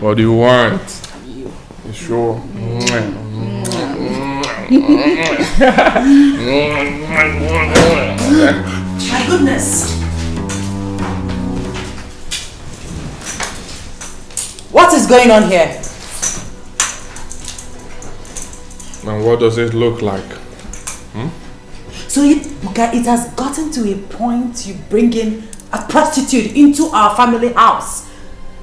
What do you want? You sure? My goodness. What is going on here? And what does it look like? So it has gotten to a point you bring in a prostitute into our family house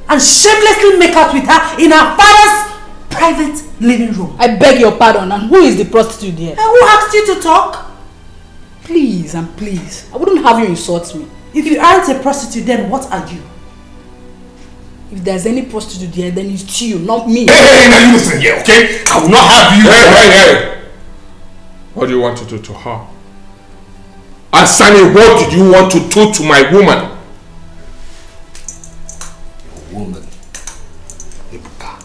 and shamelessly make out with her in our father's private living room. I beg your pardon, and who is the prostitute here? And who asked you to talk? Please and please, I wouldn't have you insult me. If you aren't a prostitute, then what are you? If there's any prostitute here, then it's you, not me. Hey, now you listen here, okay? I will not have you. Hey! What do you want to do to her? Asani, what did you want to do to my woman? Woman. Ibuka.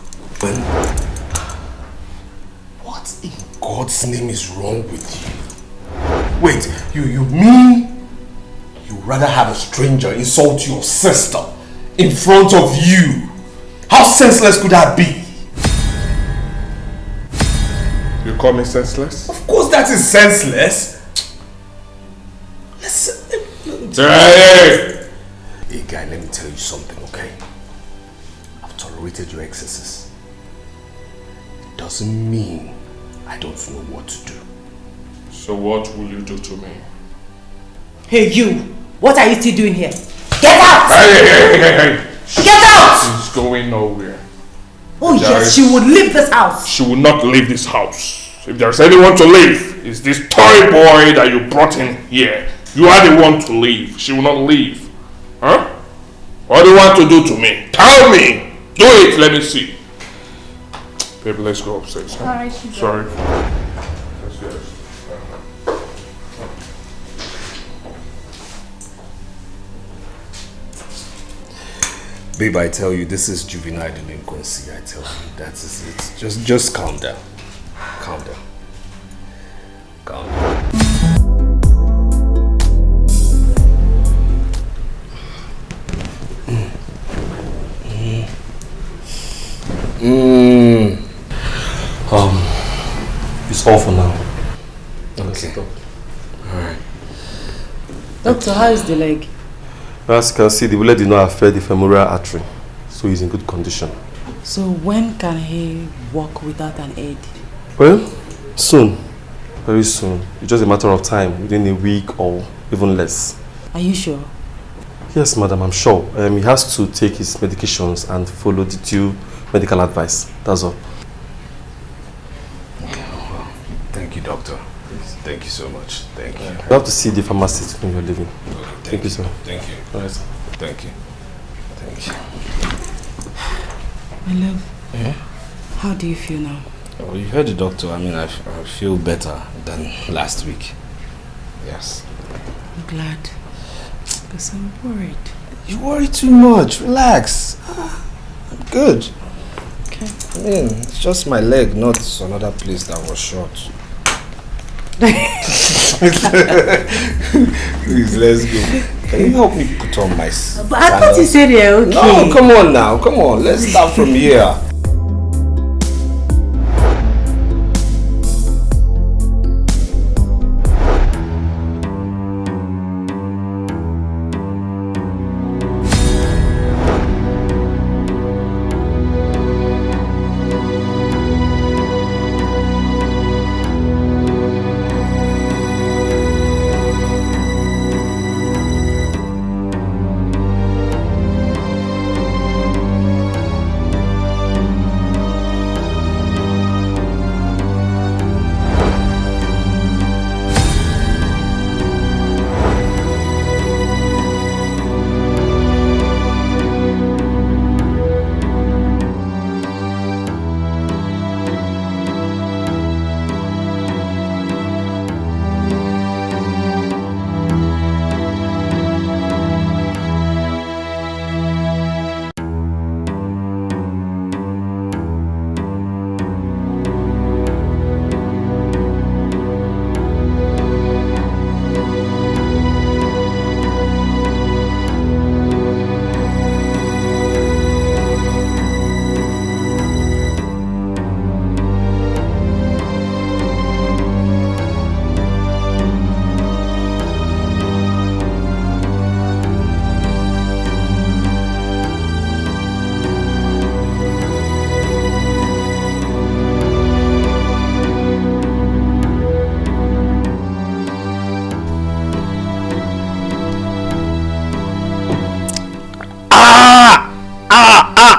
What in God's name is wrong with you? Wait, you mean you rather have a stranger insult your sister in front of you? How senseless could that be? You call me senseless? Of course that is senseless. Listen. Hey guy, let me tell you something, okay? I've tolerated your excesses. It doesn't mean I don't know what to do. So what will you do to me? Hey you! What are you still doing here? Get out! Hey! Get out! She's going nowhere. Oh yes, she would leave this house. She will not leave this house. If there's anyone to leave, it's this toy boy that you brought in here. You are the one to leave. She will not leave. Huh? What do you want to do to me? Tell me! Do it, let me see. Baby, let's go upstairs. Huh? Alright, sorry. Yes. Babe, I tell you, this is juvenile delinquency. I tell you, that is it. Just calm down. Calm down. Calm down. It's all for now. Okay. Alright. Doctor, how is the leg? As you can see, the bullet did not affect the femoral artery, so he's in good condition. So when can he walk without an aid? Well, soon. Very soon. It's just a matter of time, within a week or even less. Are you sure? Yes, madam, I'm sure. He has to take his medications and follow the due medical advice. That's all. Okay, well, thank you, doctor. Thank you so much. Thank you. You have to see the pharmacist when you're leaving. Okay, thank you, sir. Thank you. All right. Thank you. Thank you. My love. Yeah? How do you feel now? Oh, you heard the doctor. I mean, I feel better than last week. Yes. I'm glad. Because I'm worried. You worry too much. Relax. I'm good. Okay. I mean, it's just my leg, not another place that was shot. Please, let's go. Can you help me put on my But I thought you said you're okay. No, come on now. Come on. Let's start from here.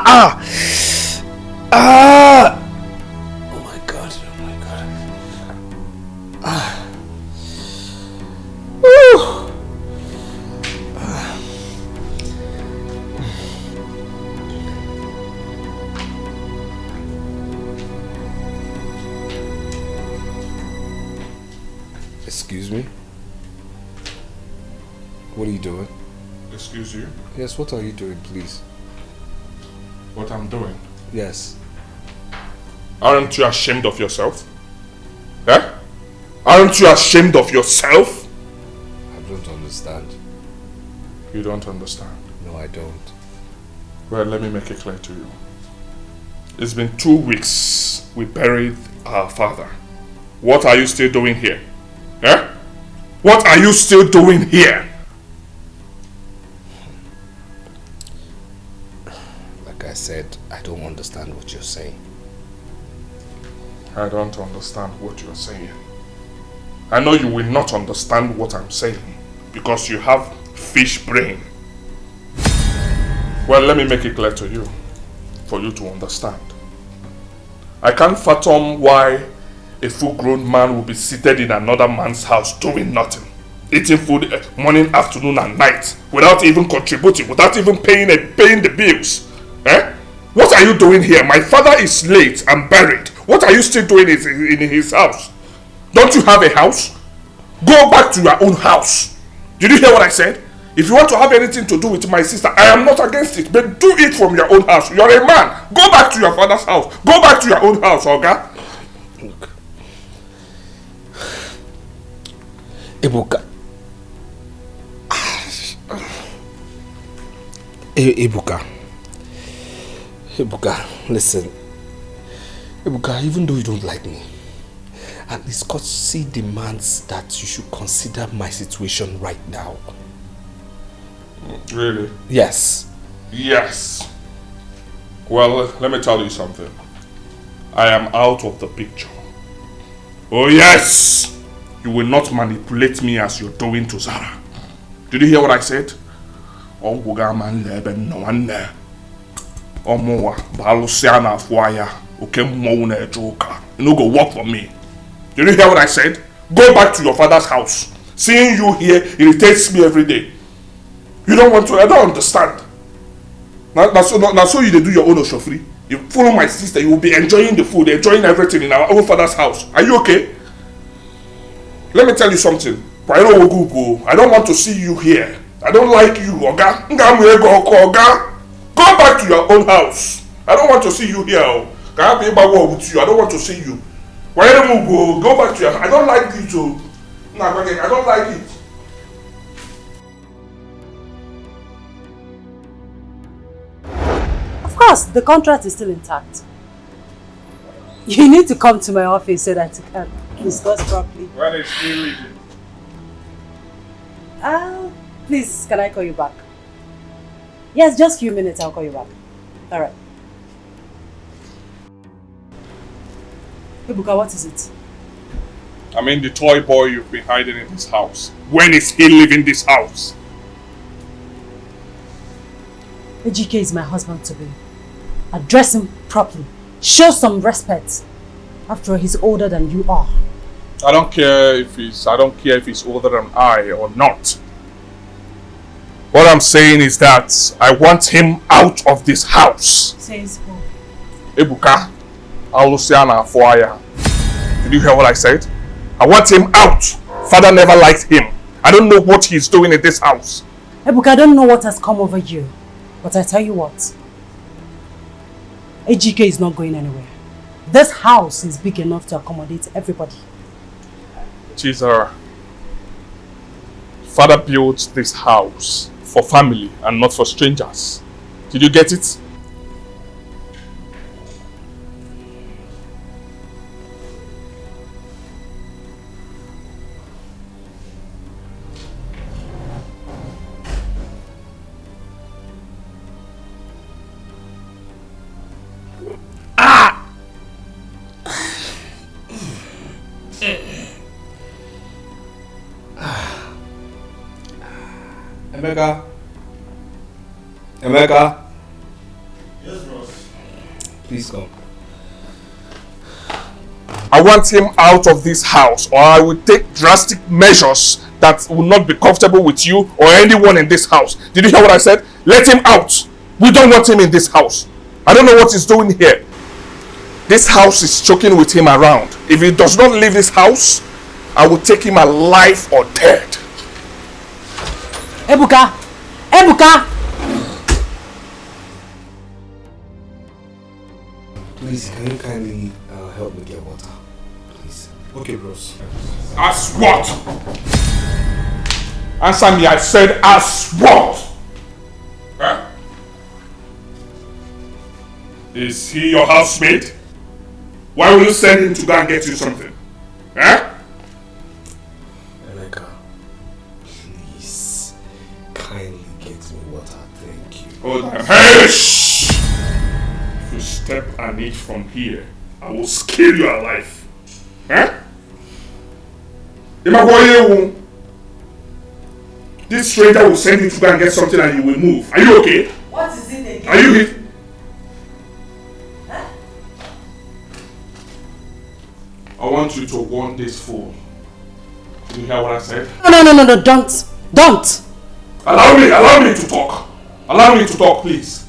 Oh my God. Excuse me? What are you doing? Excuse you? Yes, what are you doing, please? What I'm doing? Yes. Aren't you ashamed of yourself? Eh? Aren't you ashamed of yourself? I don't understand. You don't understand? No, I don't. Well, let me make it clear to you. It's been 2 weeks we buried our father. What are you still doing here? Eh? What are you still doing here? Like I said, I don't understand what you're saying. I don't understand what you're saying. I know you will not understand what I'm saying because you have fish brain. Well, let me make it clear to you for you to understand. I can't fathom why a full-grown man will be seated in another man's house doing nothing, eating food morning, afternoon and night without even contributing, without even paying the bills. Eh? What are you doing here? My father is late and buried. What are you still doing in his house? Don't you have a house? Go back to your own house. Did you hear what I said? If you want to have anything to do with my sister, I am not against it, but do it from your own house. You're a man. Go back to your father's house. Go back to your own house, Oga. Look. Ebuka. Ebuka, listen. Ebuka, even though you don't like me, at least courtesy demands that you should consider my situation right now. Really? Yes. Yes. Well, let me tell you something. I am out of the picture. Oh yes! You will not manipulate me as you're doing to Zara. Did you hear what I said? You no go work for me. Did you hear what I said? Go back to your father's house. Seeing you here irritates me every day. You don't want to, I don't understand. Now so you do your own oshofri. You follow my sister, you will be enjoying the food, enjoying everything in our own father's house. Are you okay? Let me tell you something. I don't want to see you here. I don't like you, Oga. Go back to your own house. I don't want to see you here. I don't want to see you. Go back to your house. I don't like you too. I don't like it. Of course, the contract is still intact. You need to come to my office so that you can discuss properly. When is he leaving? Please, can I call you back? Yes, just a few minutes, I'll call you back. Alright. Ebuka, what is it? I mean the toy boy you've been hiding in this house. When is he leaving this house? Ejike is my husband to be. Address him properly. Show some respect. After all, he's older than you are. I don't care if he's older than I or not. What I'm saying is that I want him out of this house. Says who? Ebuka, Alusiana Foya. Did you hear what I said? I want him out. Father never liked him. I don't know what he's doing in this house. Ebuka, I don't know what has come over you. But I tell you what. Ejike is not going anywhere. This house is big enough to accommodate everybody. Cesar, Father built this house for family and not for strangers. Did you get it? Emeka? Yes, bro. Please come. I want him out of this house, or I will take drastic measures that will not be comfortable with you or anyone in this house. Did you hear what I said? Let him out. We don't want him in this house. I don't know what he's doing here. This house is choking with him around. If he does not leave this house, I will take him alive or dead. Ebuka! Ebuka! Please, can you kindly help me get water? Please. Okay, bros. As what? Answer me, I said as what? Huh? Is he your housemate? Why will you send him to go and get you something? Huh? Emeka, please, kindly get me water, thank you. Oh, damn. Hey, shh! If you step an inch from here, I will skin you alive. Huh? This stranger will send you to go and get something and you will move. Are you okay? What is it again? Are you hit? Huh? I want you to warn this fool. Did you hear what I said? No, don't. Allow me to talk. Allow me to talk, please.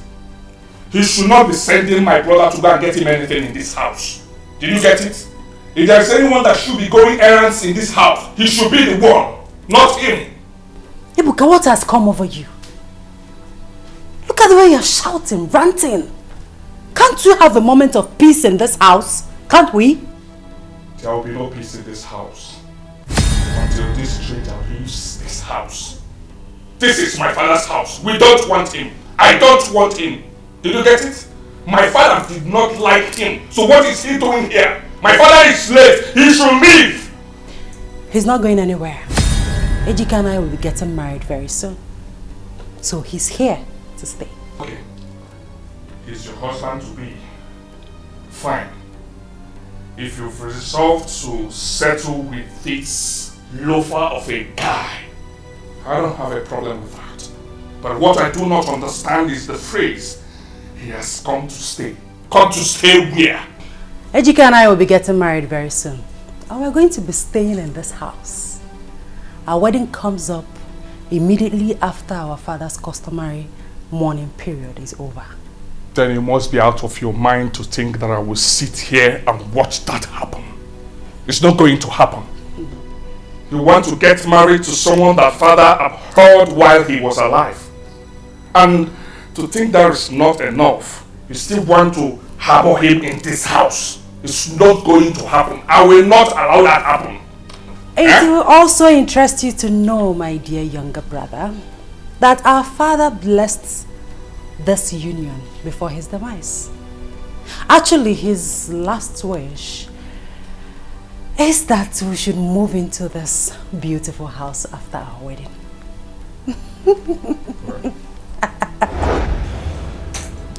He should not be sending my brother to go and get him anything in this house. Did you get it? If there is anyone that should be going errands in this house, he should be the one, not him. Ebuka, what has come over you? Look at the way you're shouting, ranting. Can't we have a moment of peace in this house? Can't we? There will be no peace in this house until this stranger leaves this house. This is my father's house. We don't want him. I don't want him. Did you get it? My father did not like him. So what is he doing here? My father is late. He should leave. He's not going anywhere. Ejika and I will be getting married very soon. So he's here to stay. Okay. He's your husband to be. Fine. If you've resolved to settle with this loafer of a guy, I don't have a problem with that. But what I do not understand is the phrase, he has come to stay. Come to stay where? Ejika and I will be getting married very soon. And we're going to be staying in this house. Our wedding comes up immediately after our father's customary mourning period is over. Then you must be out of your mind to think that I will sit here and watch that happen. It's not going to happen. You want to get married to someone that father abhorred while he was alive. And to think that is not enough, you still want to harbor him in this house. It's not going to happen. I will not allow that happen. It will also interest you to know, my dear younger brother, that our father blessed this union before his demise. Actually, his last wish is that we should move into this beautiful house after our wedding.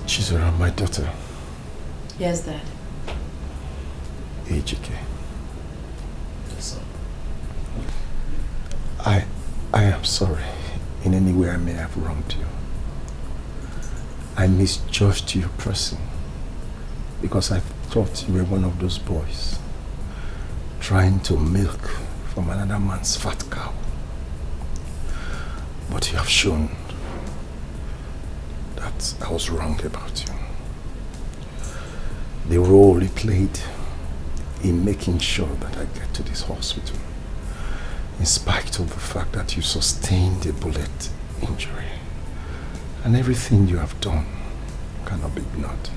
Chizora, my daughter. Yes, Dad. Ejike. I am sorry in any way I may have wronged you. I misjudged your person because I thought you were one of those boys trying to milk from another man's fat cow. But you have shown that I was wrong about you. The role you played in making sure that I get to this hospital, in spite of the fact that you sustained a bullet injury, and everything you have done cannot be ignored.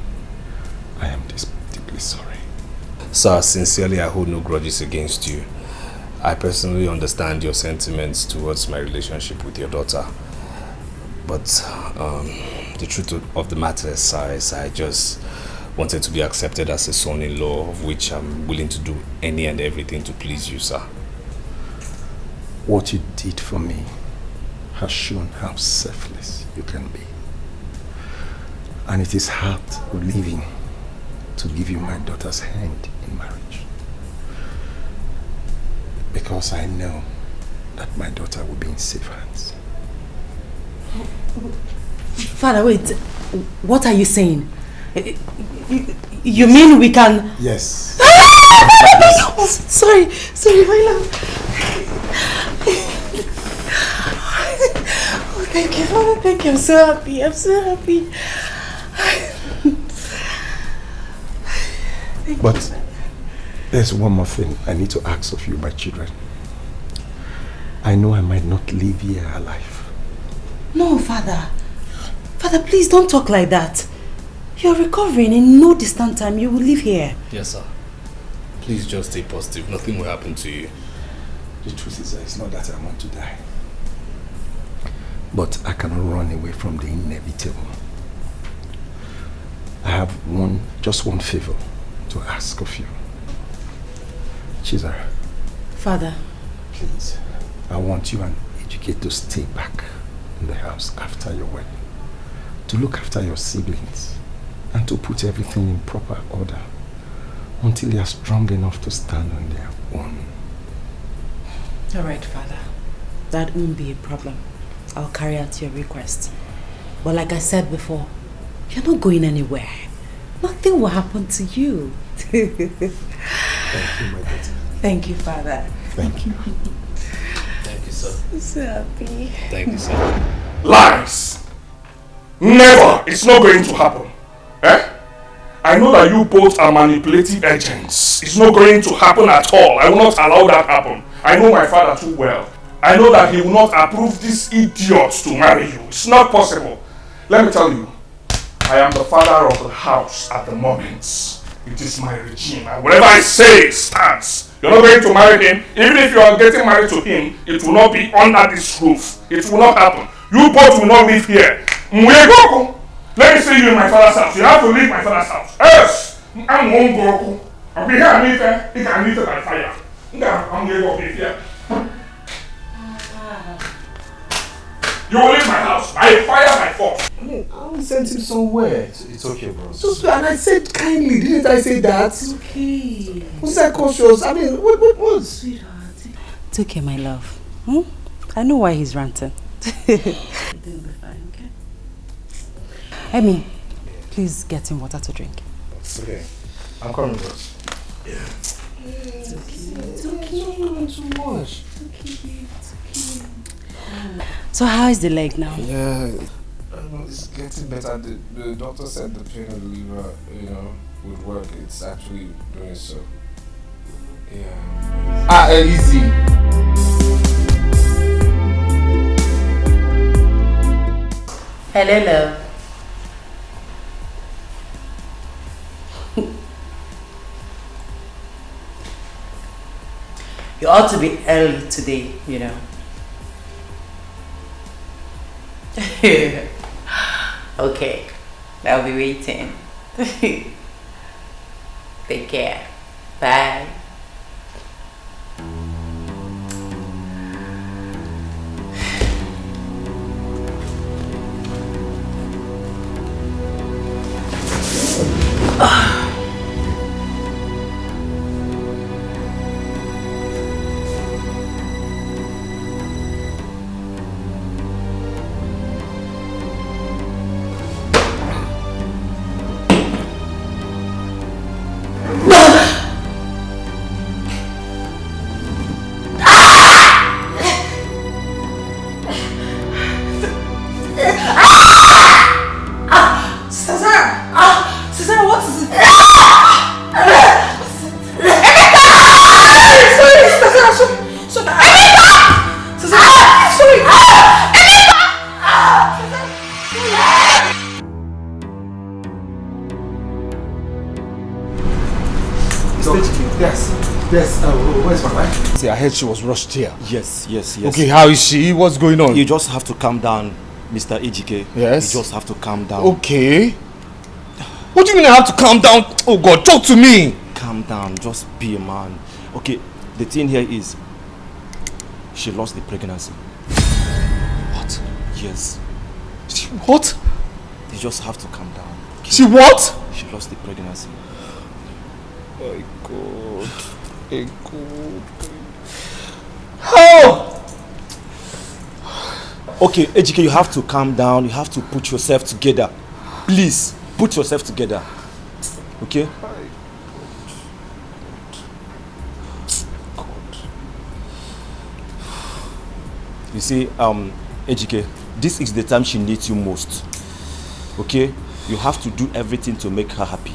I am deeply sorry. Sir, sincerely, I hold no grudges against you. I personally understand your sentiments towards my relationship with your daughter. But the truth of the matter is, sir, I just wanted to be accepted as a son-in-law, of which I'm willing to do any and everything to please you, sir. What you did for me has shown how selfless you can be. And it is hard relieving to give you my daughter's hand in marriage. Because I know that my daughter will be in safe hands. Father, wait. What are you saying? You mean we can... Yes. Oh, sorry, my love. Oh, thank you, Father, thank you. I'm so happy. But there's one more thing I need to ask of you, my children. I know I might not leave here alive. No, Father. Father, please don't talk like that. You're recovering. In no distant time, you will leave here. Yes, sir. Please just stay positive. Nothing will happen to you. The truth is, it's not that I want to die. But I cannot run away from the inevitable. I have just one favor to ask of you. Chizara. Father. Please, I want you and Ejike to stay back in the house after your wedding. To look after your siblings. And to put everything in proper order. Until they are strong enough to stand on their own. Alright, Father. That won't be a problem. I'll carry out your request. But like I said before, you're not going anywhere. Nothing will happen to you. Thank you, my daughter. Thank you, Father. Thank you. Thank you, sir. I'm so happy. Thank you, sir. Lies! Never! It's not going to happen. Eh? I know that you both are manipulative agents. It's not going to happen at all. I will not allow that happen. I know my father too well. I know that he will not approve these idiots to marry you. It's not possible. Let me tell you, I am the father of the house at the moment. It is my regime, and whatever I say stands. You're not going to marry him. Even if you are getting married to him, it will not be under this roof. It will not happen. You both will not live here. Let me see you in my father's house. You have to leave my father's house. Yes! I'm one broken. I'll be here and leave it. You can leave it by fire. I'm going to be here. You will leave my house by fire, by force. I mean, I sent him somewhere. It's okay, bro. So, and I said kindly, didn't I say that? It's okay. Was that cautious? I mean, what? Sweetheart. It's okay, my love. I know why he's ranting. It'll be fine, okay? I mean, please get him water to drink. Okay. I'm coming, boss. Yeah. It's okay. It's okay. Too much. It's okay. It's okay. So how is the leg now? Yeah, it's getting better. The doctor said the pain of the liver, would work. It's actually doing so. Yeah. Easy. Hello, love. You ought to be early today, Okay, I'll be waiting. Take care. Bye. Where's my wife? See, I heard she was rushed here. Yes. Okay, how is she? What's going on? You just have to calm down, Mr. Ejike. Yes? You just have to calm down. Okay. What do you mean I have to calm down? Oh God, talk to me! Calm down, just be a man. Okay, the thing here is, she lost the pregnancy. What? Yes. She what? You just have to calm down. Okay? She what? She lost the pregnancy. My God. My God. How? Okay, Ejike, you have to calm down. You have to put yourself together. Please, put yourself together. Okay? You see, Ejike, this is the time she needs you most. Okay? You have to do everything to make her happy.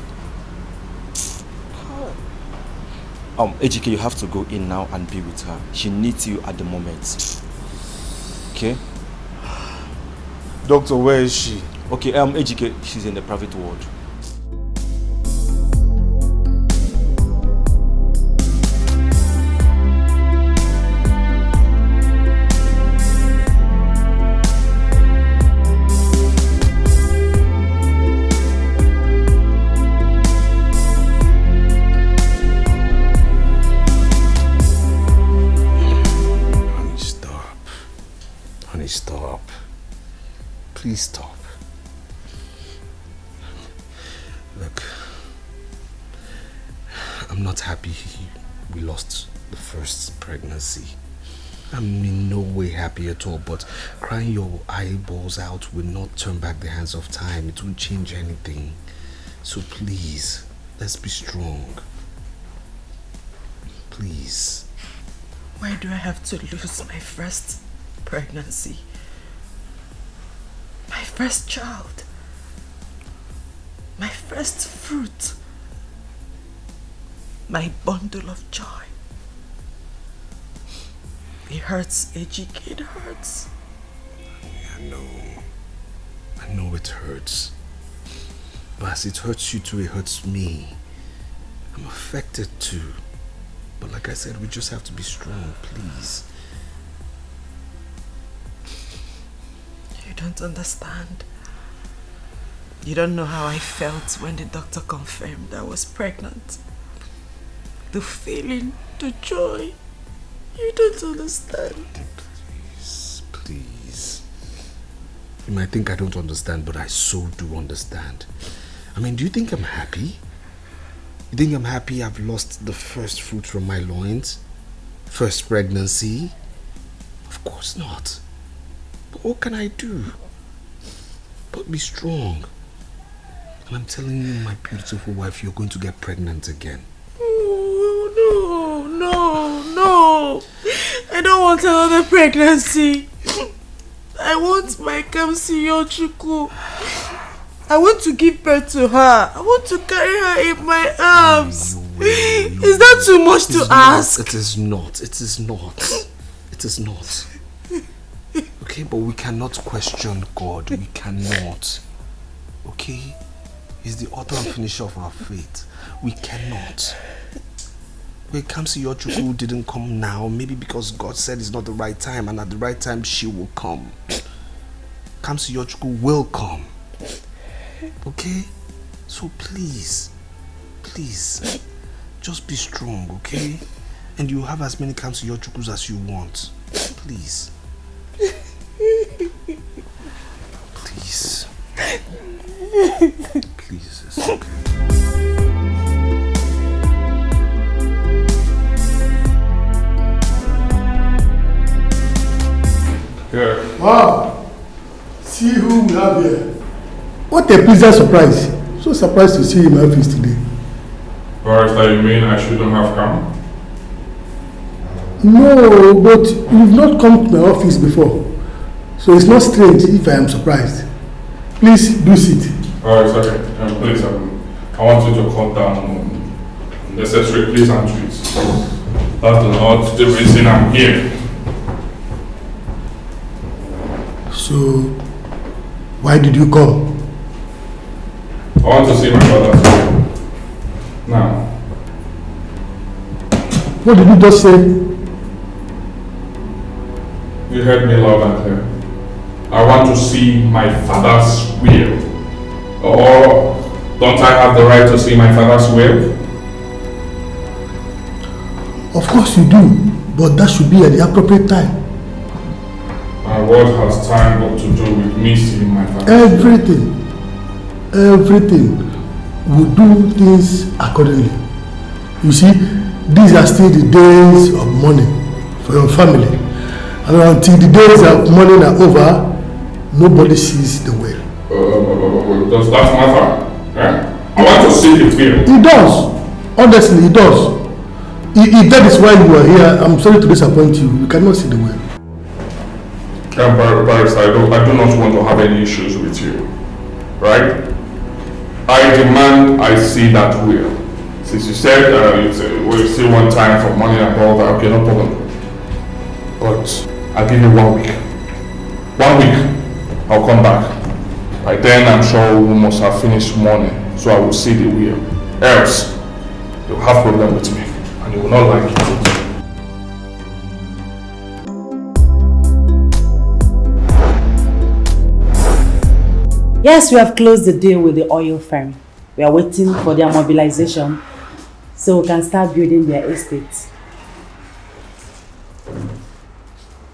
Ejike, you have to go in now and be with her. She needs you at the moment. Okay? Doctor, where is she? Okay, Ejike, she's in the private ward. Please stop. Look, I'm not happy we lost the first pregnancy. I'm in no way happy at all, but crying your eyeballs out will not turn back the hands of time. It won't change anything. So please, let's be strong. Please. Why do I have to lose my first pregnancy? My first child. My first fruit. My bundle of joy. It hurts, Ejike, it hurts. I know it hurts. But as it hurts you too, it hurts me. I'm affected too. But like I said, we just have to be strong, please. You don't understand. You don't know how I felt when the doctor confirmed I was pregnant. The feeling, the joy. You don't understand. Please, please. You might think I don't understand, but I so do understand. I mean, do you think I'm happy? You think I'm happy I've lost the first fruit from my loins? First pregnancy? Of course not. But what can I do? But be strong. And I'm telling you, my beautiful wife, you're going to get pregnant again. Oh, no. I don't want another pregnancy. I want my Kamsiyochuku. I want to give birth to her. I want to carry her in my arms. Is that too much to ask? It is not. It is not. It is not. Okay, but we cannot question God. We cannot. Okay? He's the author and finisher of our faith. We cannot. When Kamsiyochuku didn't come now, maybe because God said it's not the right time, and at the right time she will come. Kamsiyochuku will come. Okay? So please, just be strong, okay? And you have as many Kamsiyochukus as you want. Please. Please. Please, it's okay. Yeah. Wow! See who we have here. What a pleasant surprise. So surprised to see you in my office today. Barrister, you mean I shouldn't have come? No, but you've not come to my office before. So it's not strange if I am surprised. Please do sit. Oh, it's okay. Please, I want you to cut down necessary pleasantries. That's not the reason I'm here. So, why did you come? I want to see my father today. Now. What did you just say? You heard me loud and clear. I want to see my father's will. Or don't I have the right to see my father's will? Of course you do, but that should be at the appropriate time. And what has time got to do with me seeing my father? Everything. We do things accordingly. You see, these are still the days of mourning for your family. And until the days of mourning are over, nobody sees the will. Does that matter? I want to see the will. It does. Honestly, it does. If that is why you are here, I'm sorry to disappoint you. You cannot see the will. Barrister, I do not want to have any issues with you. Right? I demand I see that will. Since you said we'll see one time for money and all that, okay, no problem. But I'll give you 1 week. 1 week, I'll come back. By then, I'm sure we must have finished mourning, so I will see the will. Else, you'll have problem with me, and you will not like it. Yes, we have closed the deal with the oil firm. We are waiting for their mobilization so we can start building their estate.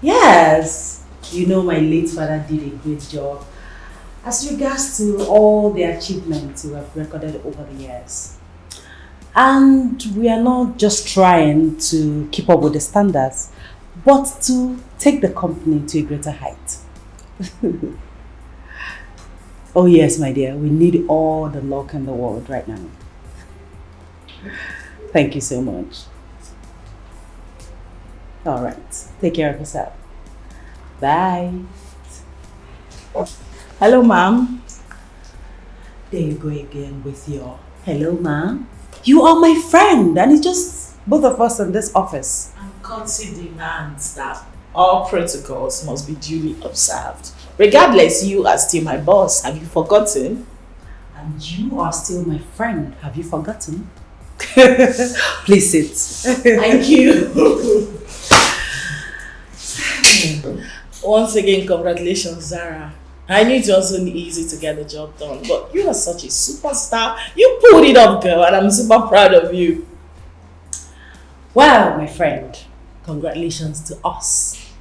Yes, you know my late father did a great job as regards to all the achievements we have recorded over the years. And we are not just trying to keep up with the standards, but to take the company to a greater height. Oh yes, my dear, we need all the luck in the world right now. Thank you so much. All right, take care of yourself. Bye. Hello, ma'am. There you go again with your hello, ma'am. You are my friend, and it's just both of us in this office. And courtesy demands that all protocols must be duly observed. Regardless, you are still my boss. Have you forgotten? And you are still my friend. Have you forgotten? Please sit. Thank you. Once again, congratulations, Zara. I knew it wasn't easy to get the job done, but you are such a superstar. You pulled it up, girl, and I'm super proud of you. Well, my friend, congratulations to us.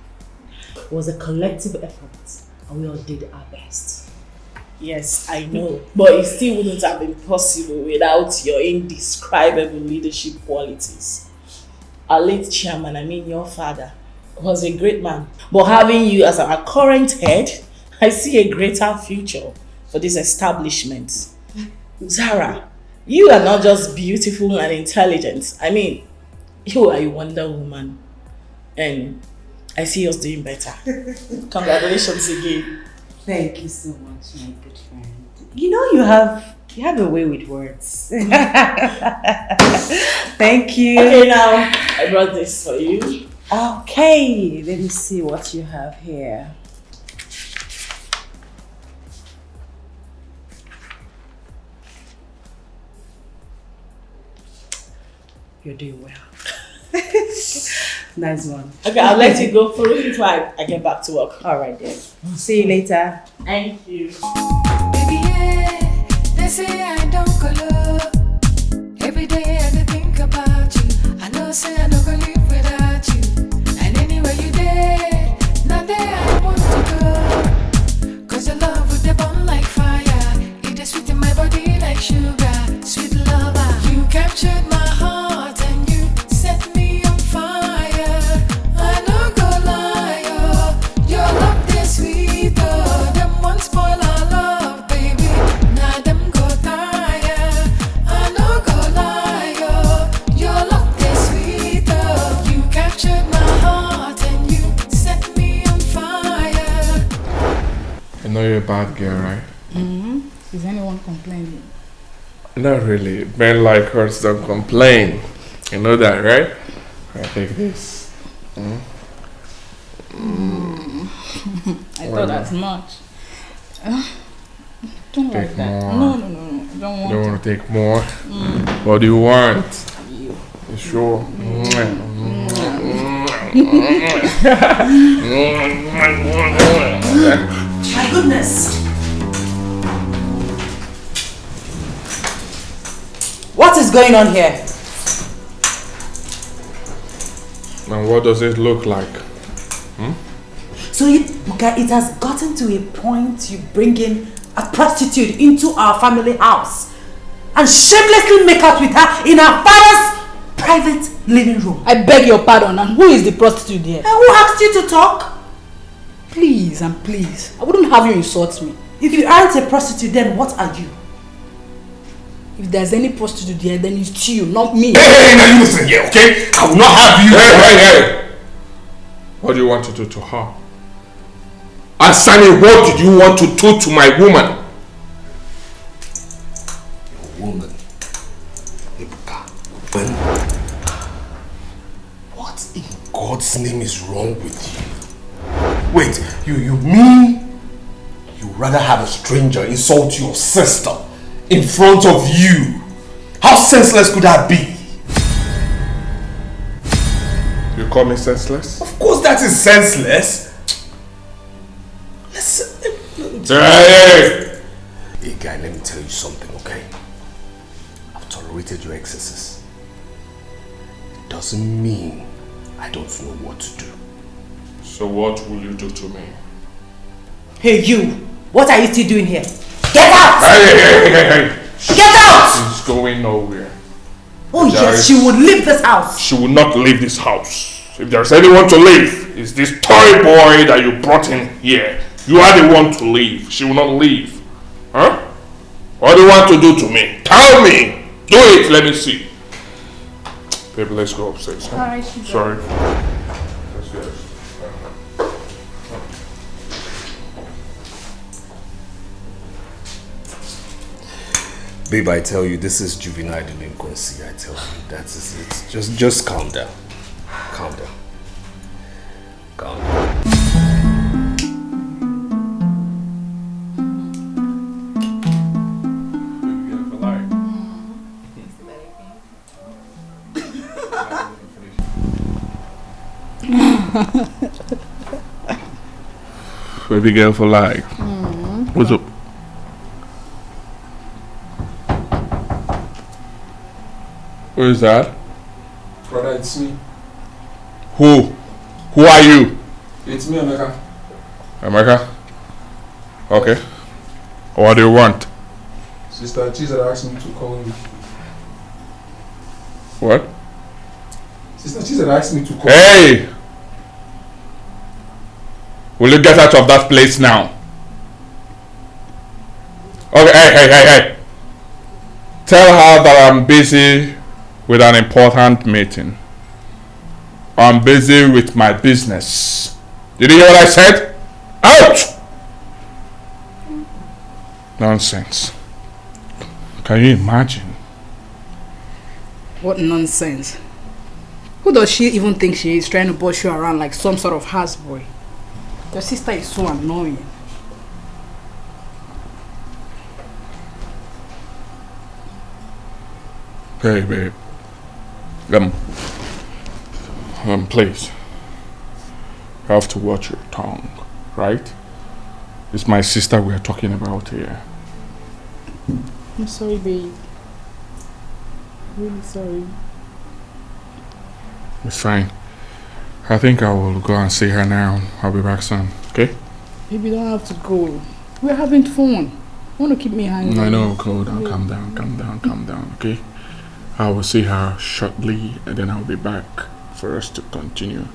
It was a collective effort, and we all did our best. Yes, I know, but it still wouldn't have been possible without your indescribable leadership qualities. Our late chairman, your father, was a great man. But having you as our current head, I see a greater future for this establishment. Zara, you are not just beautiful and intelligent. You are a Wonder Woman. And I see us doing better. Congratulations again. Thank you so much, my good friend. You know you have a way with words. Thank you. Okay, now I brought this for you. Okay, let me see what you have here. You're doing well. Nice one. Okay, I'll let you go through it while I get back to work. All right then. See you later. Thank you. Baby, yeah, they say I don't color. Every day I think about you. I know say I don't go live without you. And anywhere you there, not there I want to go. Cause your love with the burn like fire. It is sweet in my body like sugar. Sweet lover, you captured my heart and you set me on fire. I don't go lie, oh. Your love is sweet, oh. Them won't spoil our love, baby. Now them go tire. I don't go lie, oh. Your love is sweet, oh. You captured my heart and you set me on fire. I know you're a bad girl, right? Mm-hmm. Is anyone complaining? Not really. Men like hers don't complain. You know that, right? I take this. I thought as much. Don't Take like that. more. No. I don't want You don't want to take more? What do you want? you. You sure? My goodness. What is going on here? And what does it look like? So it has gotten to a point you bring in a prostitute into our family house and shamelessly make out with her in our father's private living room. I beg your pardon, and who is the prostitute here? And who asked you to talk? Please and please, I wouldn't have you insult me. If you aren't a prostitute, then what are you? If there's any prostitute there, then it's you, not me. Hey, now you listen here, okay? I will not have you. Hey! What do you want to do to her? Asani, what did you want to do to my woman? Your woman? Ebuka. What in God's name is wrong with you? Wait, you mean you rather have a stranger insult your sister in front of you? How senseless could that be? You call me senseless? Of course that is senseless. Listen. Hey guy, let me tell you something, okay? I've tolerated your excesses. It doesn't mean I don't know what to do. So what will you do to me? Hey you! What are you still doing here? Get out! Hey! Get out! She's going nowhere. Oh yes, she would leave this house. She will not leave this house. If there's anyone to leave, it's this toy boy that you brought in here. You are the one to leave. She will not leave. Huh? What do you want to do to me? Tell me! Do it, let me see. Baby, let's go upstairs. Huh? Alright, sorry. Yes. Babe, I tell you, this is juvenile delinquency. I tell you, that is it. Just calm down. Calm down. Calm down. Baby girl for life. What's up? Who is that? Brother, it's me. Who? Who are you? It's me, Emeka. Emeka? Okay. What do you want? Sister Chizera asked me to call you. What? Sister Chizera asked me to call Hey! you. Will you get out of that place now? Okay, hey. Tell her that I'm busy with an important meeting. I'm busy with my business. Did you hear what I said? Out! Nonsense. Can you imagine? What nonsense. Who does she even think she is, trying to boss you around like some sort of houseboy? Your sister is so annoying. Hey, babe. Please. You have to watch your tongue, right? It's my sister we're talking about here. I'm sorry, babe. Really sorry. It's fine. I think I will go and see her now. I'll be back soon, okay? Baby, you don't have to go. We're having fun. You want to keep me hanging? I know, calm down, okay? I will see her shortly and then I'll be back for us to continue.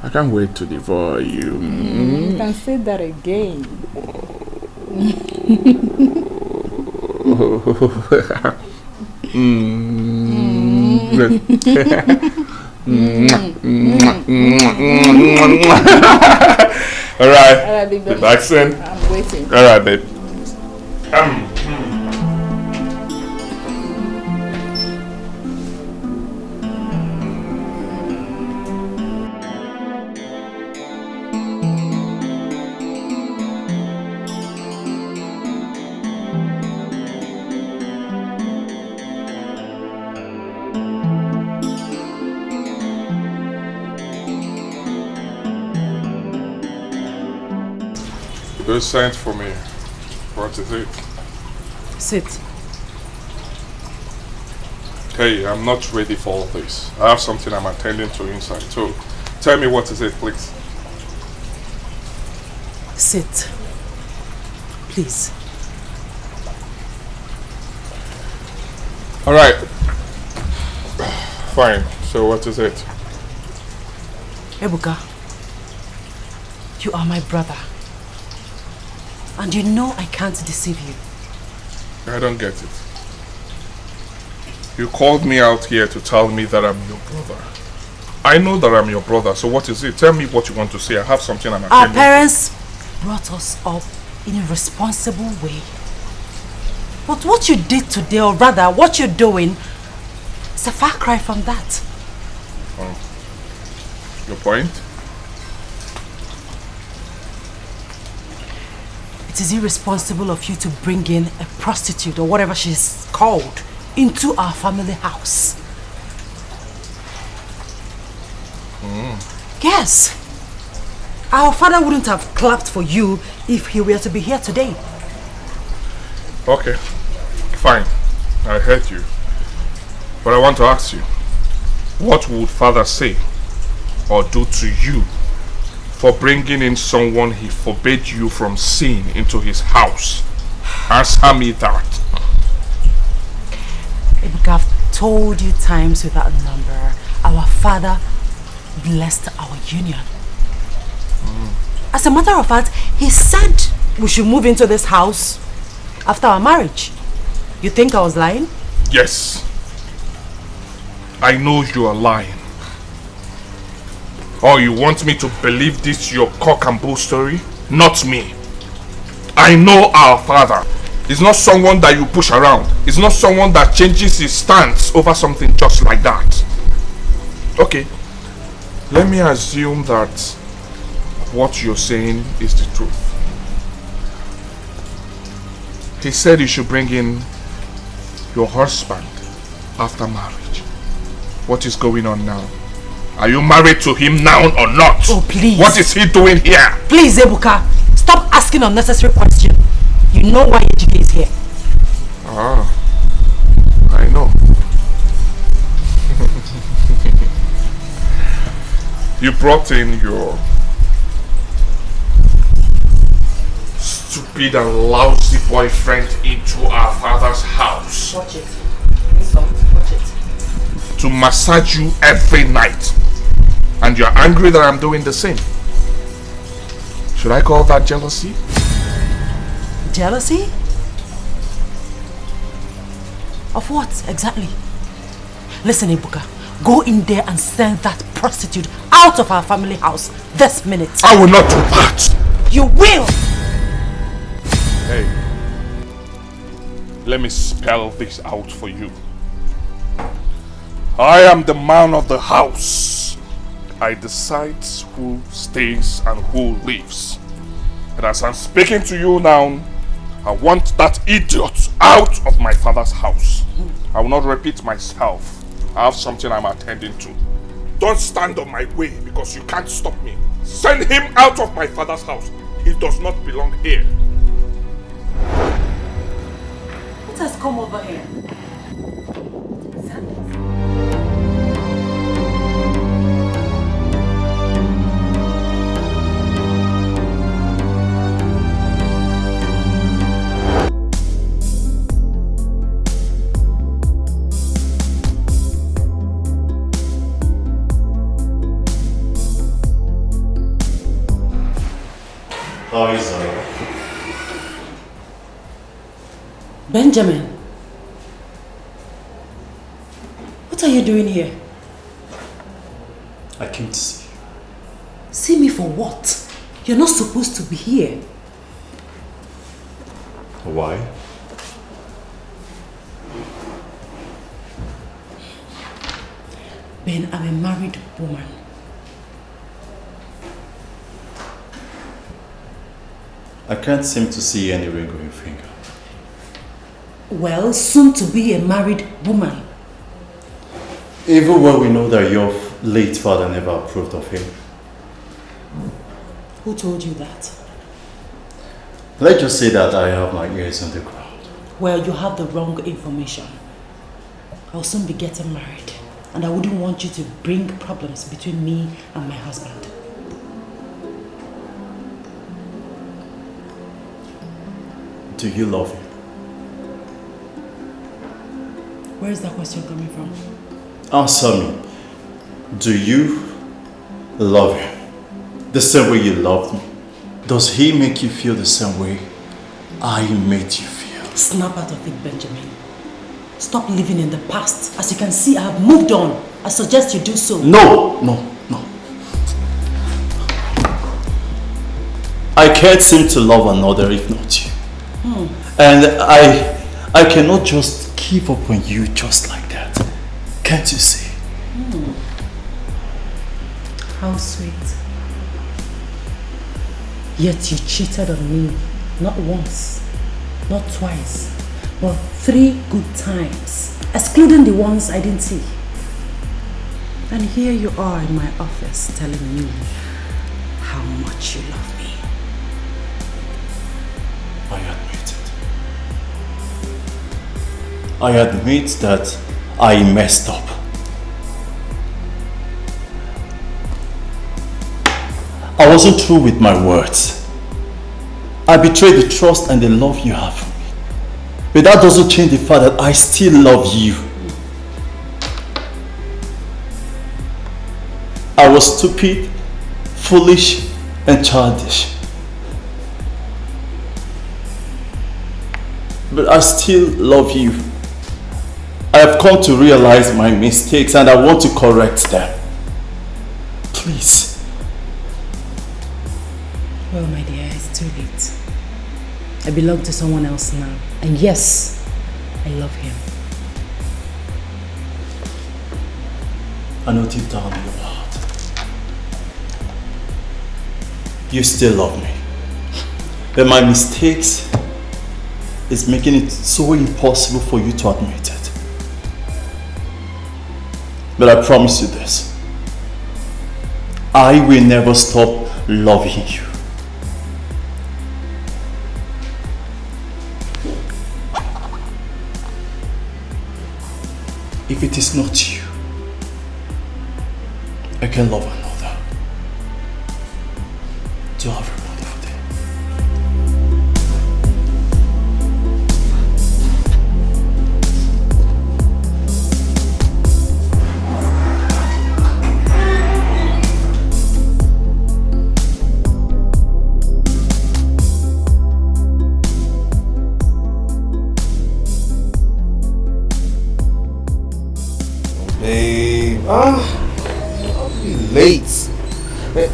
I can't wait to devour you. You can say that again. Alright, be back soon. I'm waiting. Alright, babe. You sent for me. What is it? Sit. Hey, I'm not ready for all this. I have something I'm attending to inside. So, tell me what is it, please. Sit. Please. Alright. Fine. So what is it? Ebuka, you are my brother. And you know I can't deceive you. I don't get it. You called me out here to tell me that I'm your brother. I know that I'm your brother, so what is it? Tell me what you want to say. I have something I'm Our parents brought us up in a responsible way. But what you did today, or rather what you're doing, is a far cry from that. Oh. Your point? It is irresponsible of you to bring in a prostitute or whatever she's called into our family house. Yes. Our father wouldn't have clapped for you if he were to be here today. Okay, fine. I heard you. But I want to ask you, what would father say or do to you for bringing in someone he forbade you from seeing into his house? Answer me that. I've told you times without number, our father blessed our union. As a matter of fact, he said we should move into this house after our marriage. You think I was lying? Yes. I know you are lying. Or you want me to believe this your cock and bull story? Not me. I know our father. He's not someone that you push around. He's not someone that changes his stance over something just like that. Okay. Let me assume that what you're saying is the truth. He said you should bring in your husband after marriage. What is going on now? Are you married to him now or not? Oh, please. What is he doing here? Please, Ebuka, stop asking unnecessary questions. You know why Ejike is here. Ah, I know. You brought in your stupid and lousy boyfriend into our father's house. Watch it. Watch it. To massage you every night. And you're angry that I'm doing the same. Should I call that jealousy? Jealousy? Of what exactly? Listen, Ebuka, go in there and send that prostitute out of our family house this minute. I will not do that. You will! Hey, let me spell this out for you. I am the man of the house. I decide who stays and who leaves. And as I'm speaking to you now, I want that idiot out of my father's house. I will not repeat myself. I have something I'm attending to. Don't stand on my way because you can't stop me. Send him out of my father's house. He does not belong here. What has come over here? How is it? Benjamin, what are you doing here? I came to see you. See me for what? You're not supposed to be here. Why? Ben, I'm a married woman. I can't seem to see any ring on your finger. Well, soon to be a married woman. Even when we know that your late father never approved of him. Who told you that? Let's just say that I have my ears on the ground. Well, you have the wrong information. I'll soon be getting married, and I wouldn't want you to bring problems between me and my husband. Do you love him? Where is that question coming from? Answer me. Do you love him? The same way you loved me? Does he make you feel the same way I made you feel? Snap out of it, Benjamin. Stop living in the past. As you can see, I have moved on. I suggest you do so. No. I can't seem to love another if not you. And I cannot just give up on you just like that. Can't you see? How sweet. Yet you cheated on me. Not once, not twice, but 3 good times, excluding the ones I didn't see. And here you are in my office telling me how much you love me. I admit that I messed up. I wasn't true with my words. I betrayed the trust and the love you have for me. But that doesn't change the fact that I still love you. I was stupid, foolish, and childish. But I still love you. I have come to realize my mistakes and I want to correct them. Please. Well, my dear, it's too late. I belong to someone else now. And yes, I love him. I know deep down in your heart, you still love me. But my mistakes is making it so impossible for you to admit it. But I promise you this. I will never stop loving you. If it is not you, I can love another. Do have a wonderful day. Babe, I'll be late. Hey,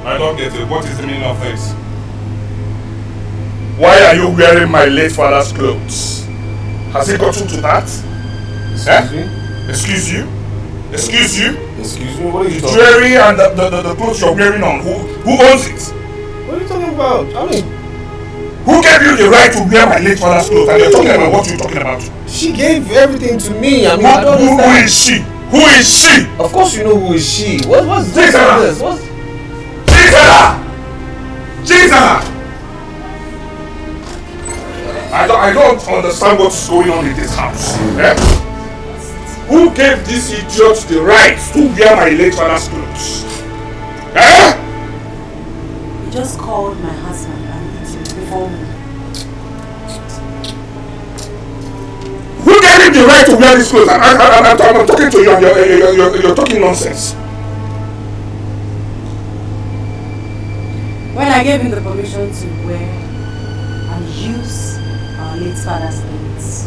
I don't get it. What is the meaning of this? Why are you wearing my late father's clothes? Has it gotten to that? Excuse me? Excuse you? Excuse you? Excuse me? What are you talking Jewelry and the clothes you're wearing on, who owns it? What are you talking about? I mean, who gave you the right to wear my late father's clothes? And you're talking about what you're talking about? she gave everything to me. I mean, I don't who understand. is she? Who is she? Of course you know who is she. What's this? Jesus! What's... Jesus! I don't understand what's going on in this house. Eh? Who gave this idiot the right to wear my late father's clothes? Eh? You just called my husband and before me. Who gave him the right to wear these clothes? I'm talking to you and you're talking nonsense. When I gave him the permission to wear and use our late father's things.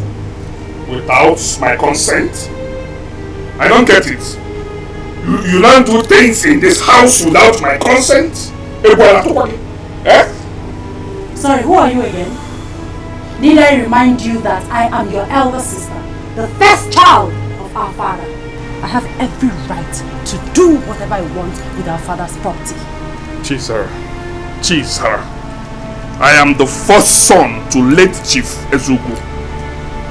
Without my consent? I don't get it. You don't do things in this house without my consent? Eh? Sorry, who are you again? Need I remind you that I am your elder sister, the first child of our father. I have every right to do whatever I want with our father's property. Chief, sir. I am the first son to late Chief Ezugu.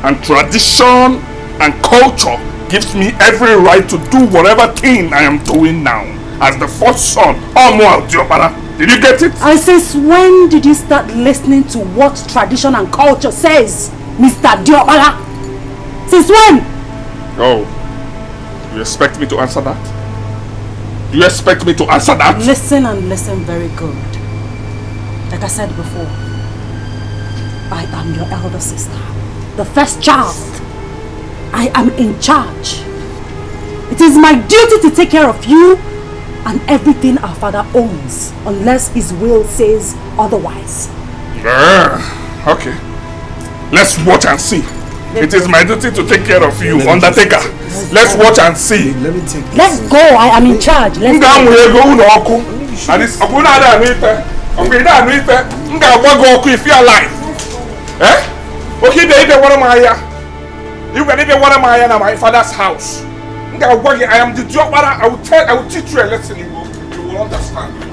And tradition and culture gives me every right to do whatever thing I am doing now. As the first son, Omo Diopara. Did you get it? And since when did you start listening to what tradition and culture says, Mr. Diopara? Since when? Oh, you expect me to answer that? You expect me to answer that? Listen and listen very good. Like I said before, I am your elder sister, the first child. I am in charge. It is my duty to take care of you and everything our father owns, unless his will says otherwise. Yeah, okay. Let's watch and see. It is my duty to take care of you, Undertaker. Let's watch and see. Let me take this. Let's go, I am in charge. Let's go. If you're alive. Eh? Okay, they want my you can even want my father's house. I am the job, I will teach you a lesson. You will understand.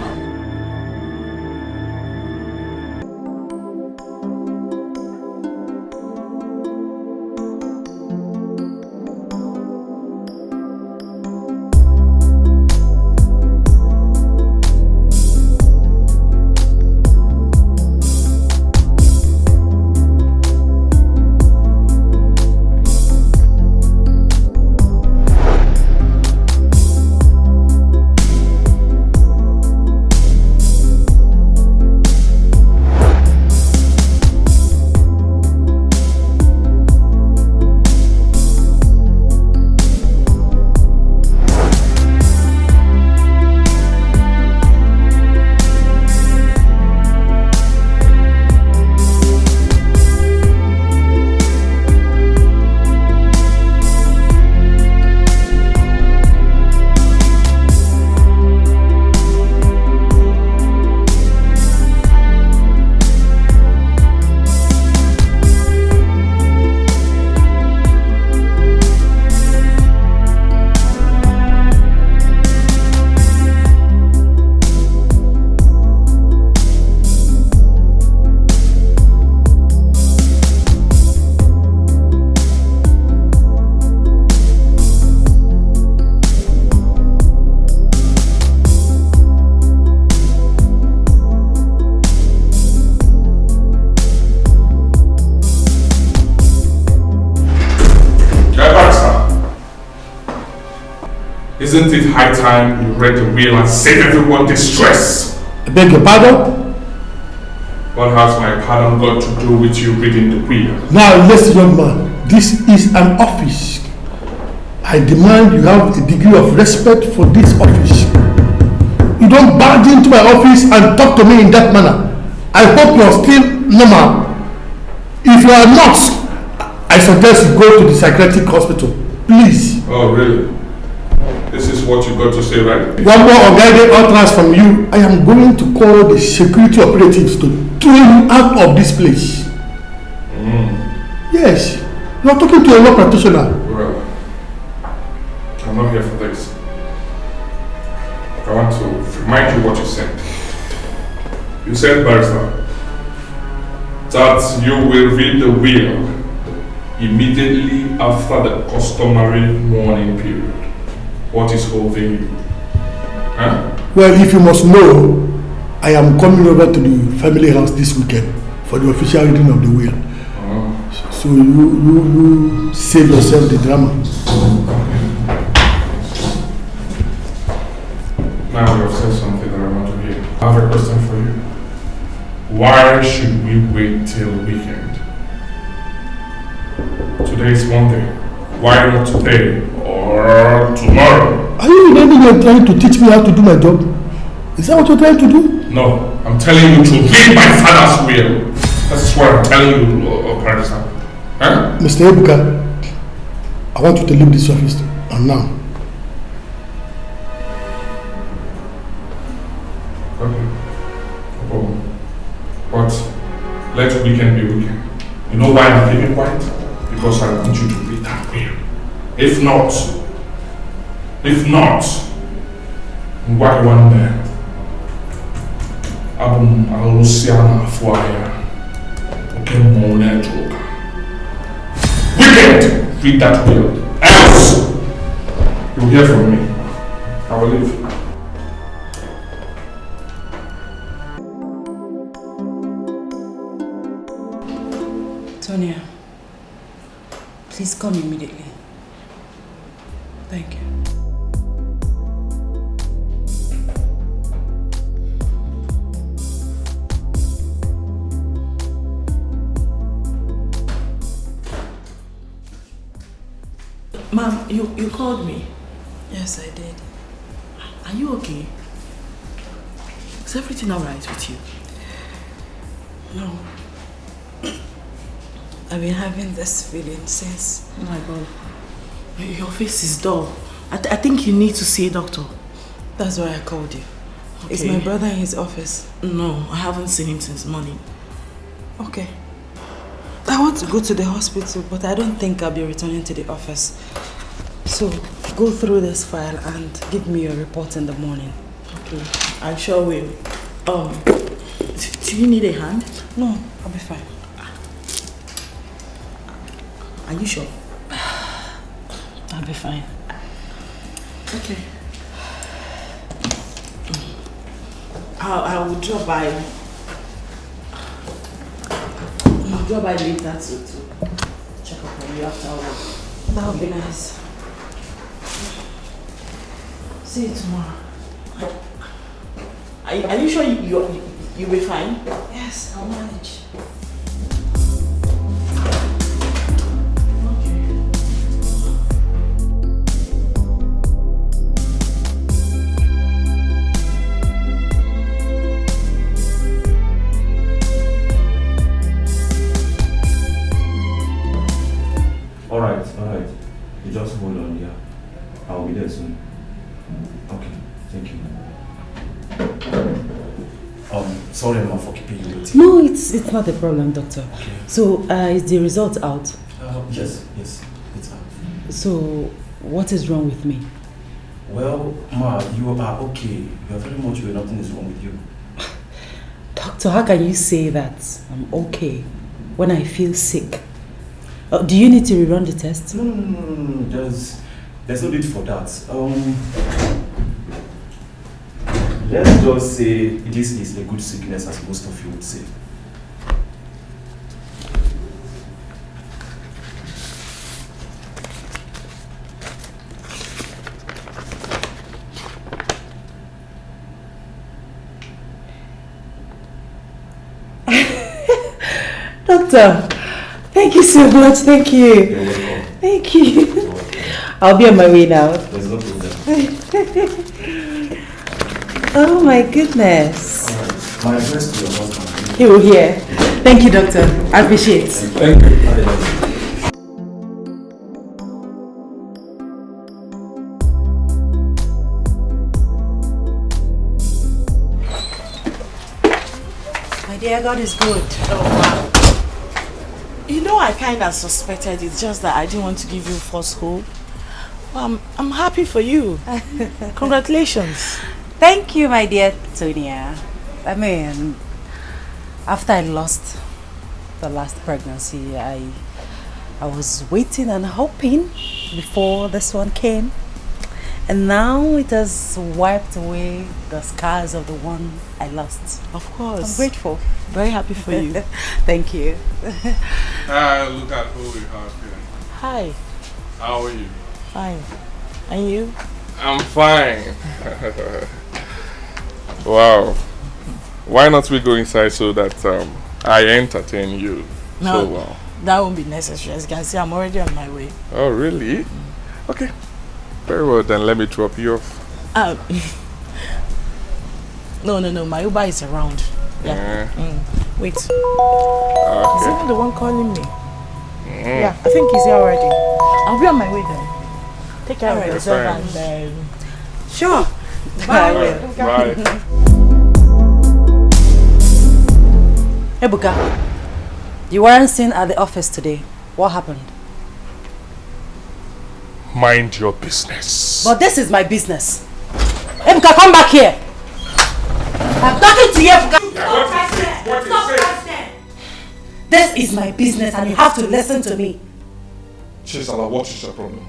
Isn't it high time you read the will and save everyone distress? I beg your pardon? What has my pardon got to do with you reading the will? Now listen, young man, this is an office. I demand you have a degree of respect for this office. You don't barge into my office and talk to me in that manner. I hope you're still normal. If you are not, I suggest you go to the psychiatric hospital. Please. Oh, really? This is what you got to say, right? One more unguided utterance from you. I am going to call the security operatives to throw you out of this place. Yes. You are talking to a law practitioner. Well, I'm not here for this. I want to remind you what you said. You said, Barrister, that you will read the will immediately after the customary mourning period. What is holding you? Huh? Well, if you must know, I am coming over to the family house this weekend for the official reading of the will. So you save yourself the drama. Now you have said something that I want to hear. I have a question for you. Why should we wait till weekend? Today is Monday. Why not today or tomorrow? Are you really trying to teach me how to do my job? Is that what you're trying to do? No, I'm telling you to read my father's will. That's what I'm telling you, Parisa. Huh? Mr. Ebuka, I want you to leave this office and now. Okay. No problem. But let weekend be weekend. You know why I'm keeping quiet? Because I want you to read that will. If not, why one there? Abum Aluciana Fuaya. Okay, Mona Joker. Wicked! Read that will. Else, you'll hear from me. I will leave. Tonia, please come immediately. Thank you. Ma'am, you called me? Yes, I did. I Are you okay? Is everything alright with you? No. I've been having this feeling since. Oh my God. Your face is dull. I think you need to see a doctor. That's why I called you. Okay. Is my brother in his office? No, I haven't seen him since morning. Okay. I want to go to the hospital, but I don't think I'll be returning to the office. So, go through this file and give me your report in the morning. Okay, I sure will. Do you need a hand? No, I'll be fine. Are you sure? I'll be fine. Okay. I will drop by. I'll drop by later to check up on you after work. That would be nice. See you tomorrow. Are you sure you'll be fine? Yes, I'll manage. Alright. You just hold on, yeah. I'll be there soon. Okay, thank you. Sorry Mama for keeping you waiting. No, it's not a problem, doctor. Okay. So, is the result out? Yes, it's out. So, what is wrong with me? Well, Ma, you are okay. You are very much well, nothing is wrong with you. Doctor, how can you say that I'm okay when I feel sick? Do you need to rerun the test? No. There's no need for that. Let's just say this is a good sickness, as most of you would say. Doctor, thank you so much. Thank you. You're welcome. Thank you. I'll be on my way now. There's no problem. Oh my goodness. Alright. My address to your husband. He will hear. Thank you, doctor. I appreciate it. Thank you. My dear, God is good. Oh wow. You know, I kind of suspected it, just that I didn't want to give you false hope. Well, I'm happy for you. Congratulations. Thank you, my dear Tonia. I mean, after I lost the last pregnancy, I was waiting and hoping before this one came. And now it has wiped away the scars of the one I lost. Of course. I'm grateful. Very happy for you. Thank you. Look at who we have here. Hi. How are you? Fine. And you? I'm fine. Wow. Why not we go inside so that I entertain you so well? That won't be necessary. As you can see, I'm already on my way. Oh, really? Okay. Very well, then let me drop you off. No. My Uber is around. Yeah. Wait. Is Okay. even the one calling me? Yeah, I think he's here already. I'll be on my way then. Take care of yourself and sure. Bye. Bye. Ebuka, you weren't seen at the office today. What happened? Mind your business. But this is my business. Ebuka, come back here. I'm talking to you, Ebuka. What is it? This is my business and you have to listen to me. Chisala, what is your problem?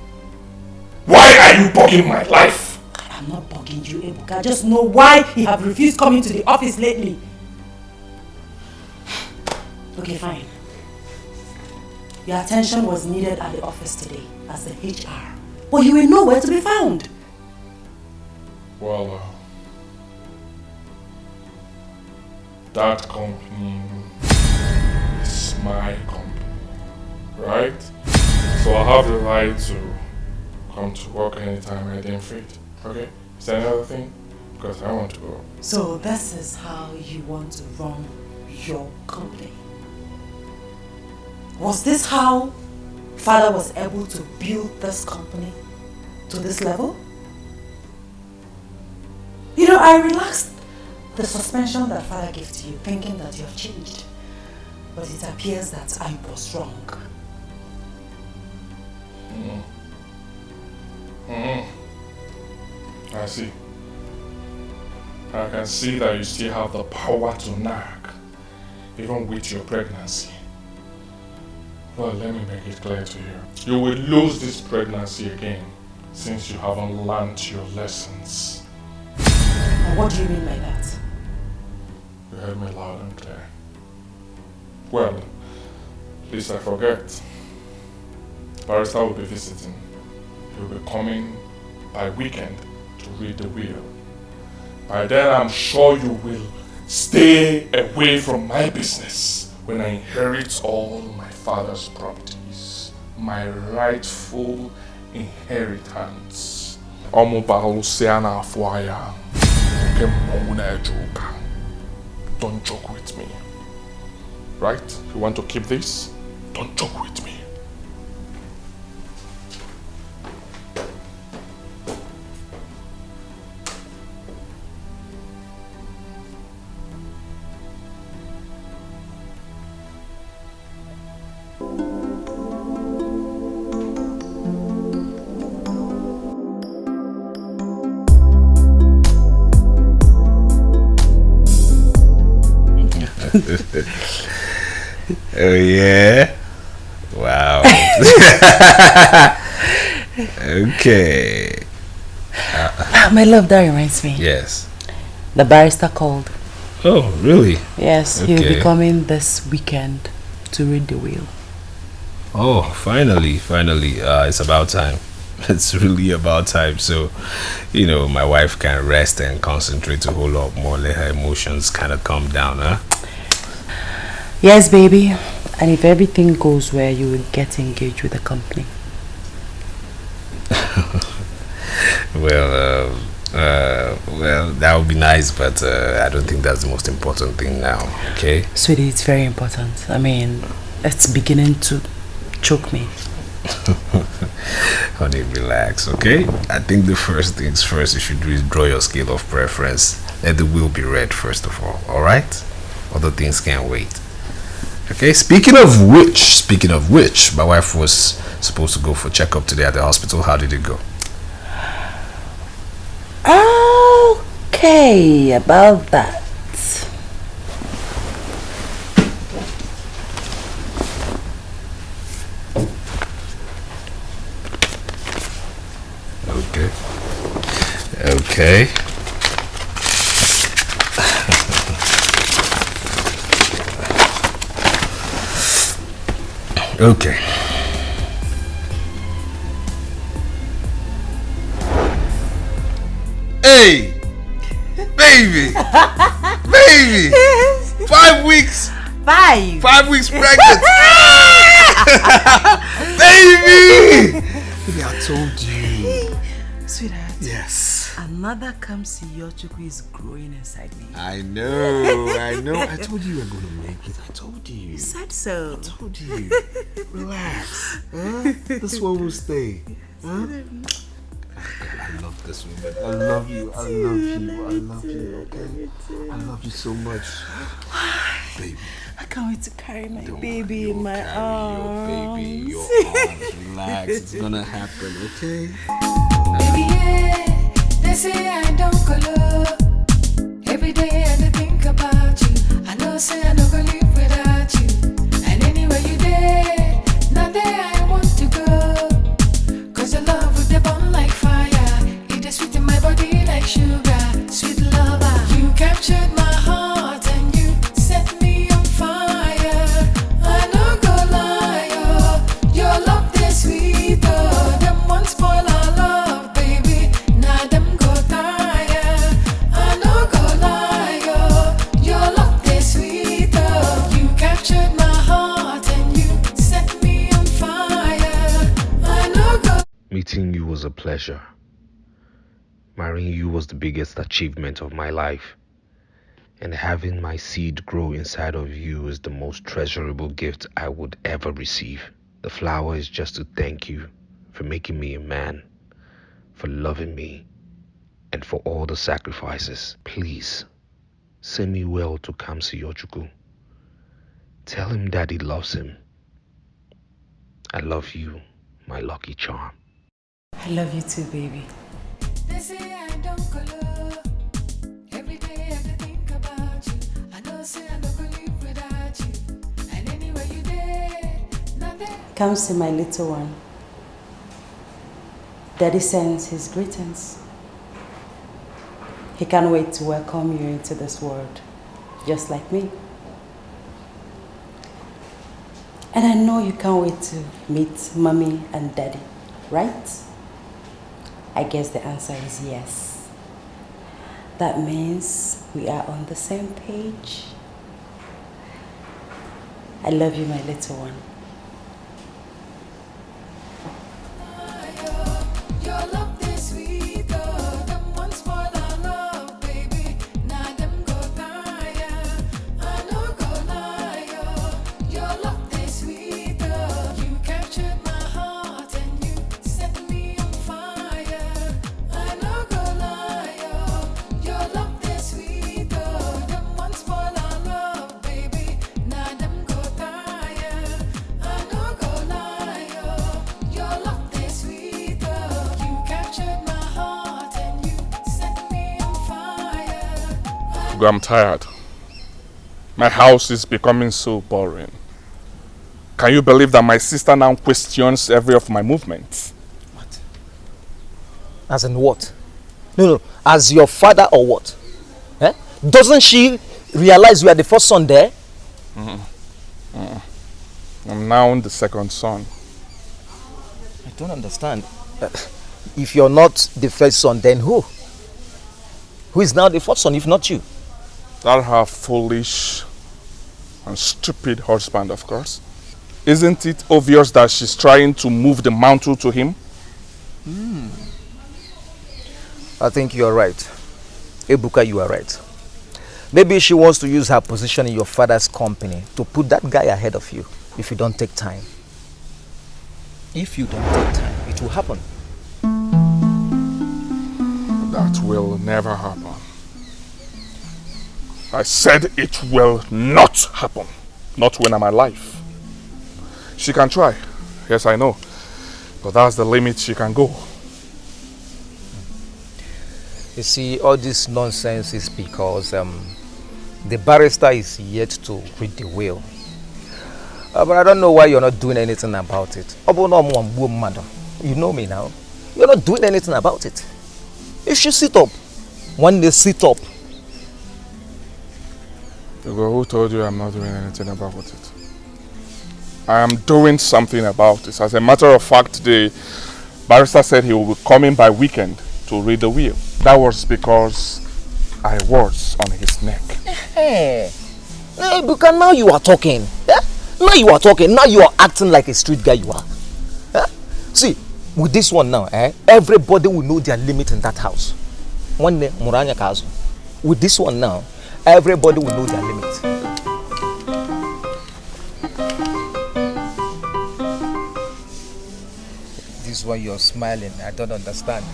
Why are you bugging my life? I'm not bugging you, Ebuka. I just know why you have refused coming to the office lately. Okay, fine. Your attention was needed at the office today as the HR. But you were nowhere to be found. Well, that company is my company, right? So I have the right to come to work anytime I deem fit, okay? Is there another thing? Because I want to go. So this is how you want to run your company? Was this how Father was able to build this company to this level? You know, I relaxed the suspension that Father gave to you, thinking that you have changed. But it appears that I was wrong. I see. I can see that you still have the power to nag, even with your pregnancy. Well, let me make it clear to you. You will lose this pregnancy again, since you haven't learned your lessons. And what do you mean by that? You heard me loud and clear. Well, lest I forget, Barrister will be visiting. He will be coming by weekend to read the will. By then, I'm sure you will stay away from my business when I inherit all my father's properties, my rightful inheritance. Don't joke with me. Right? You want to keep this? Don't joke with me. Oh yeah? Wow. Okay. My love, that reminds me. Yes. The barrister called. Oh, really? Yes, Okay. he'll be coming this weekend to read the will. Oh, finally. It's about time. It's really about time. So, you know, my wife can rest and concentrate a whole lot more, let her emotions kind of calm down, huh? Yes, baby. And if everything goes well, you will get engaged with the company. Well, that would be nice, but I don't think that's the most important thing now, okay? Sweetie, it's very important. I mean, it's beginning to choke me. Honey, relax, okay? I think the first things first you should do is draw your scale of preference. Let the will be read first of all, alright? Other things can't wait. Okay, speaking of which, my wife was supposed to go for checkup today at the hospital. How did it go? Okay, about that. Okay. Okay. Hey! Baby! Baby! 5 weeks! 5 weeks pregnant! Baby! Baby, I told you. Sweetheart. Yes. Another Kamsi Yochukwu is growing inside me. I know. I told you were going to make it. I told you. You said so. I told you. Relax. Huh? This one will stay. Huh? I love this woman. I love you. Okay? I love you so much. Baby. I can't wait to carry my baby Don't in my arms. Your arms. Relax. It's gonna happen, okay? Baby, yeah, they say I don't go low. Every day I dey think about you. I know say I don't go live without you. And anywhere you there, now there I want to go. Cause your love with the burn like fire. It is sweet in my body like sugar. Sweet lover, you captured my heart and you set me on fire. I don't go lie, oh, your love is sweet, oh. Them won't spoil our love, baby. Now them go tire. I don't go lie, oh, your love is sweet, oh. You captured my heart and you set me on fire. I don't go. Meeting you was a pleasure. Marrying you was the biggest achievement of my life. And having my seed grow inside of you is the most treasurable gift I would ever receive. The flower is just to thank you for making me a man, for loving me, and for all the sacrifices. Please, send me well to Kamsi Yojuku. Tell him Daddy loves him. I love you, my lucky charm. I love you too, baby. They say I don't color. Every day I think about you. I know say I don't live without you. And anywhere you there, nothing. Come see my little one. Daddy sends his greetings. He can't wait to welcome you into this world, just like me. And I know you can't wait to meet Mommy and Daddy, right? I guess the answer is yes. That means we are on the same page. I love you, my little one. Your love is sweet, oh, them ones for the love, baby. Now them go tire, I no go lie, oh. Your love is sweet, oh, you captured my heart and you set me on fire. I no go lie, oh. Your love is sweet, oh, them ones for the love, baby. Now them go tire, I no go lie, oh. Your love is sweet, oh, you captured my heart and you set me on fire. I'm tired. My house is becoming so boring. Can you believe that my sister now questions every of my movements? As in what? No, as your father or what? Eh? Doesn't she realize you are the first son there? I'm now the second son. I don't understand. If you're not the first son, then who? Who is now the first son if not you? That her foolish and stupid husband, of course. Isn't it obvious that she's trying to move the mantle to him? I think you are right. Ebuka, you are right. Maybe she wants to use her position in your father's company to put that guy ahead of you if you don't take time. If you don't take time, it will happen. That will never happen. I said it will not happen. Not when I'm alive. She can try. Yes, I know. But that's the limit she can go. You see, all this nonsense is because the barrister is yet to read the will. But I don't know why you're not doing anything about it. You know me now. You're not doing anything about it. You should sit up. One day, sit up. Who told you I'm not doing anything about it? I am doing something about it. As a matter of fact, the barrister said he will be coming by weekend to read the will. That was because I was on his neck. Hey, because now you are talking. Yeah? Now you are talking. Now you are acting like a street guy you are. Yeah? See, with this one now, everybody will know their limit in that house. One day, Muranya Kazu. With this one now, everybody will know their limit. This is why you're smiling. I don't understand.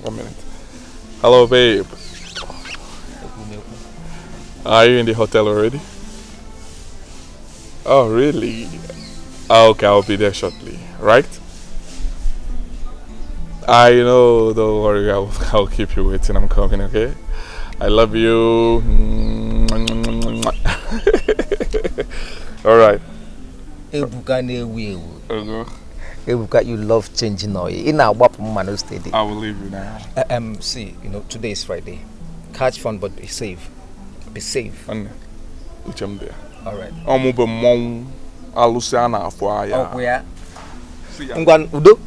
1 minute. Hello, babe. Are you in the hotel already? Oh, really? Okay, I'll be there shortly. Right? I know. Don't worry. I'll keep you waiting. I'm coming. Okay? I love you. All right. Ebuka, you love changing oil. I will leave you now. See, today is Friday. Catch fun, but be safe. Be safe. All right. Udo.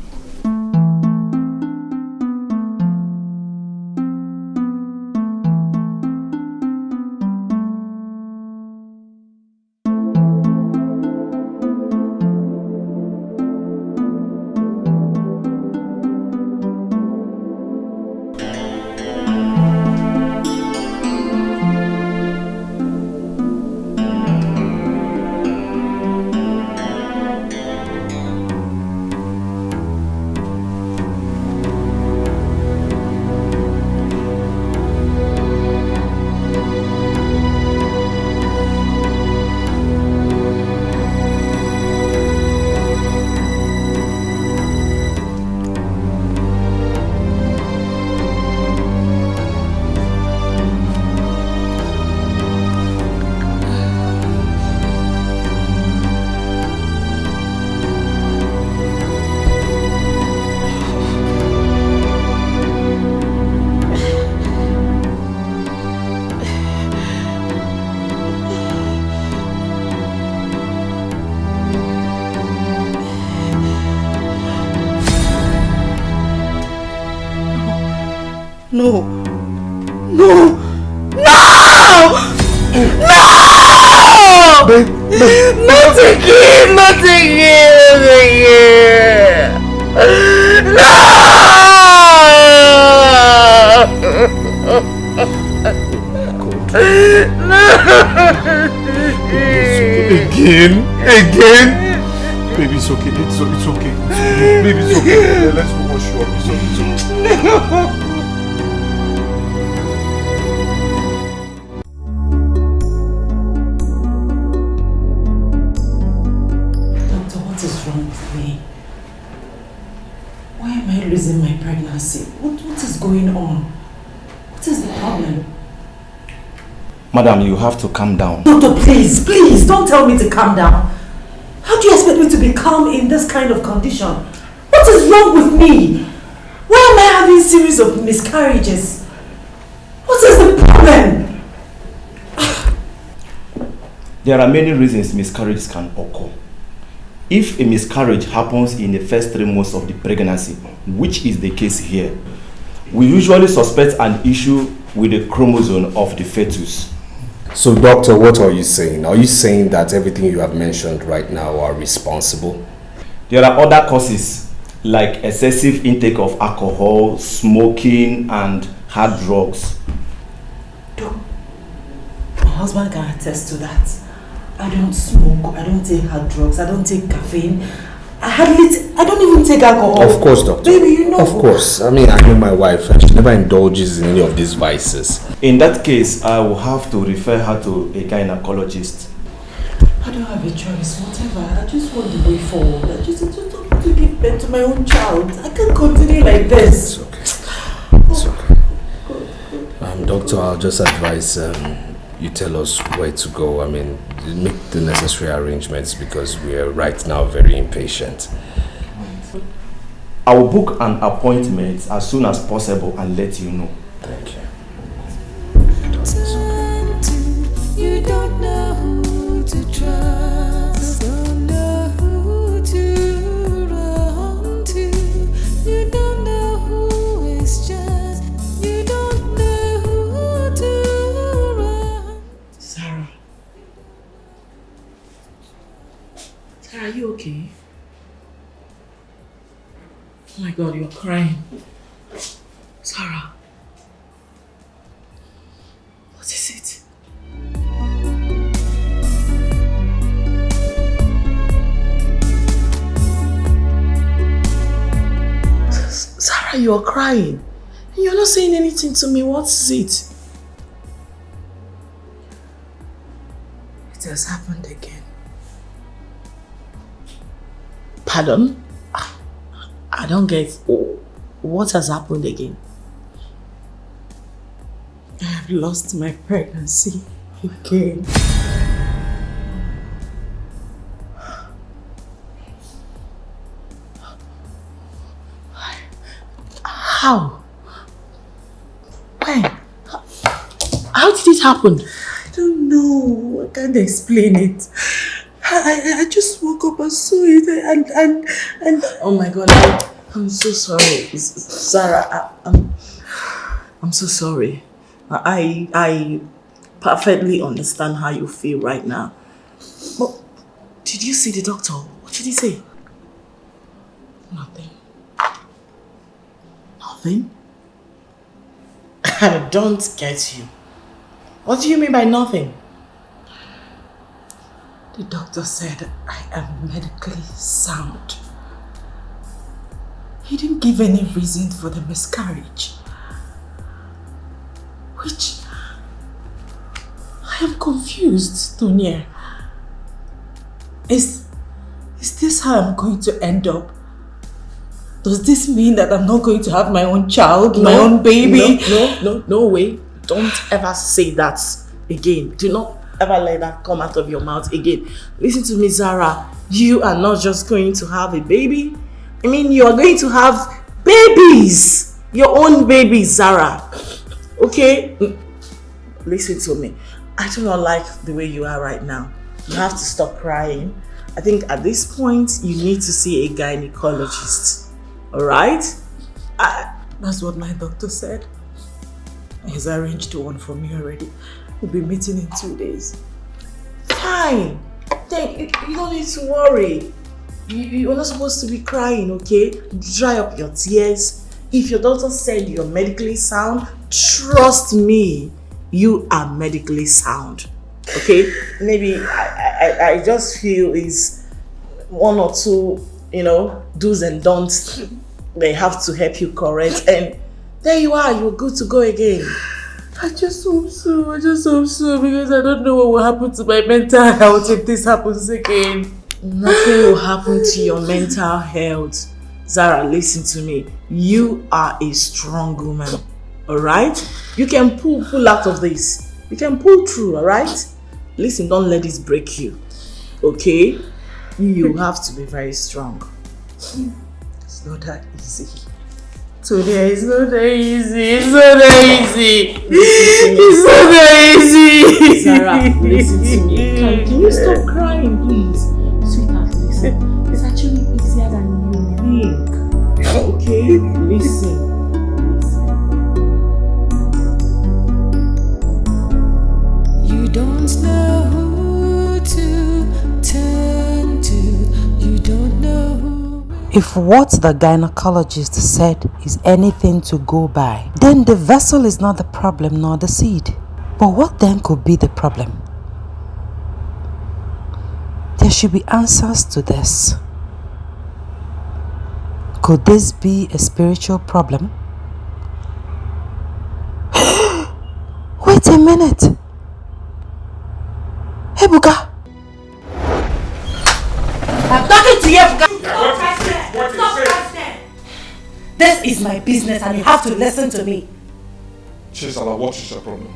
No! No! No! No! Not again! Not again! Again? Baby, it's okay. It's okay. Baby, it's okay. Let's go wash you up. It's okay. Doctor, what is wrong with me? Why am I losing my pregnancy? What is going on? What is the problem? Madam, you have to calm down. Doctor, please, don't tell me to calm down. How do you expect me to be calm in this kind of condition? What is wrong with me? Why am I having a series of miscarriages? What is the problem? There are many reasons miscarriages can occur. If a miscarriage happens in the first 3 months of the pregnancy, which is the case here, we usually suspect an issue with the chromosome of the fetus. So doctor, what are you saying? Are you saying that everything you have mentioned right now are responsible? There are other causes like excessive intake of alcohol, smoking, and hard drugs. My husband can attest to that. I don't smoke, I don't take hard drugs, I don't take caffeine. I don't even take alcohol. Of course, doctor. Baby, you know. Of course. I mean, I know my wife and she never indulges in any of these vices. In that case, I will have to refer her to a gynecologist. I don't have a choice, whatever. I just want the way forward. I just want to give birth to my own child. I can't continue like this. It's okay. It's okay. Doctor, I'll just advise you tell us where to go. I mean, make the necessary arrangements because we are right now very impatient. I will book an appointment as soon as possible and let you know. Thank you. You don't know who to trust, don't know who to run to. You don't know who is just, you don't know who to run. Sarah, are you okay? Oh my God, you're crying. Sarah, what is it? Sarah, you're crying. You're not saying anything to me. What is it? It has happened again. Pardon? I don't get what has happened again. I have lost my pregnancy again. How? When? How did it happen? I don't know. I can't explain it. I just woke up and saw it and oh my God, I'm so sorry, Sarah. I'm so sorry. I perfectly understand how you feel right now. But did you see the doctor? What did he say? Nothing. Nothing? I don't get you. What do you mean by nothing? The doctor said I am medically sound. He didn't give any reason for the miscarriage. Which... I am confused, Tonya. Is this how I'm going to end up? Does this mean that I'm not going to have my own child, my own baby? No way. Don't ever say that again. Do not ever let that come out of your mouth again. Listen to me, Zara. You are not just going to have a baby. I mean, you are going to have babies. Your own babies, Zara. Okay? Listen to me. I do not like the way you are right now. You have to stop crying. I think at this point, you need to see a gynecologist. Alright? That's what my doctor said. He's arranged one for me already. We'll be meeting in 2 days. Fine. Then you don't need to worry. You're not supposed to be crying, okay? Dry up your tears. If your doctor said you're medically sound, trust me, you are medically sound. Okay? Maybe I just feel is 1 or 2, do's and don'ts they have to help you correct, and there you are, you're good to go again. I just hope so, because I don't know what will happen to my mental health if this happens again. Nothing will happen to your mental health. Zara, listen to me. You are a strong woman, alright? You can pull out of this. You can pull through, alright? Listen, don't let this break you, okay? You have to be very strong. It's not that easy. Today it's not that easy. It's not that easy. It's not that easy. Zara, listen to me. Can you stop crying, please? Sweetheart, listen. It's actually easier than you think. Okay? Listen. You don't know who to turn to. You don't know who. If what the gynecologist said is anything to go by, then the vessel is not the problem nor the seed. But what then could be the problem? There should be answers to this. Could this be a spiritual problem? Wait a minute. Hey, Buka. I'm talking to you, Buka. This is my business and you have to listen to me. Chisala, what is your problem?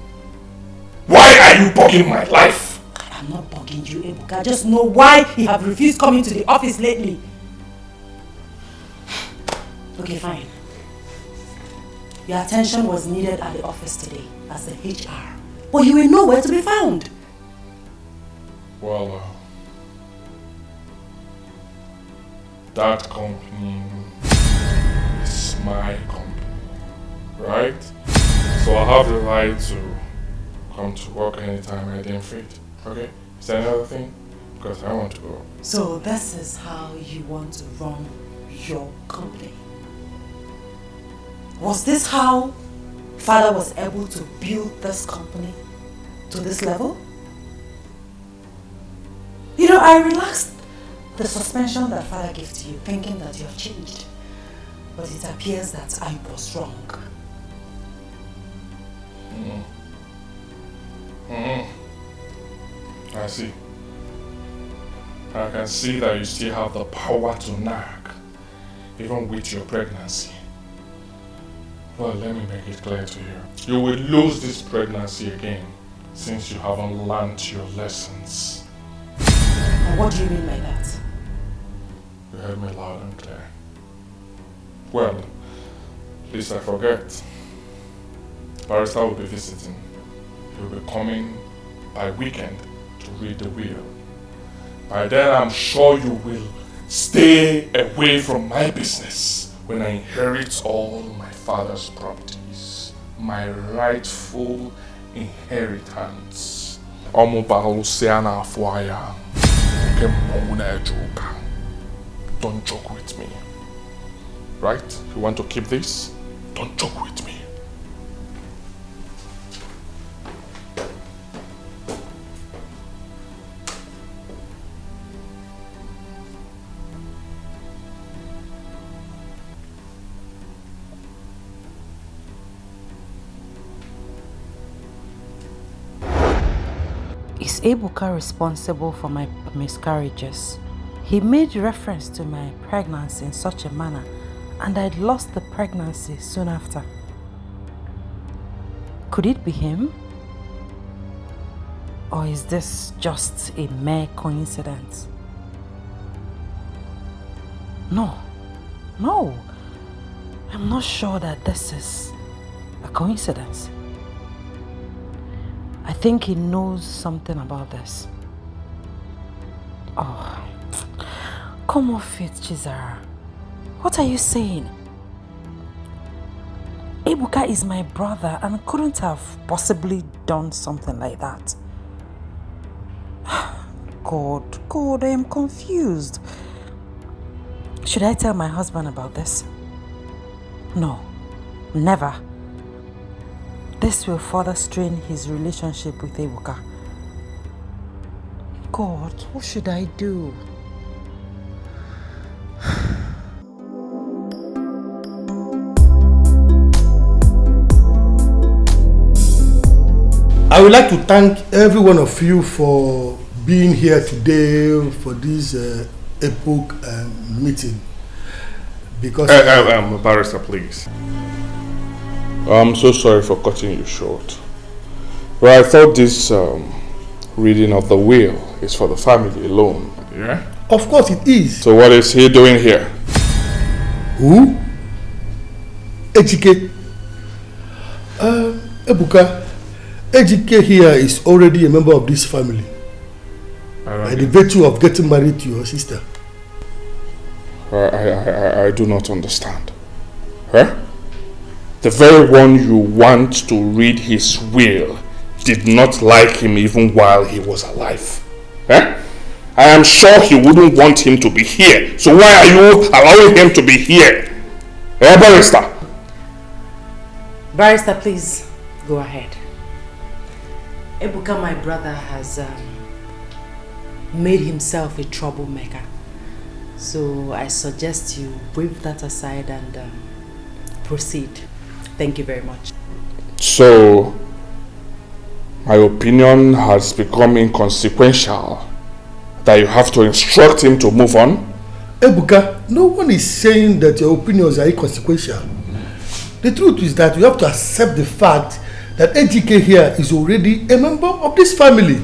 Why are you bugging my life? I'm not bugging you, Ebuka. I just know why you have refused coming to the office lately. Okay, fine. Your attention was needed at the office today as the HR. But you were nowhere to be found. Well, that company is my company, right? So I have the right to come to work anytime I deem fit, okay? Is there another thing? Because I want to go. So this is how you want to run your company? Was this how Father was able to build this company to this level? You know, I relaxed the suspension that Father gave to you, thinking that you have changed. But it appears that I was wrong. I see. I can see that you still have the power to nag, even with your pregnancy. Well, let me make it clear to you. You will lose this pregnancy again, since you haven't learned your lessons. And what do you mean by that? You heard me loud and clear. Well, lest I forget, Barrister will be visiting. He will be coming by weekend to read the will. By then, I'm sure you will stay away from my business when I inherit all my father's properties, my rightful inheritance. Don't joke with me. Right? You want to keep this? Don't joke with me. Is Ebuka responsible for my miscarriages? He made reference to my pregnancy in such a manner, and I'd lost the pregnancy soon after. Could it be him? Or is this just a mere coincidence? No, I'm not sure that this is a coincidence. I think he knows something about this. Oh, come off it, Chizara. What are you saying? Ebuka is my brother and couldn't have possibly done something like that. God, I am confused. Should I tell my husband about this? No, never. This will further strain his relationship with Ebuka. God, what should I do? I would like to thank every one of you for being here today for this epoch meeting. Because Barrister, please. I'm so sorry for cutting you short. Well, I thought this reading of the will is for the family alone. Yeah? Of course it is. So what is he doing here? Who? Ejike. Ebuka. Ejike here is already a member of this family. By the virtue of getting married to your sister. I do not understand. Huh? The very one you want to read his will did not like him even while he was alive. Huh? I am sure he wouldn't want him to be here. So why are you allowing him to be here? Barrister? Barrister, please go ahead. Ebuka, my brother, has made himself a troublemaker. So I suggest you wave that aside and proceed. Thank you very much. So, my opinion has become inconsequential. That you have to instruct him to move on? Ebuka, no one is saying that your opinions are inconsequential. The truth is that you have to accept the fact that Ejike here is already a member of this family.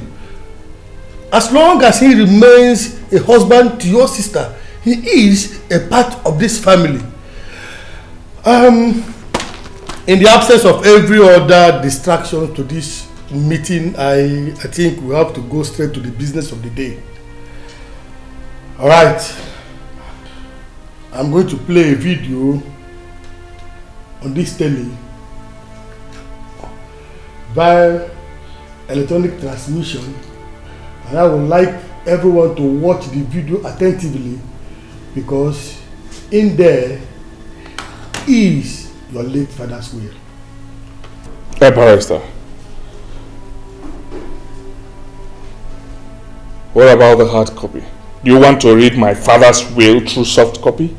As long as he remains a husband to your sister, he is a part of this family. In the absence of every other distraction to this meeting, I think we have to go straight to the business of the day. Alright. I'm going to play a video on this telly via electronic transmission, and I would like everyone to watch the video attentively because in there is your late father's will. Hey, Barrister. What about the hard copy? Do you want to read my father's will through soft copy?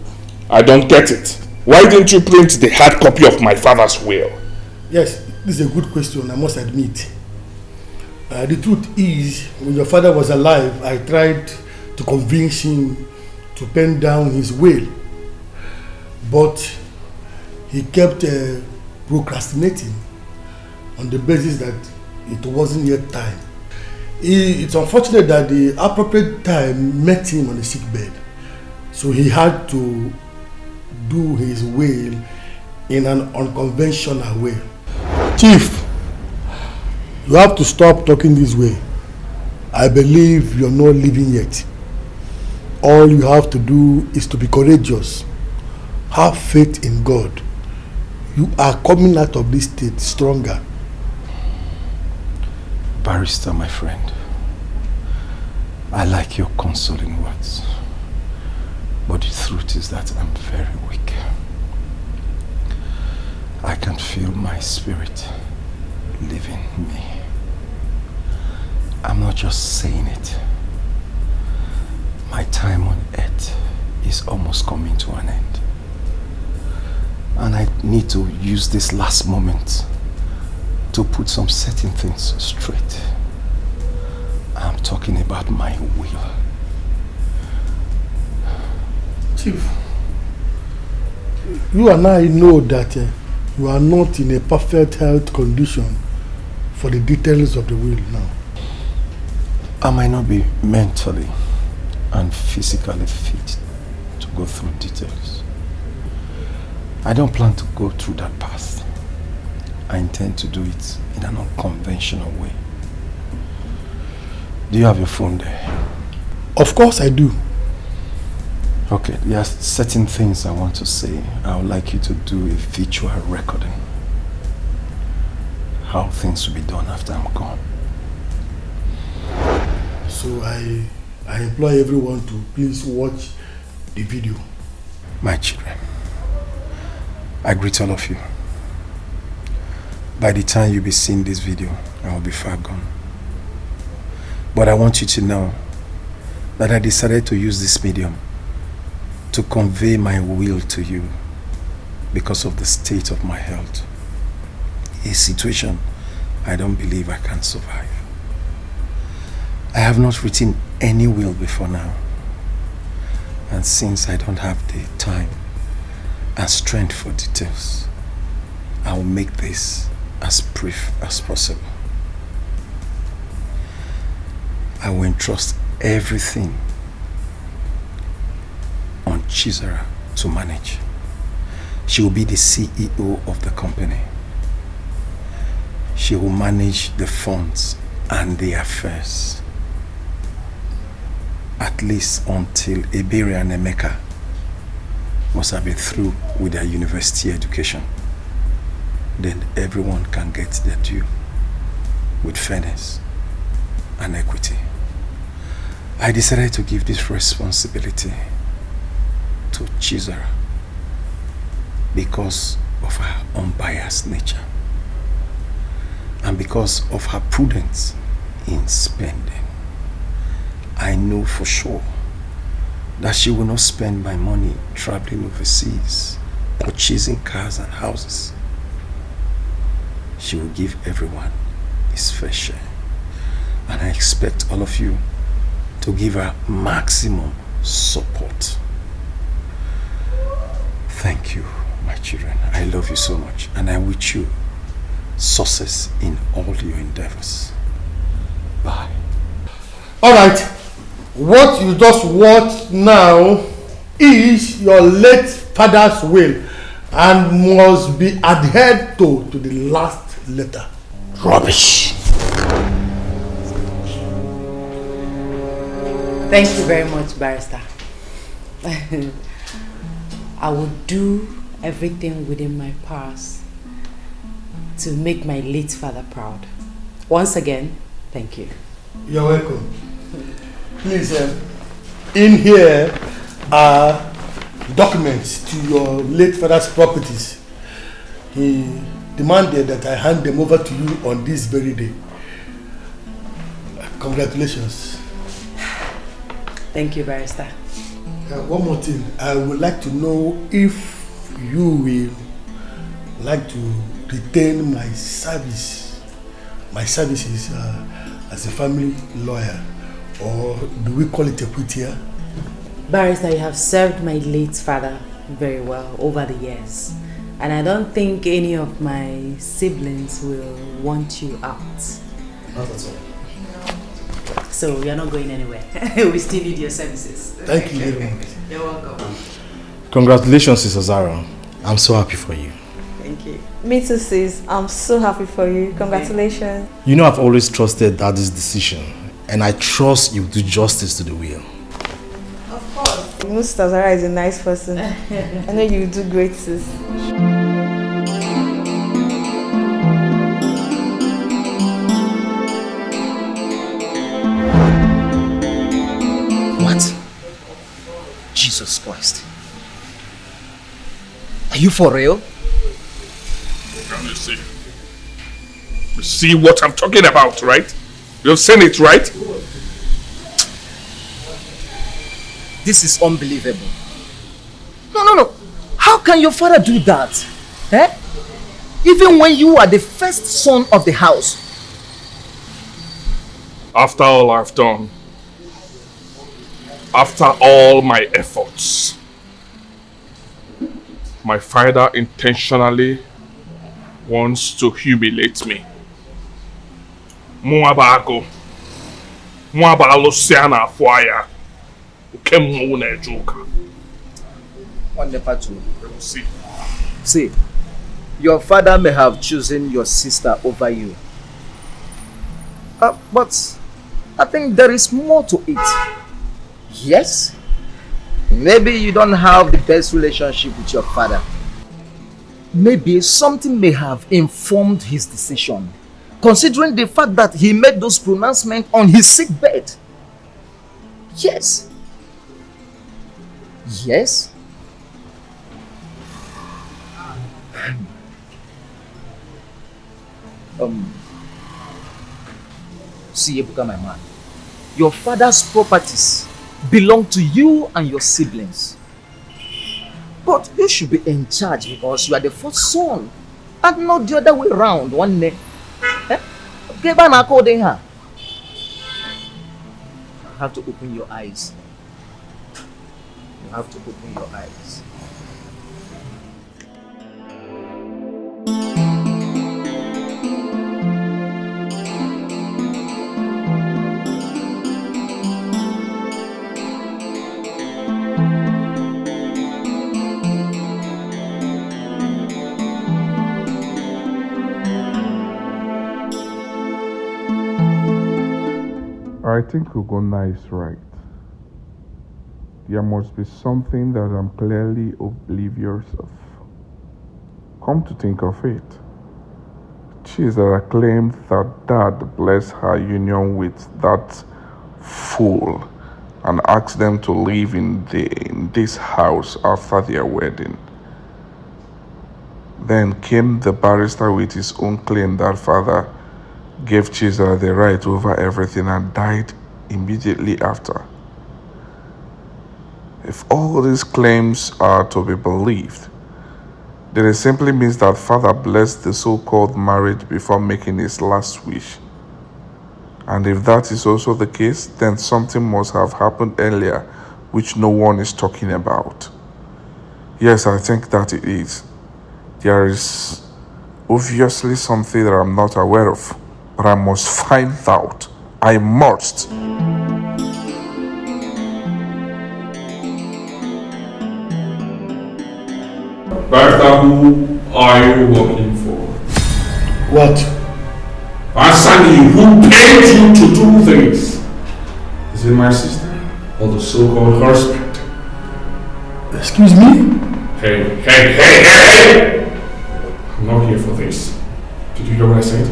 I don't get it. Why didn't you print the hard copy of my father's will? Yes, this is a good question, I must admit. The truth is, when your father was alive, I tried to convince him to pen down his will. But he kept procrastinating on the basis that it wasn't yet time. It's unfortunate that the appropriate time met him on the sick bed. So he had to do his will in an unconventional way. Chief, you have to stop talking this way. I believe you're not living yet. All you have to do is to be courageous. Have faith in God. You are coming out of this state stronger. Barrister, my friend, I like your consoling words, but the truth is that I'm very weak. I can feel my spirit leaving me. I'm not just saying it. My time on earth is almost coming to an end. And I need to use this last moment to put some certain things straight. I'm talking about my will. Chief, you and I know that you are not in a perfect health condition for the details of the will now. I might not be mentally and physically fit to go through details. I don't plan to go through that path. I intend to do it in an unconventional way. Do you have your phone there? Of course I do. Okay, there are certain things I want to say. I would like you to do a virtual recording. how things will be done after I'm gone. So I implore everyone to please watch the video. My children, I greet all of you. By the time you'll be seeing this video, I will be far gone. But I want you to know that I decided to use this medium to convey my will to you because of the state of my health. A situation I don't believe I can survive. I have not written any will before now. And since I don't have the time and strength for details, I will make this as brief as possible. I will entrust everything on Chizara to manage. She will be the CEO of the company. She will manage the funds and the affairs. At least until Ebere and Emeka must have been through with their university education. Then everyone can get their due with fairness and equity. I decided to give this responsibility to Chizara because of her unbiased nature and because of her prudence in spending. I know for sure that she will not spend my money traveling overseas, purchasing cars and houses. She will give everyone his fair share. And I expect all of you to give her maximum support. Thank you, my children. I love you so much, and I wish you success in all your endeavors. Bye. Alright, what you just watched now is your late father's will and must be adhered to the last letter. Rubbish. Thank you very much, Barrister. I will do everything within my powers to make my late father proud. Once again, thank you. You're welcome. Please, in here are documents to your late father's properties. He demanded that I hand them over to you on this very day. Congratulations. Thank you, Barrister. One more thing. I would like to know if you will like to retain my services as a family lawyer, or do we call it a quitier? Barrister, you have served my late father very well over the years, and I don't think any of my siblings will want you out. Not at all. So you're not going anywhere. We still need your services. Thank you very much. You're welcome. Congratulations, Sister Zara. I'm so happy for you. Thank you. Me too, sis. I'm so happy for you. Congratulations. You know I've always trusted Daddy's decision, and I trust you do justice to the will. Of course. You know Sister Zara is a nice person. I know you do great, sis. What? Jesus Christ. Are you for real? Can you see? You see what I'm talking about, right? You've seen it, right? This is unbelievable. No. How can your father do that? Eh? Even when you are the first son of the house. After all I've done, after all my efforts, my father intentionally wants to humiliate me. Muabago. Muabalo Siana Fuaya. Ukemune Joka. See, your father may have chosen your sister over you. But I think there is more to it. Yes, maybe you don't have the best relationship with your father. Maybe something may have informed his decision. considering the fact that he made those pronouncements on his sick bed. Yes. Yes. See, Ebuka, my man, your father's properties belong to you and your siblings. But you should be in charge because you are the first son and not the other way around. One day. You have to open your eyes. You have to open your eyes. I think Ugonna is right. There must be something that I'm clearly oblivious of. Come to think of it, Chizara claimed that Dad blessed her union with that fool and asked them to live in this house after their wedding. Then came the barrister with his own claim that father gave Chizara the right over everything and died immediately after. If all these claims are to be believed, then it simply means that father blessed the so-called marriage before making his last wish. And if that is also the case, then something must have happened earlier which no one is talking about. Yes, I think that it is. There is obviously something that I'm not aware of, but I must find out. I must. Barrister, who are you working for? What? Answer me, who paid you to do things? Is it my sister or the so-called husband? Excuse me? Hey! I'm not here for this. Did you hear what I said?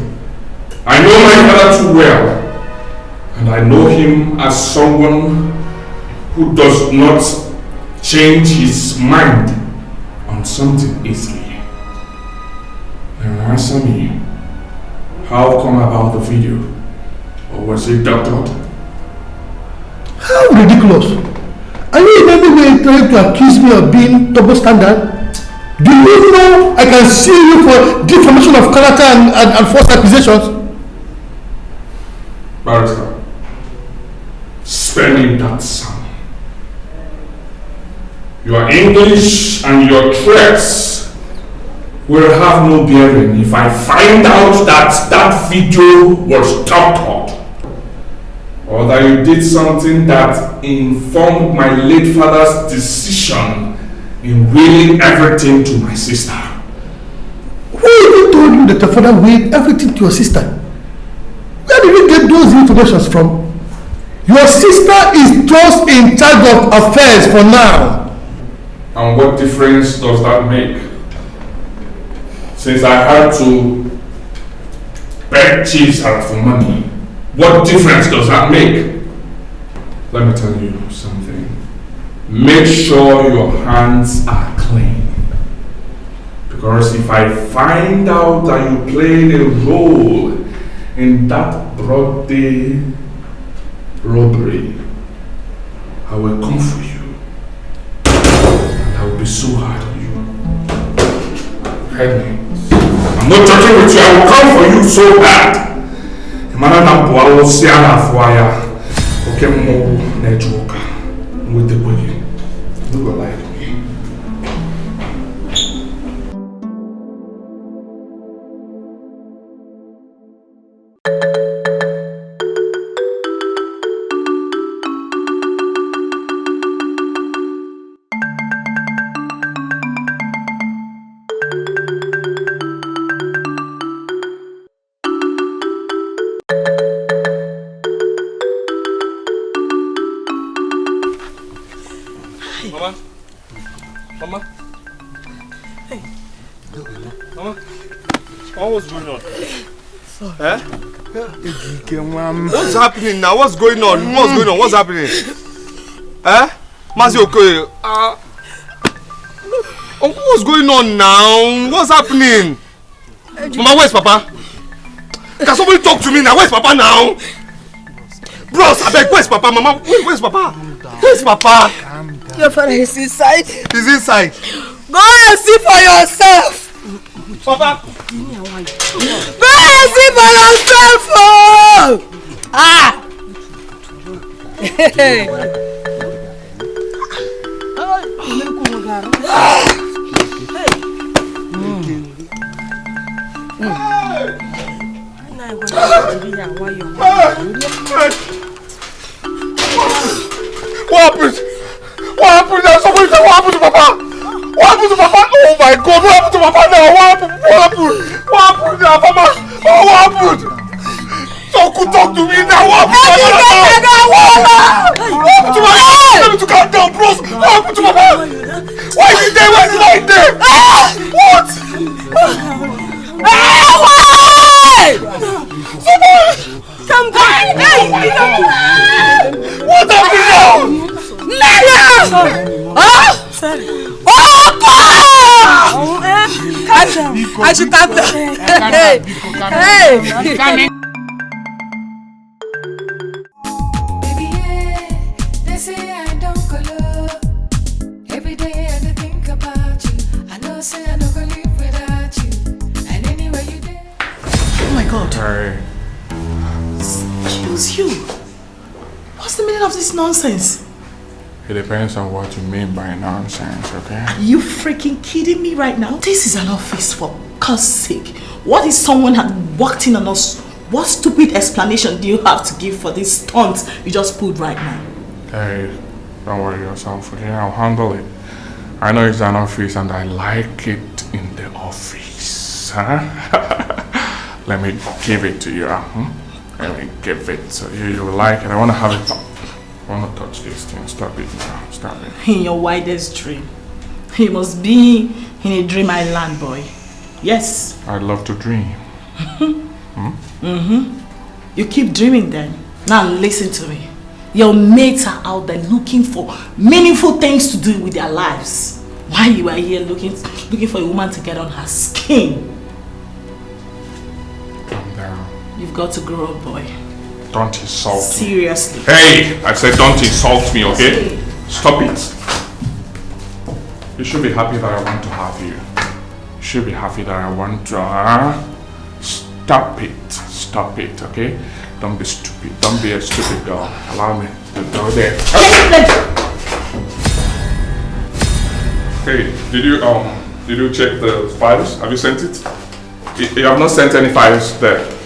I know my father too well. And I know him as someone who does not change his mind on something easily. Now answer me. How come about the video? Or was it doctored? How ridiculous! Are you in any way trying to accuse me of being double standard? Do you know I can sue you for defamation of character and false accusations? Barrister, spelling that sum. Your English and your threats will have no bearing if I find out that that video was doctored, or that you did something that informed my late father's decision in willing everything to my sister. Who even told you that your father willed everything to your sister? Where did you get those informations from? Your sister is just in charge of affairs for now. And what difference does that make? Since I had to beg chiefs out for money, what difference does that make? Let me tell you something. Make sure your hands are clean. Because if I find out that you played a role in that broad day robbery, I will come for you. And I will be so hard on you. Heard me? I'm not joking with you, I will come for you so bad. Okay, more network with the body. You will lie to me. Mama? Hey. Mama? What's going on? Eh? What's happening now? What's going on? What's going on? What's happening? Eh? Mazi Okoye, what's going on now? What's happening? Mama, where's Papa? Can somebody talk to me now? Where's Papa now? Bros, I beg, where's Papa? Mama, where's Papa? Where's Papa? Your father is inside. He's inside. Go and see for yourself. Papa. Go and see for yourself. Oh! Ah! Hey. What happened? What happened? Somebody tell what happened to Papa? What happened to Papa? Oh my God! What happened to Papa now? What happened? What happened? What happened now, Papa? Oh, what happened? Soku, talk to me now. What happened to Papa? What happened to Papa? Tell me to calm down, bros. What happened to Papa? Why is he there? Why is he lying there? What? Come back! What happened now? Liar! Huh? I should calm down. Hey! Baby, yeah, they say I don't go low. Every day I think about you. I know say I don't go live without you. And anywhere you there. Oh my God. Hey. Excuse you. What's the meaning of this nonsense? It depends on what you mean by nonsense, okay? Are you freaking kidding me right now? This is an office, for God's sake. What if someone had walked in on us? What stupid explanation do you have to give for this stunt you just pulled right now? Hey, don't worry yourself, okay? I'll handle it. I know it's an office and I like it in the office, huh? Let me give it to you, Let me give it so you like it. I want to have it. I want to touch this thing. Stop it now. Stop it. In your wildest dream. You must be in a dream island, boy. Yes. I love to dream. You keep dreaming then. Now listen to me. Your mates are out there looking for meaningful things to do with their lives. While you are here looking for a woman to get on her skin. Calm down. You've got to grow up, boy. Don't insult me. Seriously. Hey! I said don't insult me, okay? Stop it. You should be happy that I want to have you. You should be happy that I want to... Stop it. Stop it, okay? Don't be stupid. Don't be a stupid girl. Allow me to go there. Hey, did you check the files? Have you sent it? You have not sent any files there.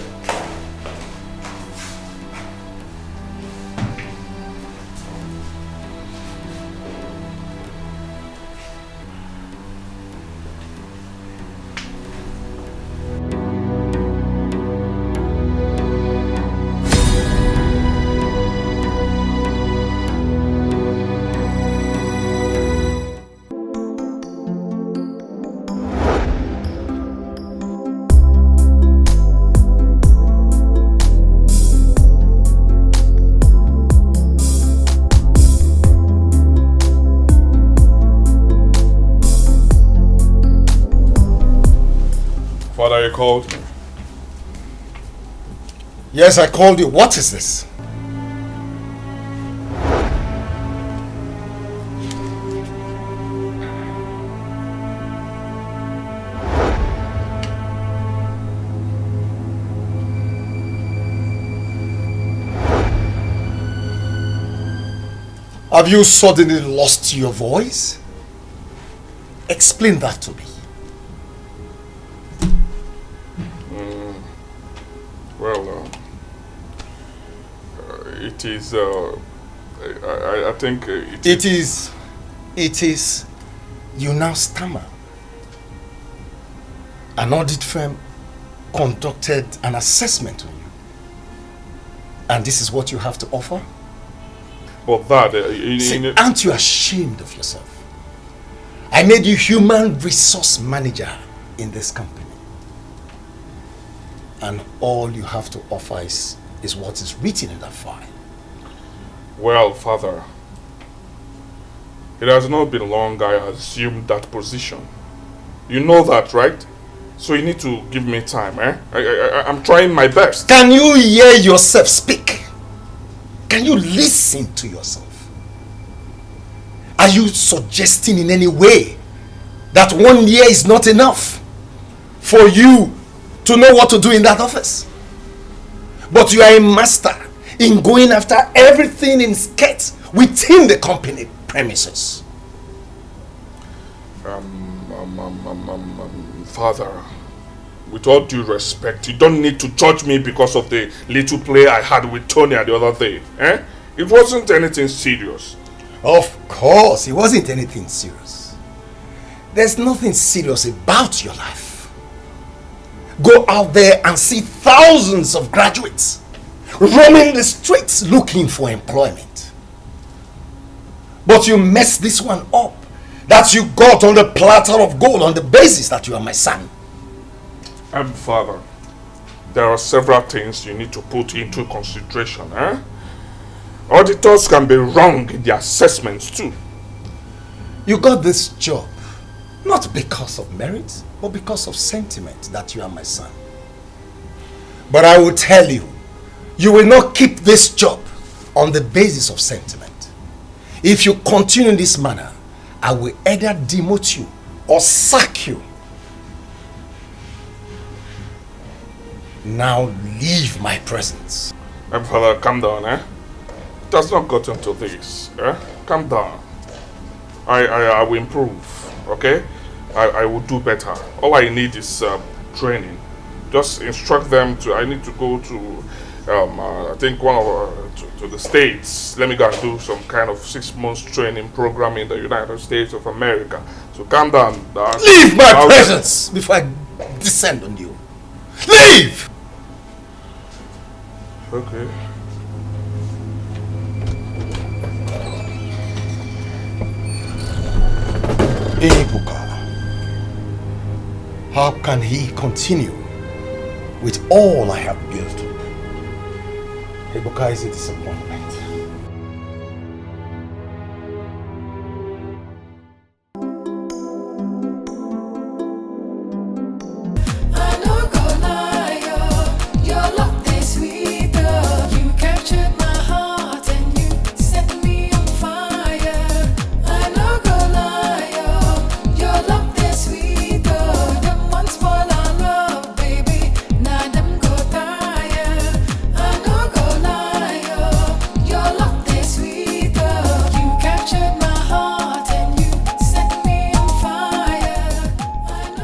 You called? Yes, I called you. What is this? Have you suddenly lost your voice? Explain that to me. It is, I think it is, you now stammer. An audit firm conducted an assessment on you. And this is what you have to offer? Well, that... See, aren't you ashamed of yourself? I made you human resource manager in this company. And all you have to offer is what is written in that file. Well, Father, it has not been long I assumed that position. You know that, right? So you need to give me time, eh? I'm trying my best. Can you hear yourself speak? Can you listen to yourself? Are you suggesting in any way that 1 year is not enough for you to know what to do in that office? But you are a master in going after everything in skirts within the company premises. Father, with all due respect, you don't need to judge me because of the little play I had with Tonya the other day. Eh? It wasn't anything serious. Of course, it wasn't anything serious. There's nothing serious about your life. Go out there and see thousands of graduates roaming the streets looking for employment. But you messed this one up that you got on the platter of gold on the basis that you are my son. Father, there are several things you need to put into consideration. Eh? Auditors can be wrong in their assessments too. You got this job not because of merit, but because of sentiment that you are my son. But I will tell you, you will not keep this job on the basis of sentiment. If you continue in this manner, I will either demote you or sack you. Now leave my presence. Father, calm down, eh? It has not gotten to this, eh? Calm down. I will improve, okay? I will do better. All I need is training. Just instruct them to, I need to go to, I think to the States. Let me go and do some kind of 6 months training program in the United States of America. So calm down. Leave my presence before I descend on you. Leave! Okay. Ebuka, how can he continue with all I have built? Ebuka is a disappointment.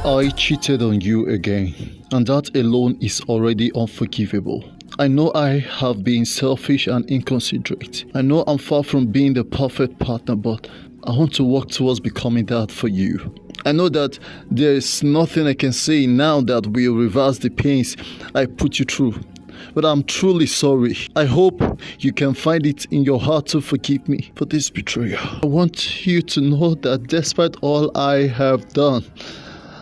I cheated on you again, and that alone is already unforgivable. I know I have been selfish and inconsiderate. I know I'm far from being the perfect partner, but I want to work towards becoming that for you. I know that there's nothing I can say now that will reverse the pains I put you through, but I'm truly sorry. I hope you can find it in your heart to forgive me for this betrayal. I want you to know that despite all I have done,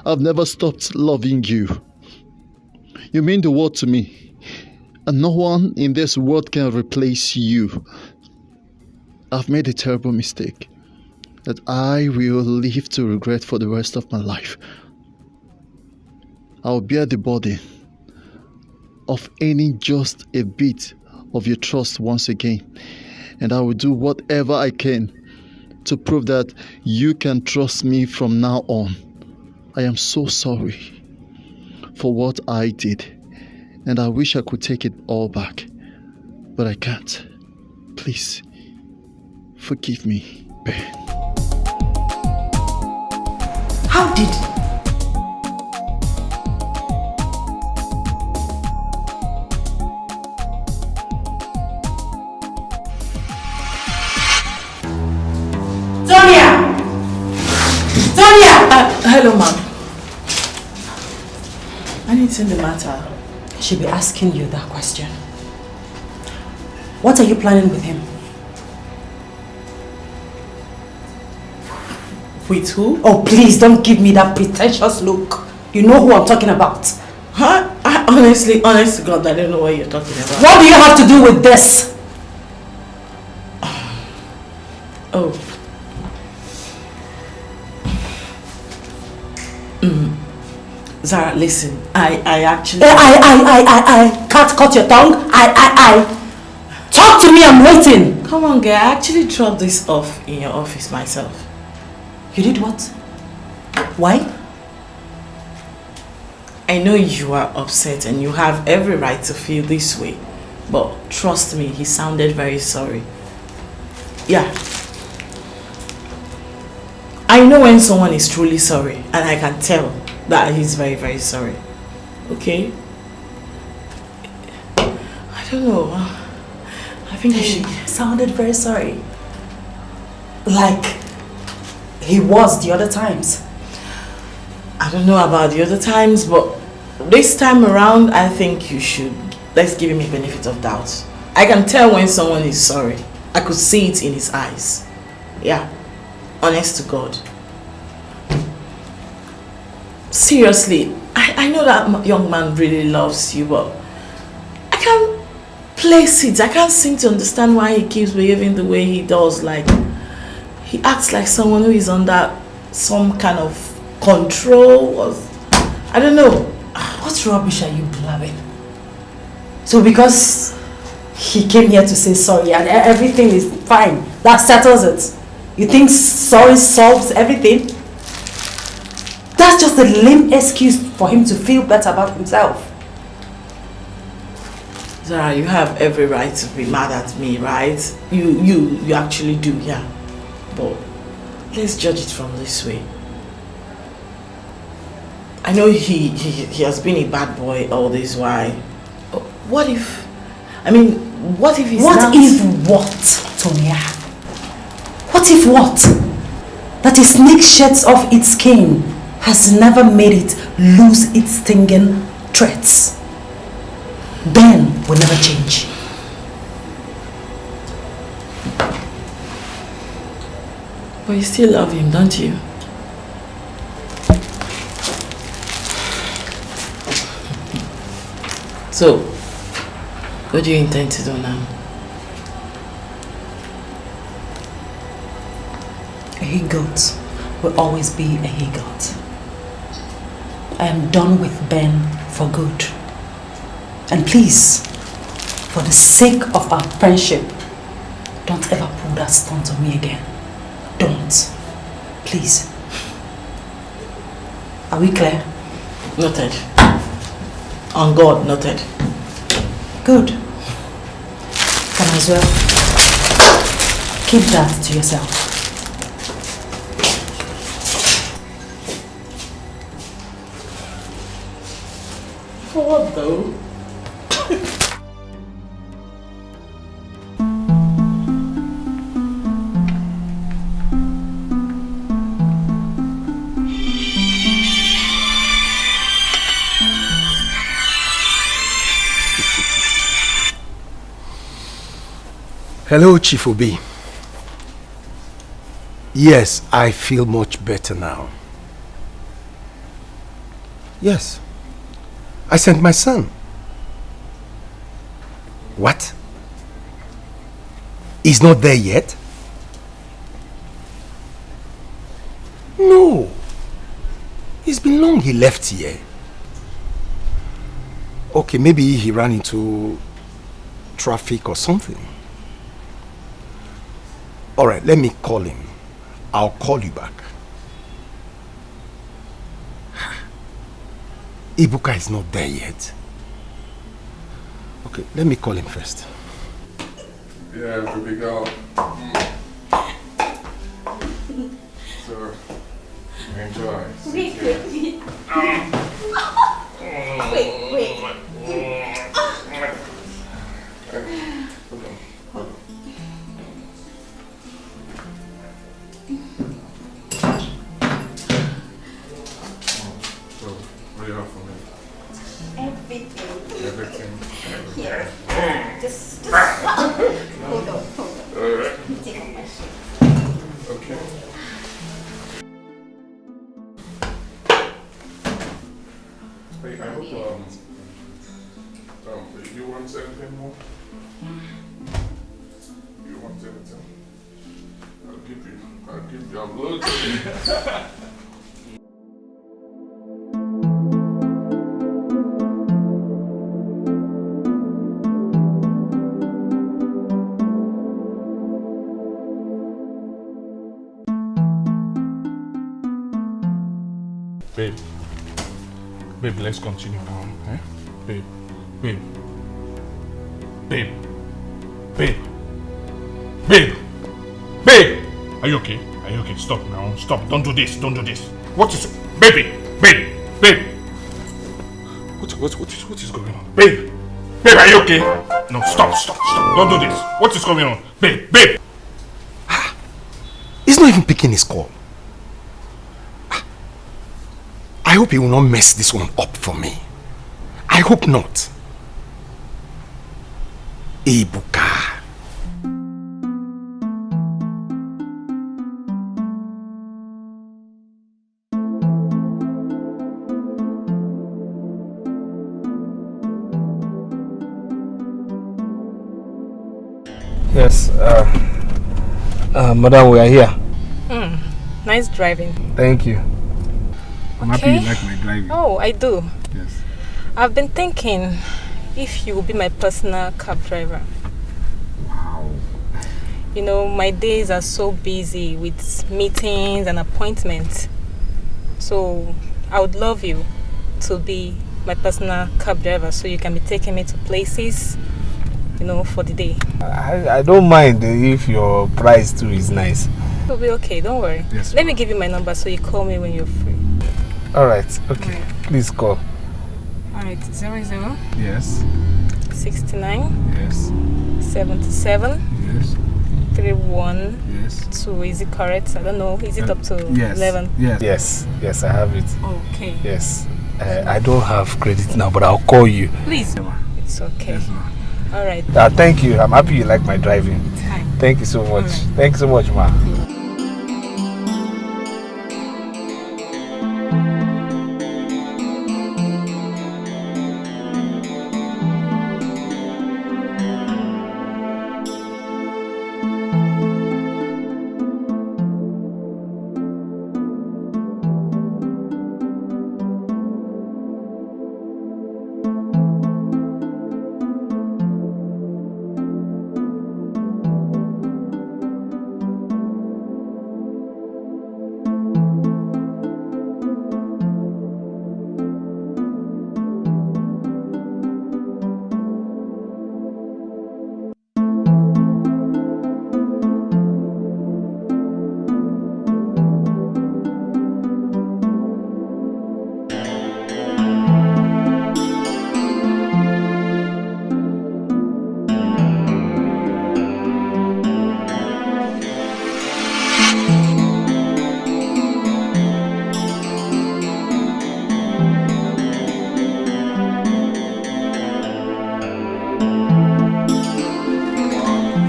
I've never stopped loving you. You mean the world to me, and no one in this world can replace you. I've made a terrible mistake that I will live to regret for the rest of my life. I'll bear the burden of earning just a bit of your trust once again, and I will do whatever I can to prove that you can trust me from now on. I am so sorry for what I did, and I wish I could take it all back, but I can't. Please, forgive me, Ben. How did? Tonya! Tonya! Hello, ma'am. Anything the matter? I should be asking you that question. What are you planning with him? With who? Oh, please don't give me that pretentious look. You know who I'm talking about. Huh? Honestly, honest to God, I don't know what you're talking about. What do you have to do with this? Oh. Zara, listen. I actually... I can't cut your tongue. Talk to me, I'm waiting. Come on, girl. I actually dropped this off in your office myself. You did what? Why? I know you are upset and you have every right to feel this way. But trust me, he sounded very sorry. Yeah. I know when someone is truly sorry, and I can tell that he's very, very sorry. Okay? I don't know. I think he sounded very sorry. Like he was the other times. I don't know about the other times, but this time around, I think you should. Let's give him a benefit of doubt. I can tell when someone is sorry. I could see it in his eyes. Yeah. Honest to God. Seriously, I know that young man really loves you, but I can't place it. I can't seem to understand why he keeps behaving the way he does. Like, he acts like someone who is under some kind of control. Or, I don't know. What rubbish are you blabbing? So because he came here to say sorry and everything is fine, that settles it? You think sorry solves everything? That's just a lame excuse for him to feel better about himself. Zara, you have every right to be mad at me, right? You actually do, yeah. But let's judge it from this way. I know he has been a bad boy all this while. What if... I mean, what if he's What if what, Tonya? What if what? That a snake sheds off its skin has never made it lose its stinging threats. Ben will never change. But you still love him, don't you? So, what do you intend to do now? A he-goat will always be a he-goat. I am done with Ben for good. And please, for the sake of our friendship, don't ever pull that stunt on me again. Don't. Please. Are we clear? Noted. On God, noted. Good. Can as well keep that to yourself. For what though? Hello, Chief Obi. Yes, I feel much better now. Yes. I sent my son. What? He's not there yet? No. It's been long he left here. Okay, maybe he ran into traffic or something. Alright, let me call him. I'll call you back. Ibuka is not there yet. Okay, let me call him first. Yeah, baby girl. So, enjoy. Wait. What do you have for me? Everything. Everything. Here. Just hold on. Alright. Take off my shirt. Okay. I'll give you. I'm going to Babe. Babe, let's continue now. Eh? Babe. Babe. Babe. Babe. Babe. Babe. Are you okay? Are you okay? Stop now. Stop. Don't do this. Don't do this. What is... Baby. Babe. Babe. What is going on? Babe. Babe, are you okay? No, stop. Don't do this. What is going on? Babe. He's not even picking his call. I hope he will not mess this one up for me. I hope not. Ebuka. Yes, madam, we are here. Nice driving. Thank you. I'm happy Okay. you like my driving. Oh, I do. Yes. I've been thinking if you will be my personal cab driver. Wow. You know, my days are so busy with meetings and appointments. So I would love you to be my personal cab driver so you can be taking me to places, you know, for the day. I don't mind if your price too is nice. It'll be okay, don't worry. Yes, Let me give you my number so you call me when you're free. Alright, okay. Please call. Alright, 00 Yes. 69 Yes. 77 Yes. 31 Yes. 2. Is it correct? I don't know. Is it up to Yes. 11? Yes, I have it. Okay. Yes. I don't have credit now, but I'll call you. Please. It's okay. Yes, ma. Alright. Thank you. I'm happy you like my driving. Hi. Thank you so much. Thank you so much, ma.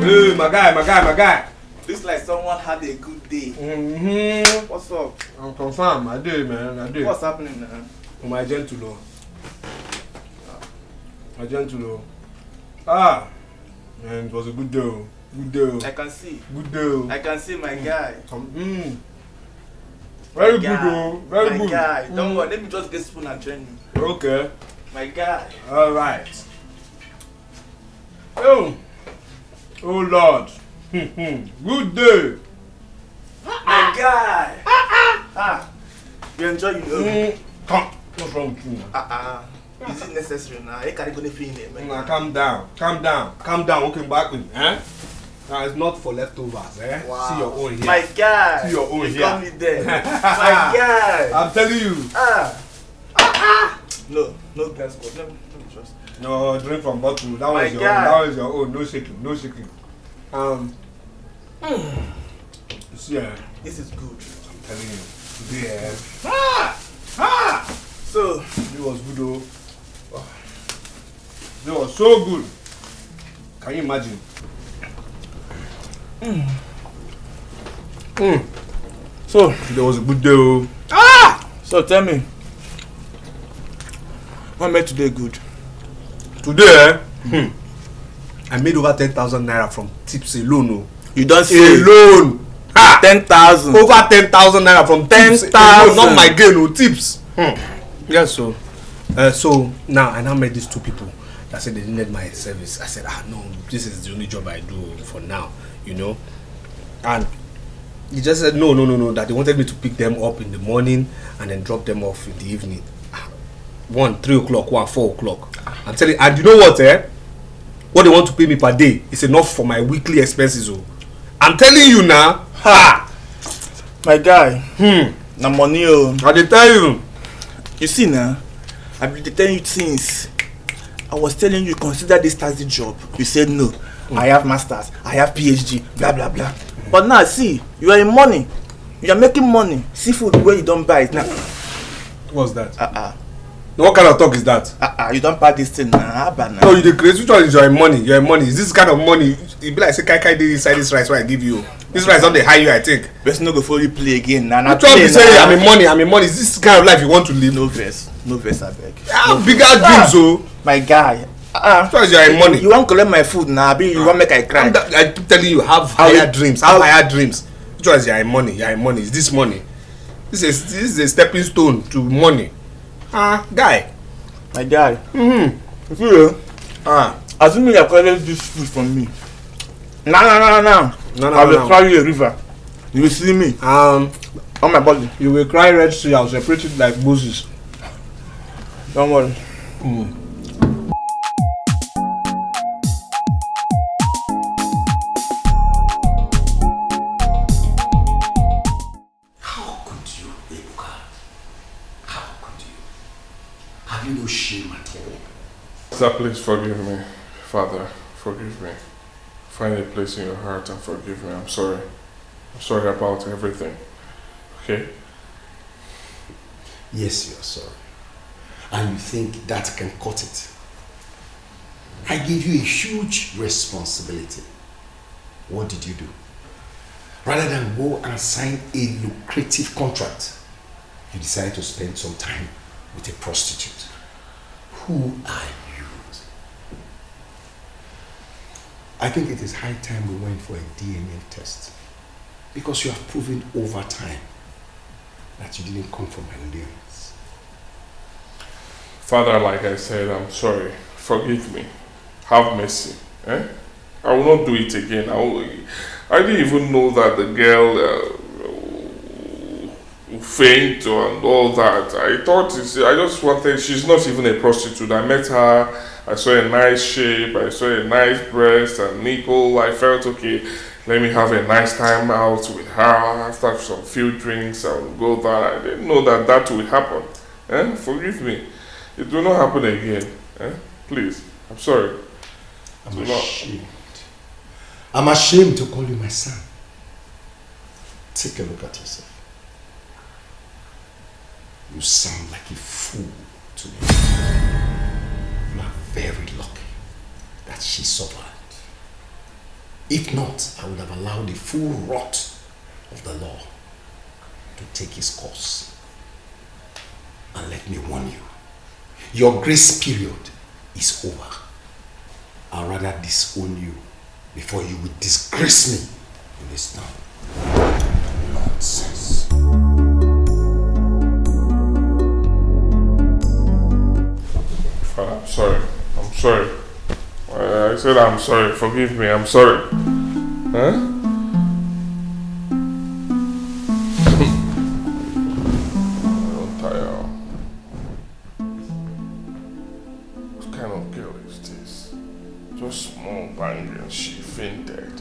Hey, my guy. Looks like someone had a good day. What's up? I'm confirmed. I did, man. I did. What's happening now? My gentle. Man, it was a good day. Good day. I can see. Good day. I can see my guy. Very My good, guy. though. Very my good. Guy. Don't worry. Let me just get spoon and train you. Okay. My guy. All right. Oh Lord. Good day. My guy. You enjoy you. Come. What's wrong with you now? Is it necessary now? I can't go to man. Now calm down. Okay, back with eh? Now it's not for leftovers, eh? Wow. See your own here. My guy. See your own you here. got me there. My guy. I'm telling you. No glass cup. Let me trust. No, drink from bottle. That My was your guy. own. That was your own. No shaking. See, This is good. I'm telling you. Today, So it was good though. It was so good. Can you imagine? So it was a good day. Oh. So tell me, what made today good? Today, I made over 10,000 naira from tips alone. You don't say alone. 10,000. Over 10,000 naira from 10,000. Not my gain, no tips. Yes, so so now I now met these two people that said they needed my service. I said, no, this is the only job I do for now, you know. And he just said no, that they wanted me to pick them up in the morning and then drop them off in the evening. 3 o'clock, 4 o'clock. I'm telling you, and you know what, what they want to pay me per day is enough for my weekly expenses. Oh. I'm telling you now. My guy. Na money. I dey tell you. You see now, I've been telling you since. I was telling you consider this taxi job. You said no. I have masters. I have PhD. Blah blah blah. But now see, you are in money. You are making money. Seafood where you don't buy it now. What's that? What kind of talk is that? You don't buy this thing now. No, you the crazy. Which one is your money? Your money. Is this kind of money? It be like say kai dey inside this rice where I give you. This rice don't dey high you, I think. Best no go for you play again. Nah, which one be say I'm in money? Is this kind of life you want to live? No verse, I beg. Bigger dreams, oh. My guy. Which one is your money? You want collect my food now? You want make I cry? I keep telling you, have higher dreams. Have higher dreams. Which one is your money? Your money is this money. This is a stepping stone to money. Guy. My guy. You see, assuming you're collecting this food from me. No. I will cry you a river. You will see me. On my body. You will cry Red Sea. I'll separate it like Moses. Don't worry. How could you, Ebuka? How could you? Have you no shame at all? Sir, please forgive me. Father, forgive me. Find a place in your heart and forgive me. I'm sorry. I'm sorry about everything. Okay? Yes, you're sorry. And you think that can cut it. I gave you a huge responsibility. What did you do? Rather than go and sign a lucrative contract, you decided to spend some time with a prostitute. Who are you? I think it is high time we went for a DNA test, because you have proven over time that you didn't come from my lineage. Father, like I said, I'm sorry. Forgive me. Have mercy. I will not do it again. I didn't even know that the girl faint and all that. I just wanted, she's not even a prostitute. I met her, I saw a nice shape, I saw a nice breast and nipple. I felt, okay, let me have a nice time out with her. After some few drinks, I will go there. I didn't know that will happen. Forgive me. It will not happen again. Please, I'm sorry. I'm ashamed. I'm ashamed to call you my son. Take a look at yourself. You sound like a fool to me. You are very lucky that she survived. If not, I would have allowed the full rot of the law to take its course. And let me warn you, your grace period is over. I'd rather disown you before you would disgrace me in this town. Nonsense. Father, I'm sorry. I'm sorry. I said I'm sorry. Forgive me. I'm sorry. I'm tired. What kind of girl is this? Just small bang and she fainted.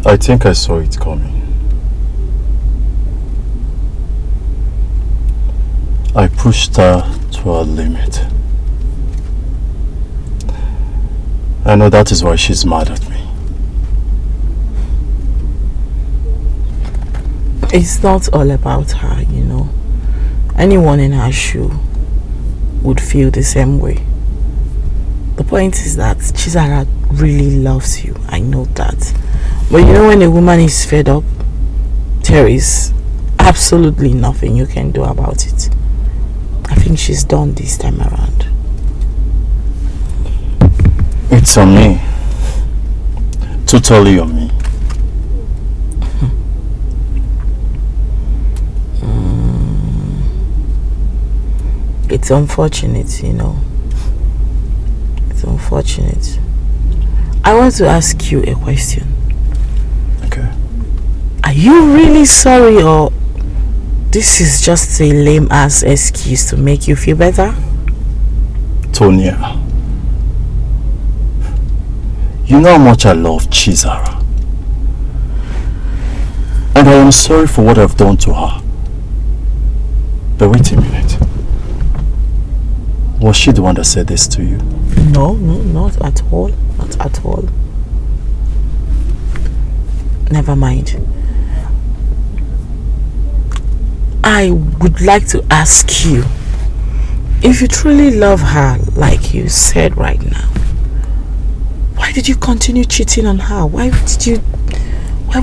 I think I saw it coming. I pushed her to her limit. I know that is why she's mad at me. It's not all about her, you know. Anyone in her shoe would feel the same way. The point is that Chizara really loves you. I know that. But you know, when a woman is fed up, there is absolutely nothing you can do about it. I think she's done this time around. It's on me. Totally on me. It's unfortunate, you know. It's unfortunate. I want to ask you a question. Okay. Are you really sorry, or this is just a lame ass excuse to make you feel better? Tonya, you know how much I love Chizara. And I am sorry for what I've done to her. But wait a minute. Was she the one that said this to you? No, not at all. Not at all. Never mind. I would like to ask you, if you truly love her like you said right now, why did you continue cheating on her? Why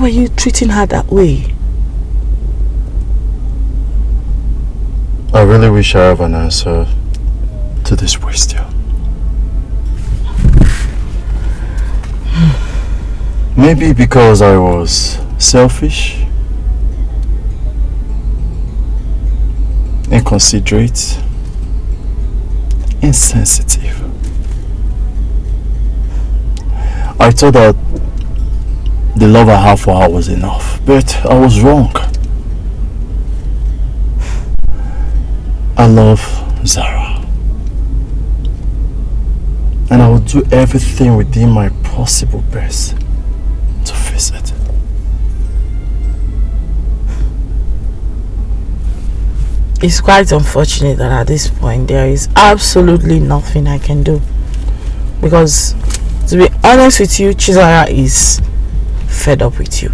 were you treating her that way? I really wish I have an answer to this question. Maybe because I was selfish, inconsiderate, insensitive. I thought that the love I had for her was enough, but I was wrong. I love Zara. And I will do everything within my possible best to fix it. It's quite unfortunate that at this point there is absolutely nothing I can do. Because, to be honest with you, Chizara is fed up with you.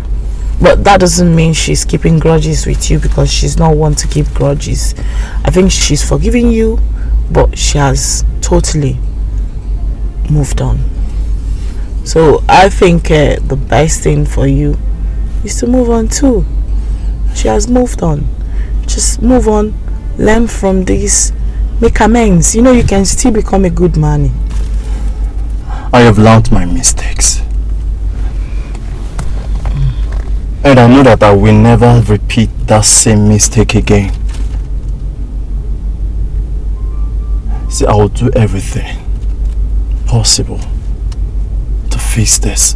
But that doesn't mean she's keeping grudges with you, because she's not one to keep grudges. I think she's forgiving you, but she has totally moved on. So I think the best thing for you is to move on too. She has moved on. Just move on, learn from this, make amends. You know, you can still become a good man. I have learned my mistakes. And I know that I will never repeat that same mistake again. See, I will do everything possible to fix this.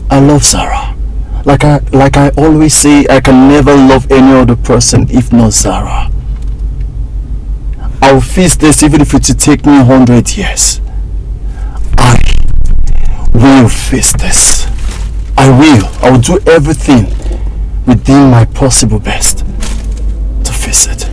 I love Zara. Like I always say, I can never love any other person if not Zara. I will fix this even if it will take me 100 years. I will fix this. I will do everything within my possible best to fix it.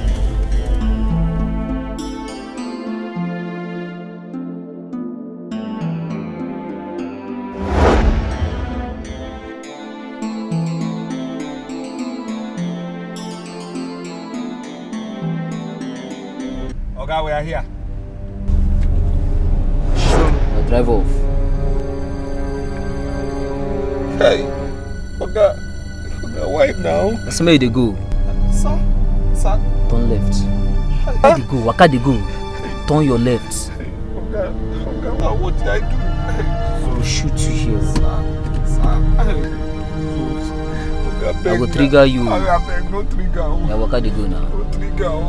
Oga, we are here. Now drive off. Hey, Oga, why now? That's where they go. Sir. Turn left. Where they go? Waka they go. Turn your left. Oga, what did I do? I will shoot you here. Oga, I will trigger you. I beg, no trigger. Yeah, waka they go now. No trigger.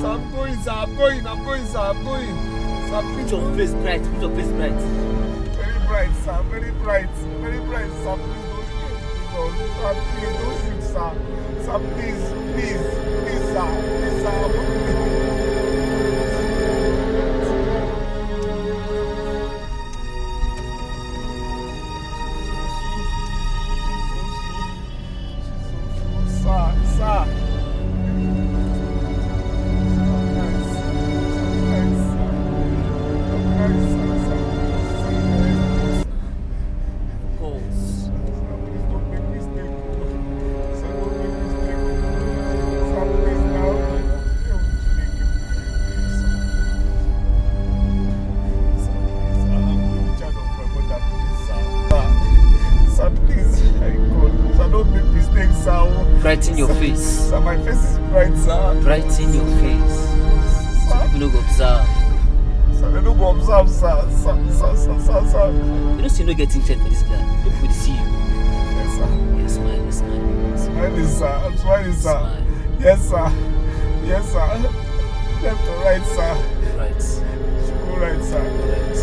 Sir, I'm going, sir. I'm going. Sir, put your face bright. Very bright, sir. Very bright, sir. Please don't shoot, sir. Sir, please, sir. Sir. Brighten your face. Sir, my face is bright, sir. Brighten your face. observe, sir. Sir. You don't see no getting checked for this guy. People will see you. Yes, sir. Yeah, smile. Smiling, sir. I'm smiling, sir. Smile. Yes, sir. Left or right, sir? Right. Go right, sir. Right.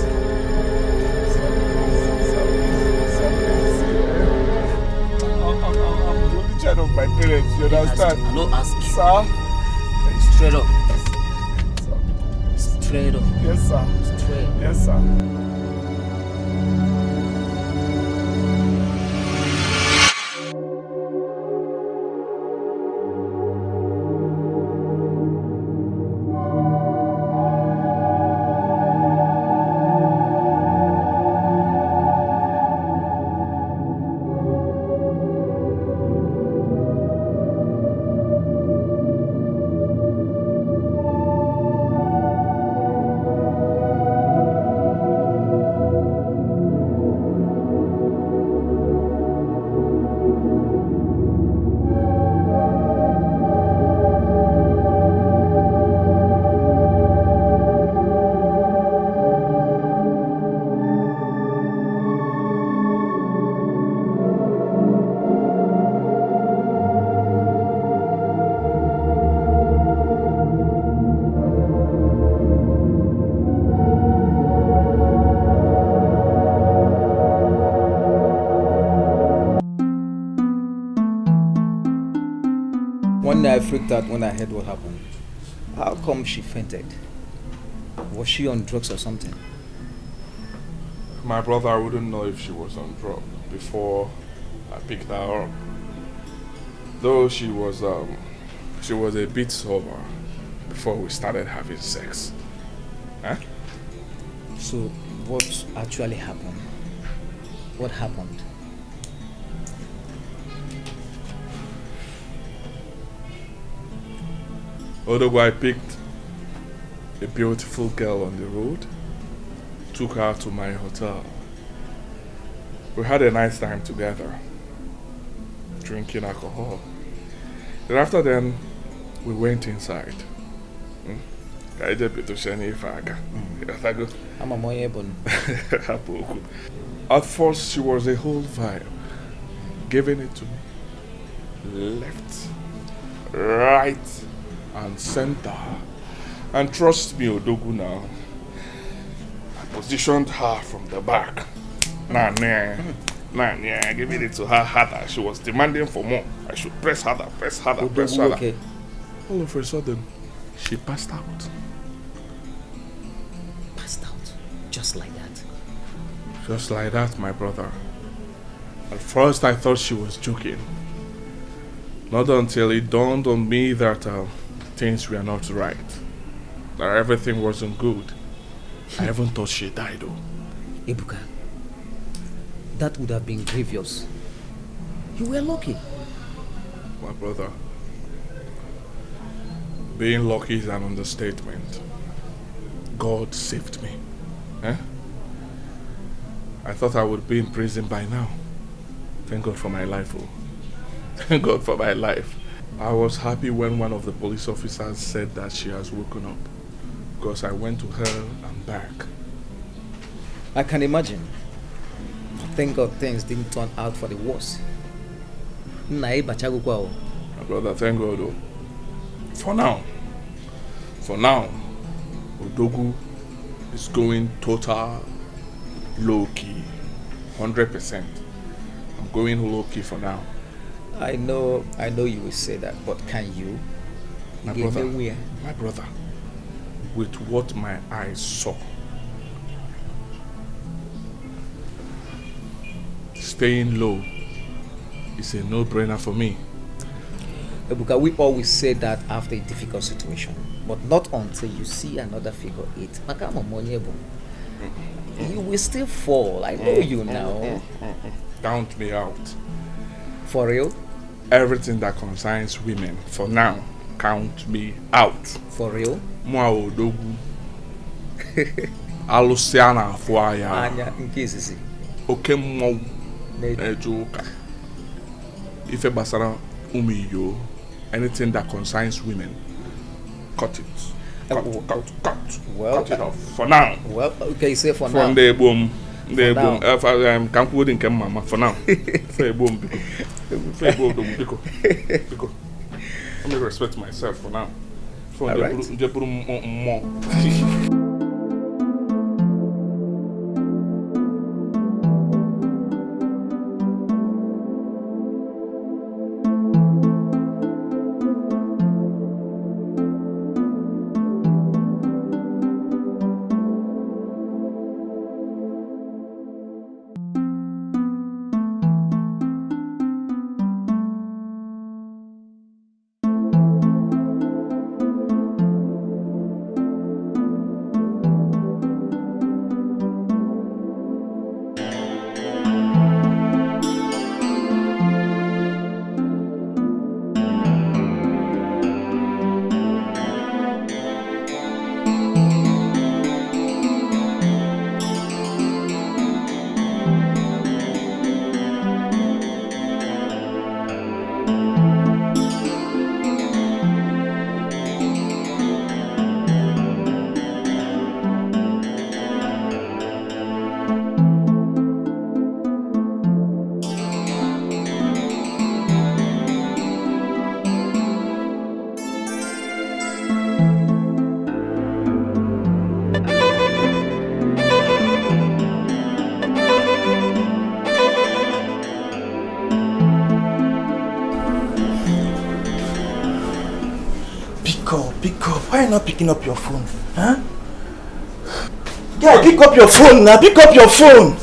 I'm the only child of my parents, you understand? I don't ask you. Sir? Straight up. Straight up. Yes, sir. Straight. Yes, sir. One day I freaked out when I heard what happened. How come she fainted? Was she on drugs or something? My brother wouldn't know if she was on drugs before I picked her up. Though she was a bit sober before we started having sex. Huh? So what actually happened? What happened? Although I picked a beautiful girl on the road, took her to my hotel. We had a nice time together, drinking alcohol. Then after then, we went inside. At first, she was a whole vibe, giving it to me. Left, right, and center. And trust me, Odogu now, I positioned her from the back. Giving it to her harder. She was demanding for more. I should press harder. Okay. All of a sudden, she passed out. Passed out? Just like that? Just like that, my brother. At first, I thought she was joking. Not until it dawned on me that things were not right. That everything wasn't good. I even thought she died though. Ebuka, that would have been grievous. You were lucky. My brother, being lucky is an understatement. God saved me. I thought I would be in prison by now. Thank God for my life. Oh. Thank God for my life. I was happy when one of the police officers said that she has woken up, because I went to her and back. I can imagine. Thank God things didn't turn out for the worse. My brother, thank God though. For now, Odogu is going total low-key, 100%. I'm going low-key for now. I know you will say that, but can you? My brother, with what my eyes saw, staying low is a no-brainer for me. Ebuka, we always say that after a difficult situation, but not until you see another figure eight. You will still fall. I know you now. Count me out. For real? Everything that concerns women, for now, count me out. For real? Mwa Odogu. Alusiana Fuaya. Anya, nkisisi. Oke mwa Nejoka. Ife basara umiyo. Anything that concerns women, cut it. Cut. Well, cut it off for now. Well, okay, say for now. From the boom. The boom. Can't put in mama for now. Say boom. Because let me respect myself for now. From the boom more. Pick up. Why are you not picking up your phone? Huh? Yeah, pick up your phone now. Pick up your phone.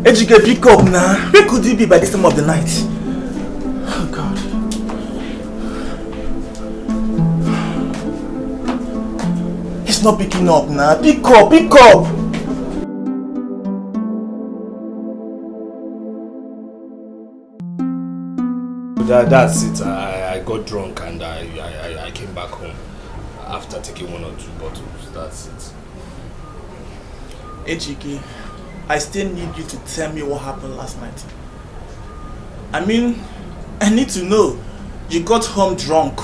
Ejike, pick up now. Where could you be by this time of the night? Oh God. He's not picking up now. Pick up. That's it. I got drunk and I came back home after taking 1 or 2 bottles. That's it. Ejike, I still need you to tell me what happened last night. I mean, I need to know. You got home drunk.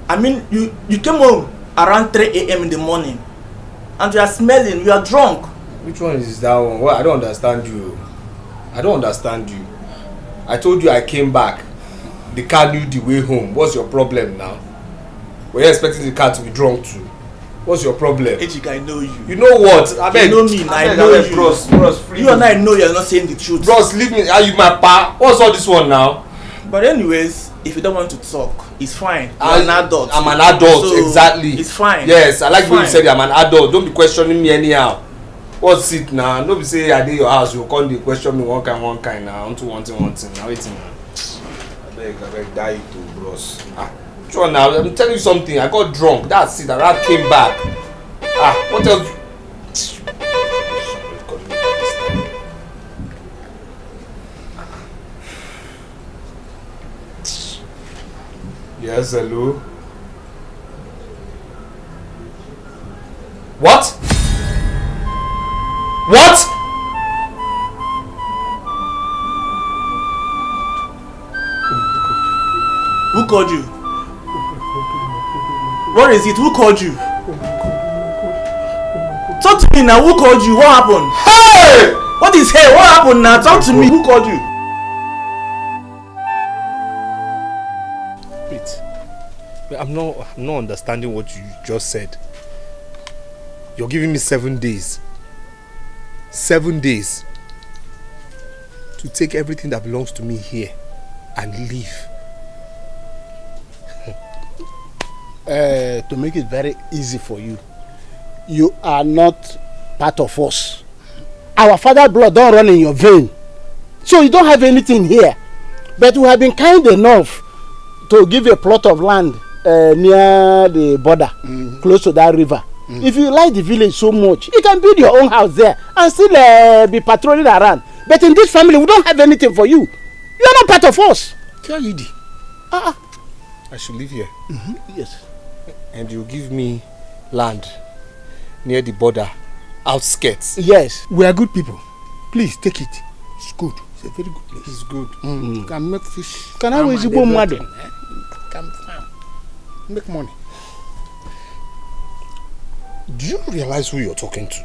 I mean, you came home around 3 a.m. in the morning and you are smelling, you are drunk. Which one is that one? Well, I don't understand you. I told you I came back. The car knew the way home. What's your problem now? Were you expecting the car to be drunk too? What's your problem? Ejike, I know you. You know what? I know me. I know you. Bros, free you and I know you're not saying the truth. Bros, leave me. Are you my pa? What's all this one now? But anyways, if you don't want to talk, it's fine. You're an adult. I'm an adult, so exactly. It's fine. Yes, I like when you said I'm an adult. Don't be questioning me anyhow. What's it now? Don't be say I did your house. You come to question me one kind now. Onto one thing. Now waiting now. I beg, die to bros. Sure now, I'm telling you something. I got drunk. That's it. I came back. What else? Yes, hello. What? Who called you? What is it? Who called you? Talk to me now. Who called you? What happened? Hey! What is hey? What happened now? Talk to me. Who called you? Wait. I'm not understanding what you just said. You're giving me 7 days. 7 days to take everything that belongs to me here and leave. To make it very easy for you, you are not part of us. Our father's blood don't run in your vein, so you don't have anything here. But we have been kind enough to give a plot of land near the border, close to that river. If you like the village so much, you can build your own house there and still be patrolling around. But in this family, we don't have anything for you. You are not part of us. Kiayidi. I should live here. Yes. And you give me land near the border, outskirts. Yes. We are good people. Please take it. It's good. It's a very good place. It's good. You can make fish. Can I always go mad? Can farm. Make money. Do you realize who you're talking to?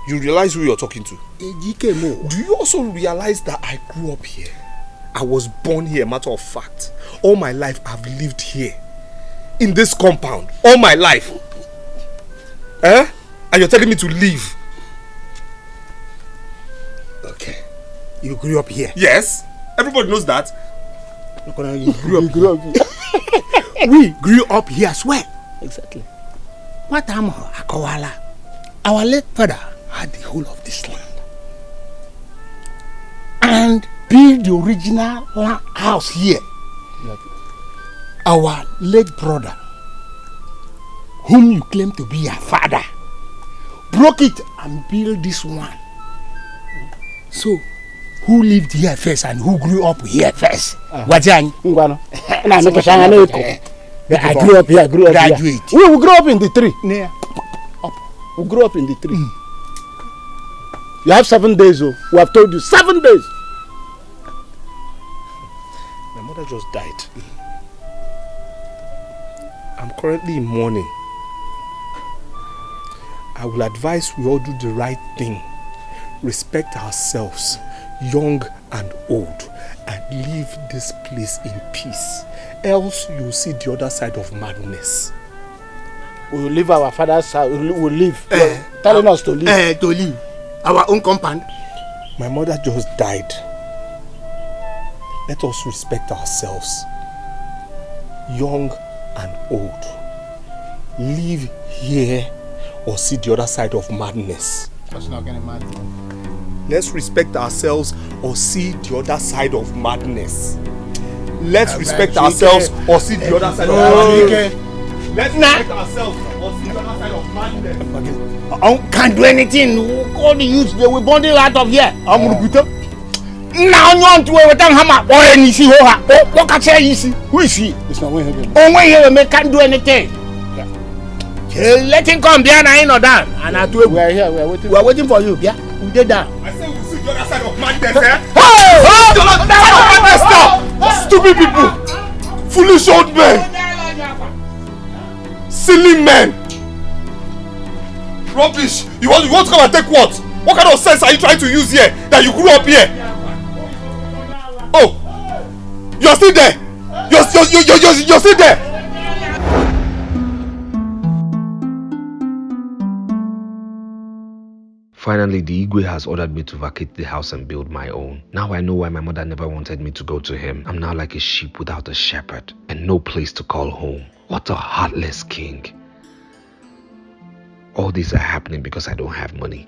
You realize who you're talking to? Do you also realize that I grew up here? I was born here, matter of fact. All my life I've lived here. In this compound. All my life. And you're telling me to leave? Okay. You grew up here? Yes. Everybody knows that. You grew up here. We grew up here as well. Exactly. What am Akawala? Our late father had the whole of this land. And built the original house here. Our late brother, whom you claim to be your father, broke it and built this one. So, who lived here first and who grew up here first? Wajani. I grew up here. I grew up here. We grew up in the tree. Yeah. We grew up in the tree. You have 7 days. Oh. We have told you 7 days. My mother just died. I'm currently in mourning. I will advise we all do the right thing. Respect ourselves, young and old, and leave this place in peace. Else you'll see the other side of madness. We will leave our father's house. We will leave. Telling us to leave. To leave. Our own compound. My mother just died. Let us respect ourselves, young and old. Live here or see the other side of madness. That's not gonna matter. Let's respect ourselves or see the other side of madness. Let's respect ourselves or see the other side of madness. Let's respect ourselves or see the other side of madness. Can't do anything. All the youths, they will bundle out of here. I'm going to now you want to wait on hammer. Oh, and you see what can say? Who is he? It's not when he can't do anything. Let him come there and or down. And I do. We are here. We are waiting. We are waiting for you. Yeah, we did that. I say we'll see the other side of madness. Hey! Stupid people! Foolish old men! Silly men! Rubbish! You want to come and take what? What kind of sense are you trying to use here that you grew up here? Oh! You're still there! You're still there! Finally, the Igwe has ordered me to vacate the house and build my own. Now I know why my mother never wanted me to go to him. I'm now like a sheep without a shepherd and no place to call home. What a heartless king. All these are happening because I don't have money.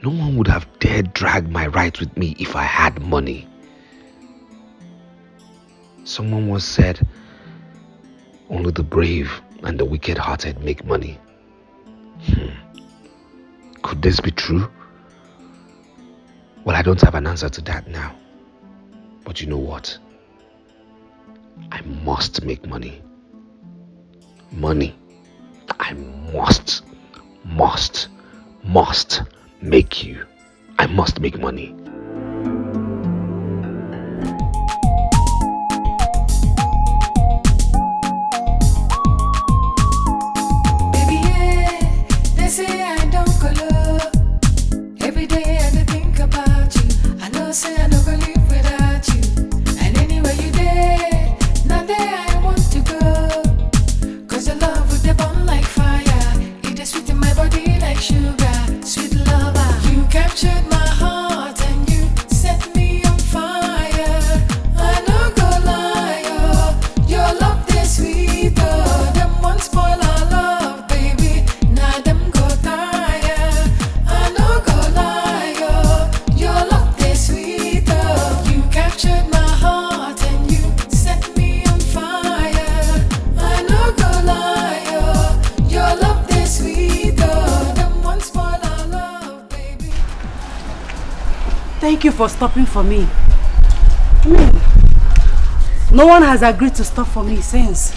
No one would have dared drag my right with me if I had money. Someone once said, only the brave and the wicked-hearted make money. Could this be true? Well, I don't have an answer to that now. But you know what? I must make money. Money. I must make you. I must make money. Baby, yeah, they say I don't color. Every day I think about you. I know say I don't go live without you. And anywhere you there, not there I want to go. Cause your love with the burn like fire. It is sweet in my body like sugar. Sweet lover, you captured my heart and you set me on fire. I no go lie, oh, your love they sweet, oh. Them one spoil our love, baby. Now them go tire. I no go lie, oh, your love they sweet, oh. You captured my heart and you set me on fire. I Thank you for stopping for me. I mean, no one has agreed to stop for me since.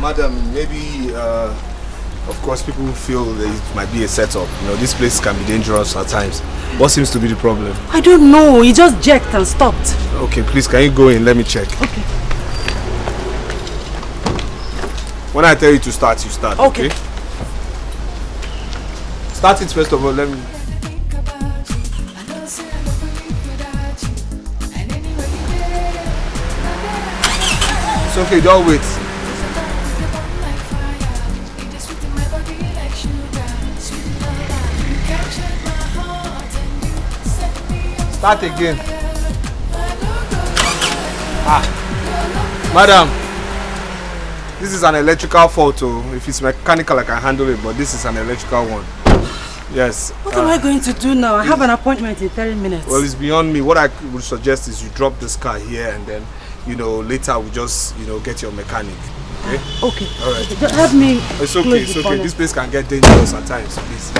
Madam, maybe, of course, people feel that it might be a setup. You know, this place can be dangerous at times. What seems to be the problem? I don't know. He just jerked and stopped. Okay, please, can you go in? Let me check. Okay. When I tell you to start, you start. Okay. Start it first of all. Let me. It's okay, don't wait. Start again. Madam, this is an electrical fault. If it's mechanical, I can handle it, but this is an electrical one. Yes. What am I going to do now? I have an appointment in 30 minutes. Well, it's beyond me. What I would suggest is you drop this car here and then, you know, later we just, you know, get your mechanic. Okay? Okay. All right. Just help me. It's okay, it's okay. This place can get dangerous at times, please.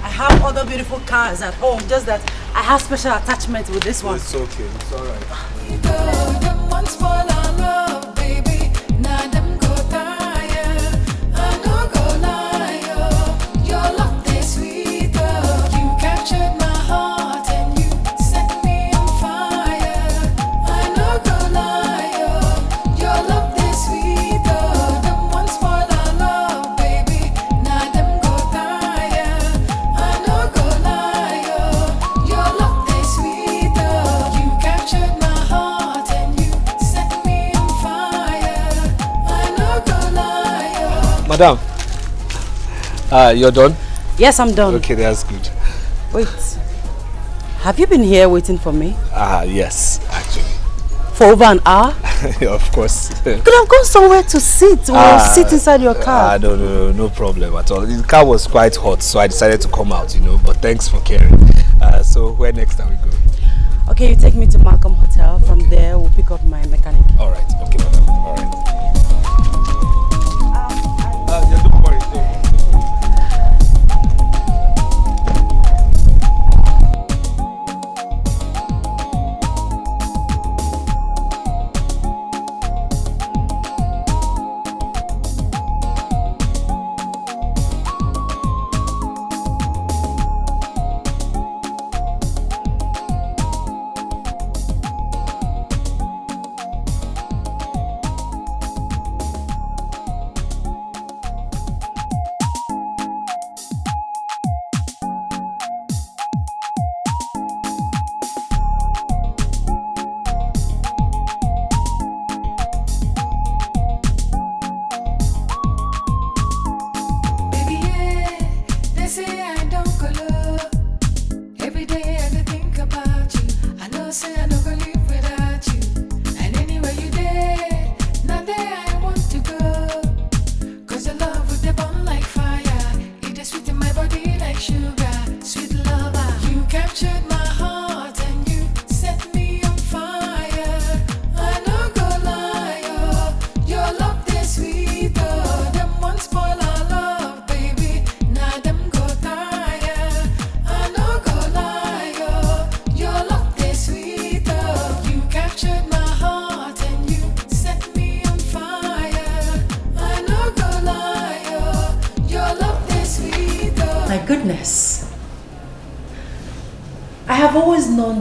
I have other beautiful cars at home, just that I have special attachment with this one. It's okay, it's alright. Madam, you're done? Yes, I'm done. Okay, that's good. Wait, have you been here waiting for me? Yes, actually. For over an hour? Of course. You could have gone somewhere to sit or sit inside your car. No problem at all. The car was quite hot, so I decided to come out, you know, but thanks for caring. So where next are we going? Okay, you take me to Malcolm Hotel. From there, we'll pick up my mechanic. All right, okay, madam. All right. Don't worry, don't worry.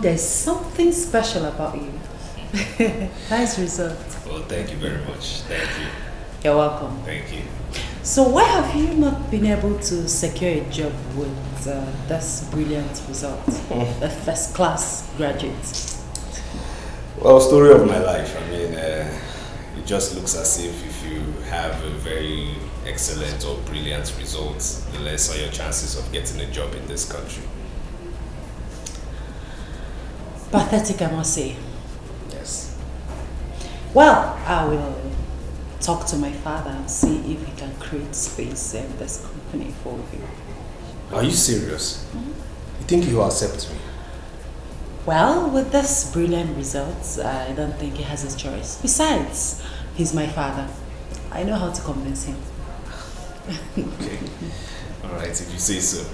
There's something special about you. Nice result. Well, thank you very much. Thank you. You're welcome. Thank you. So why have you not been able to secure a job with this brilliant result? A first-class graduate. Well, story of my life. I mean, it just looks as if you have a very excellent or brilliant results, the less are your chances of getting a job in this country. Pathetic, I must say. Yes. Well, I will talk to my father and see if he can create space in this company for you. Are you serious? You think he'll accept me? Well, with this brilliant results, I don't think he has a choice. Besides, he's my father. I know how to convince him. Okay. Alright, if you say so.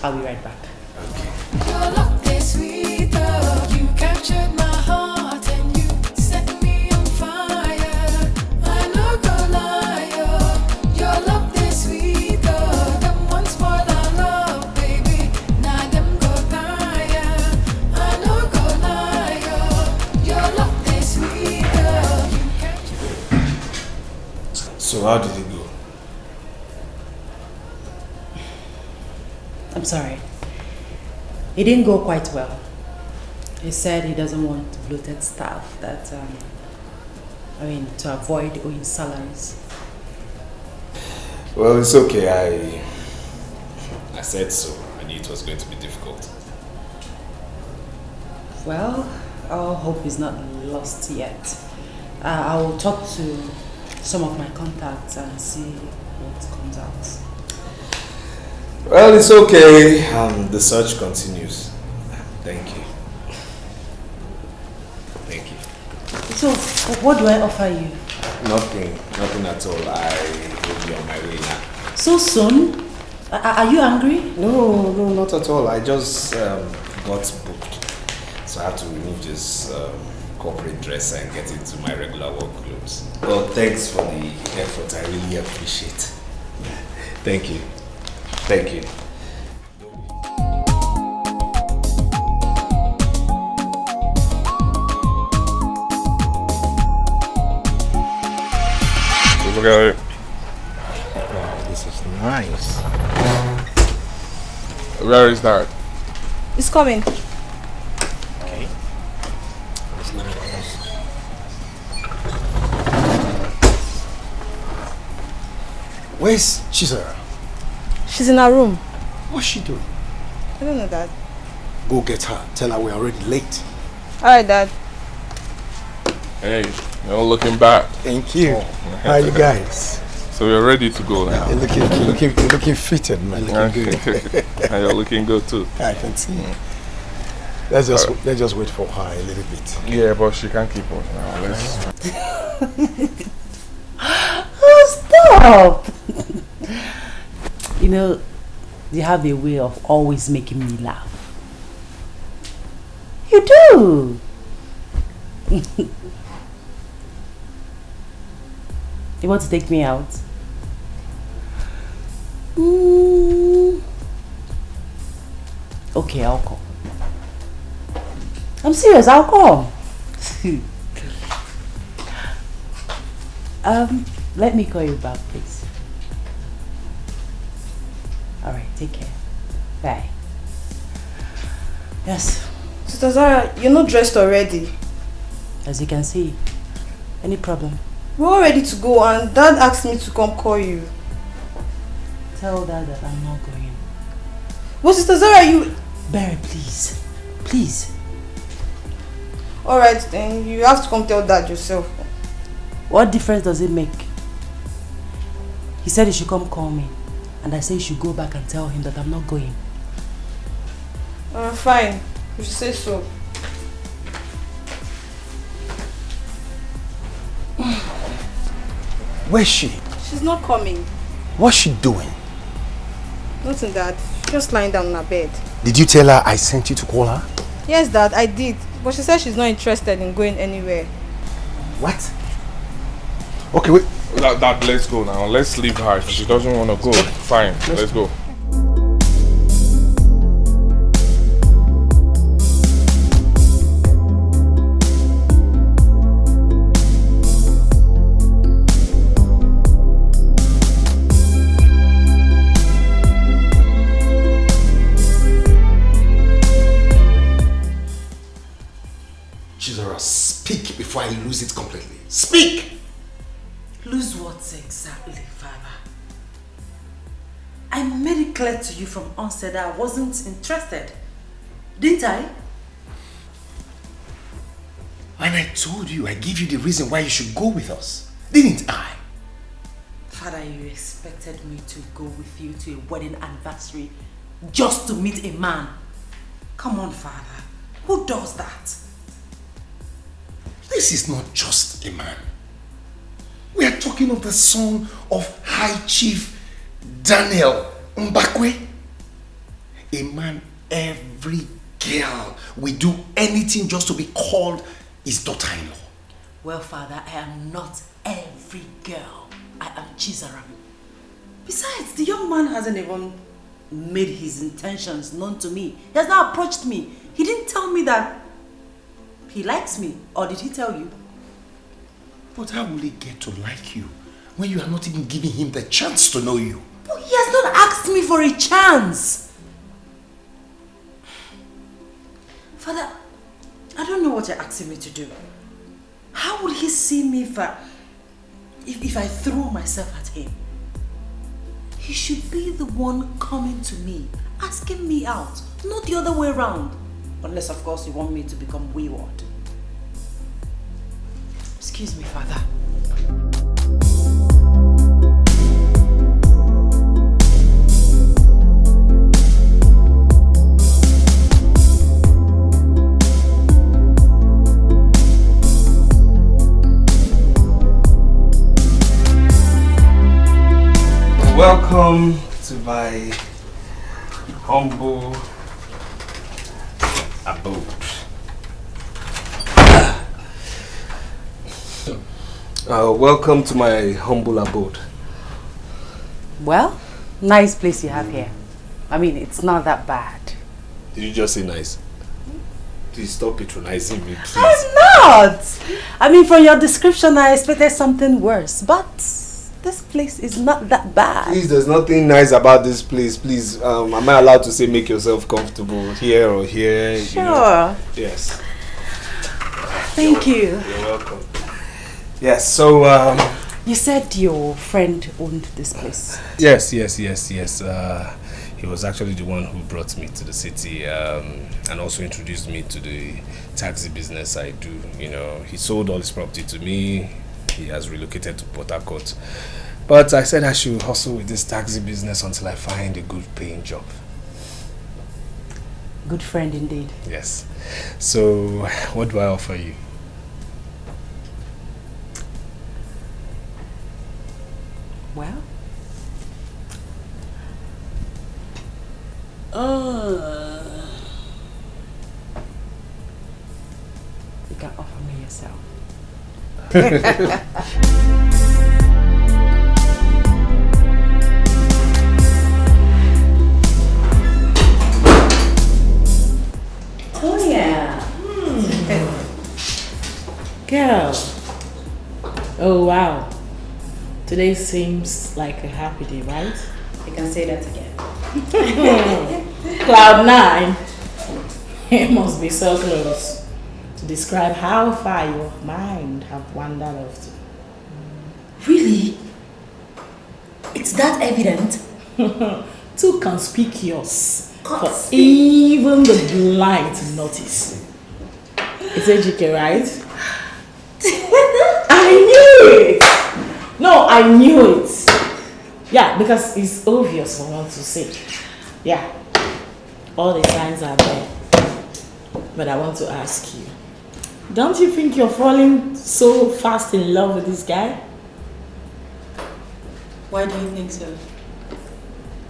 I'll be right back. Okay. Your love is sweet, oh. You captured my heart and you set me on fire. I no go lie, oh. Your love is sweet, oh. Them one spoil our love, baby. Now them go tire. I no go lie, oh. Your love is sweet, oh. You captured. So how did it go? I'm sorry. It didn't go quite well. He said he doesn't want bloated staff, that, to avoid owing salaries. Well, it's okay. I said so. I knew it was going to be difficult. Well, our hope is not lost yet. I will talk to some of my contacts and see what comes out. Well, it's okay. The search continues. Thank you. Thank you. So, what do I offer you? Nothing at all. I will be on my way now. So soon? Are you angry? No, not at all. I just got booked. So I have to remove this corporate dress and get into my regular work clothes. Well, thanks for the effort. I really appreciate it. Thank you. Thank you. Look at it. Wow, this is nice. Where is that? It's coming. Okay. It's nice. Where's Chisara? She's in her room. What's she doing? I don't know, Dad. Go get her. Tell her we're already late. Alright, Dad. Hey, you're looking back. Thank you. Oh. How are you guys? So you're ready to go now? You're looking fitted, man. Looking good. And you're looking good too. I can see. Let's just wait for her a little bit. Yeah, but she can't keep us now. Let's... Oh, stop! You have a way of always making me laugh. You do! You want to take me out? Okay, I'll come. I'm serious, I'll come. Let me call you back, please. Alright, take care. Bye. Yes. Sister Zara, you're not dressed already. As you can see. Any problem? We're all ready to go and Dad asked me to come call you. Tell Dad that I'm not going. But Sister Zara, you... Barry, please. Please. Alright, then you have to come tell Dad yourself. What difference does it make? He said he should come call me. And I say you should go back and tell him that I'm not going. Fine. You should say so. Where's she? She's not coming. What's she doing? Nothing, Dad. She's just lying down on her bed. Did you tell her I sent you to call her? Yes, Dad, I did. But she said she's not interested in going anywhere. What? Okay, wait. Dad, let's go now. Let's leave her. If she doesn't want to go, fine. Let's go. Chizora, speak before I lose it completely. Speak! Lose what exactly, Father? I made it clear to you from onset that I wasn't interested. Didn't I? And I told you, I gave you the reason why you should go with us. Didn't I? Father, you expected me to go with you to a wedding anniversary just to meet a man. Come on, Father. Who does that? This is not just a man. We are talking of the son of High Chief Daniel Mbakwe. A man every girl will do anything just to be called his daughter-in-law. Well, Father, I am not every girl. I am Chizaram. Besides, the young man hasn't even made his intentions known to me. He has not approached me. He didn't tell me that he likes me. Or did he tell you? But how will he get to like you when you are not even giving him the chance to know you? But he has not asked me for a chance. Father, I don't know what you're asking me to do. How would he see me if I throw myself at him? He should be the one coming to me, asking me out, not the other way around. Unless, of course, you want me to become wayward. Excuse me, Father. Welcome to my humble abode. Welcome to my humble abode. Well, nice place you have here. I mean, it's not that bad. Did you just say nice? Please stop patronizing me, please. I'm not! I mean, from your description, I expected something worse, but this place is not that bad. Please, there's nothing nice about this place. Please, am I allowed to say make yourself comfortable here or here? Sure. You know? Yes. Thank you. You're welcome. Yes, so you said your friend owned this place. Yes. He was actually the one who brought me to the city and also introduced me to the taxi business I do. You know, he sold all his property to me. He has relocated to Port Harcourt. But I said I should hustle with this taxi business until I find a good paying job. Good friend indeed. Yes. So, what do I offer you? Well, you can offer me yourself. Oh yeah. Girl. Oh wow. Today seems like a happy day, right? You can say that again. Cloud 9. It must be so close to describe how far your mind have wandered off to. Really? It's that evident? Too conspicuous for even the blind to notice. It's AGK, right? I knew it! No, I knew it. Yeah, because it's obvious for one to say. Yeah, all the signs are there. But I want to ask you, don't you think you're falling so fast in love with this guy? Why do you think so?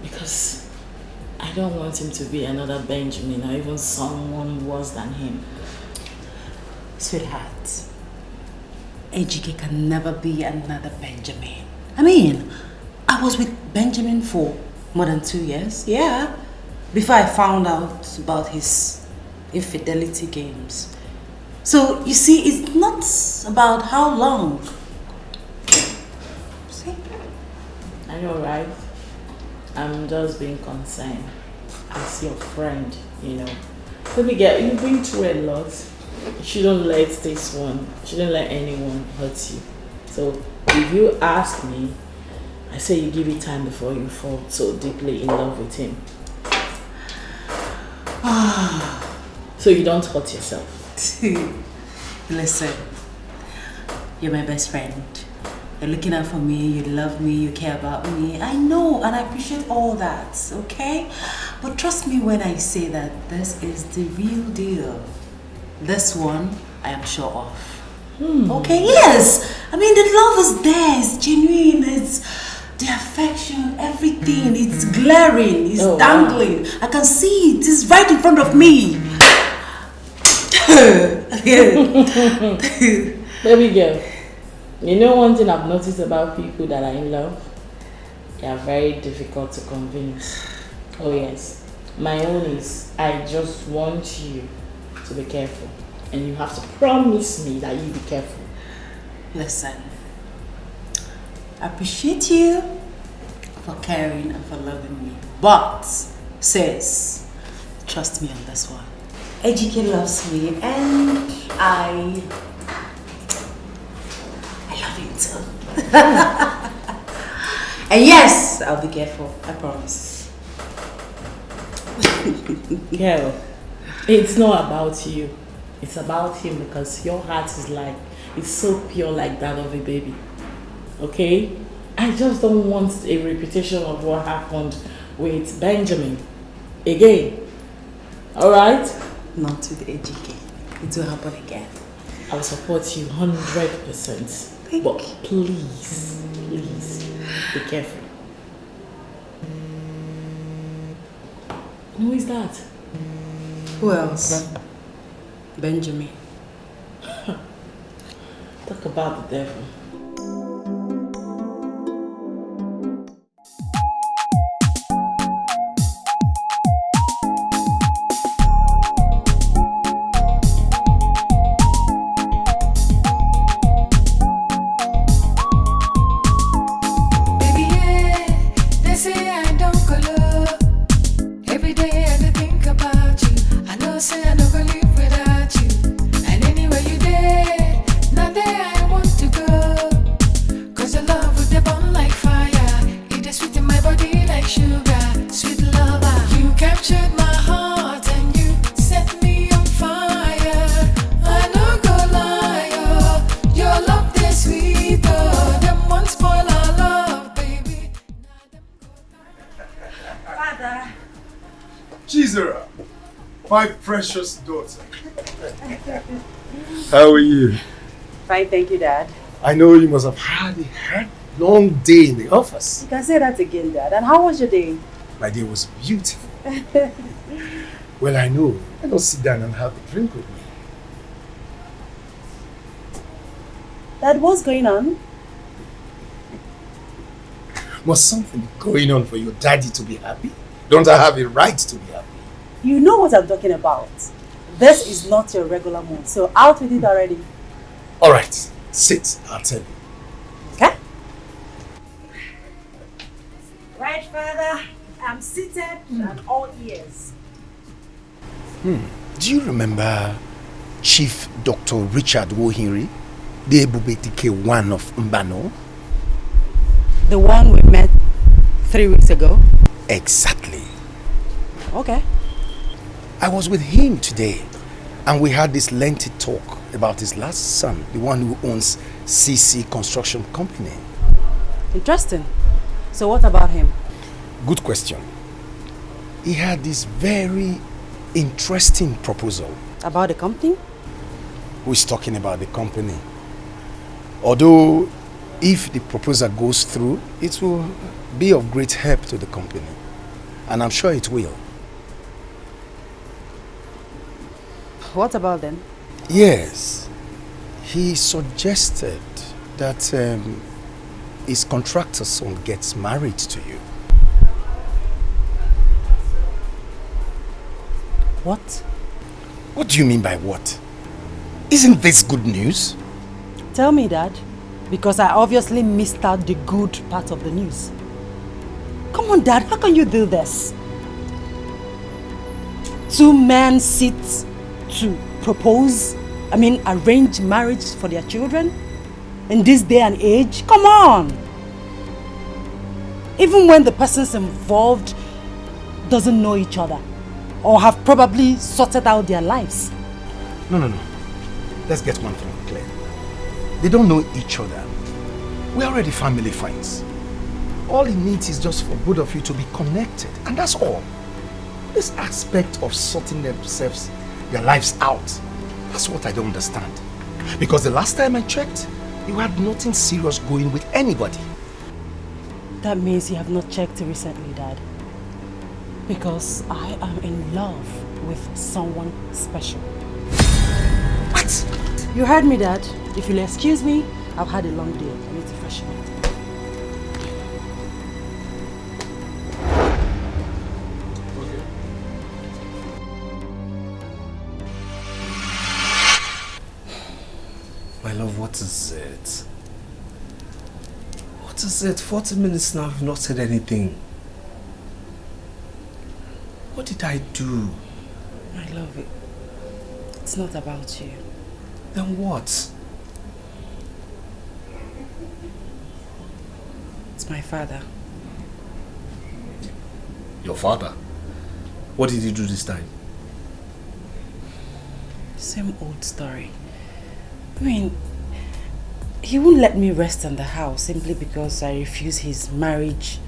Because I don't want him to be another Benjamin or even someone worse than him. Sweetheart, AGK can never be another Benjamin. I mean, I was with Benjamin for more than 2 years, yeah. Before I found out about his infidelity games. So, you see, it's not about how long. See? I know, right? I'm just being concerned. As your friend, you know. Let me get, you've been through a lot. You shouldn't let this one, you shouldn't let anyone hurt you. So, if you ask me, I say you give it time before you fall so deeply in love with him. So you don't hurt yourself. Listen, you're my best friend. You're looking out for me, you love me, you care about me. I know, and I appreciate all that, okay? But trust me when I say that this is the real deal. This one, I am sure of. Okay, yes. I mean, the love is there. It's genuine. It's the affection, everything. It's glaring. It's dangling. Wow. I can see it. It's right in front of me. Baby girl, you know one thing I've noticed about people that are in love? They are very difficult to convince. Oh yes. My own is, I just want you to be careful. And you have to promise me that you'll be careful. Listen, I appreciate you for caring and for loving me. But, sis, trust me on this one. Ejike loves me and I love you too. And yes, I'll be careful. I promise. Girl, it's not about you. It's about him because your heart is like, it's so pure like that of a baby. Okay? I just don't want a repetition of what happened with Benjamin. Again. Alright? Not with AGK. It will happen again. I will support you 100%. But please, please, be careful. Who is that? Who else? Benjamin. Talk about the devil. My precious daughter. How are you? Fine, thank you, Dad. I know you must have had a long day in the office. You can say that again, Dad. And how was your day? My day was beautiful. Well, I know. Why not sit down and have a drink with me? Dad, what's going on? Must something be going on for your daddy to be happy? Don't I have a right to be happy? You know what I'm talking about. This is not your regular mood, so out with it already. Alright, sit, I'll tell you. Okay? Right, Father. I'm seated and all ears. Do you remember Chief Dr. Richard Wohiri, the Ebubetike one of Mbano? The one we met 3 weeks ago? Exactly. Okay. I was with him today and we had this lengthy talk about his last son, the one who owns CC Construction Company. Interesting. So what about him? Good question. He had this very interesting proposal. About the company? Who is talking about the company? Although if the proposal goes through, it will be of great help to the company. And I'm sure it will. What about them? Yes. He suggested that his contractor's son gets married to you. What? What do you mean by what? Isn't this good news? Tell me, Dad. Because I obviously missed out the good part of the news. Come on, Dad. How can you do this? 2 men sit to propose, arrange marriage for their children in this day and age? Come on! Even when the persons involved doesn't know each other or have probably sorted out their lives. No. Let's get one thing clear. They don't know each other. We're already family friends. All it needs is just for both of you to be connected, and that's all. this aspect of sorting themselves, their lives out. That's what I don't understand. Because the last time I checked, you had nothing serious going with anybody. That means you have not checked recently, Dad. Because I am in love with someone special. What? You heard me, Dad. If you'll excuse me, I've had a long day. I need to freshen up. My love, what is it? What is it? 40 minutes now, I've not said anything. What did I do? My love, it's not about you. Then what? It's my father. Your father? What did he do this time? Same old story. I mean, he won't let me rest in the house simply because I refuse his marriage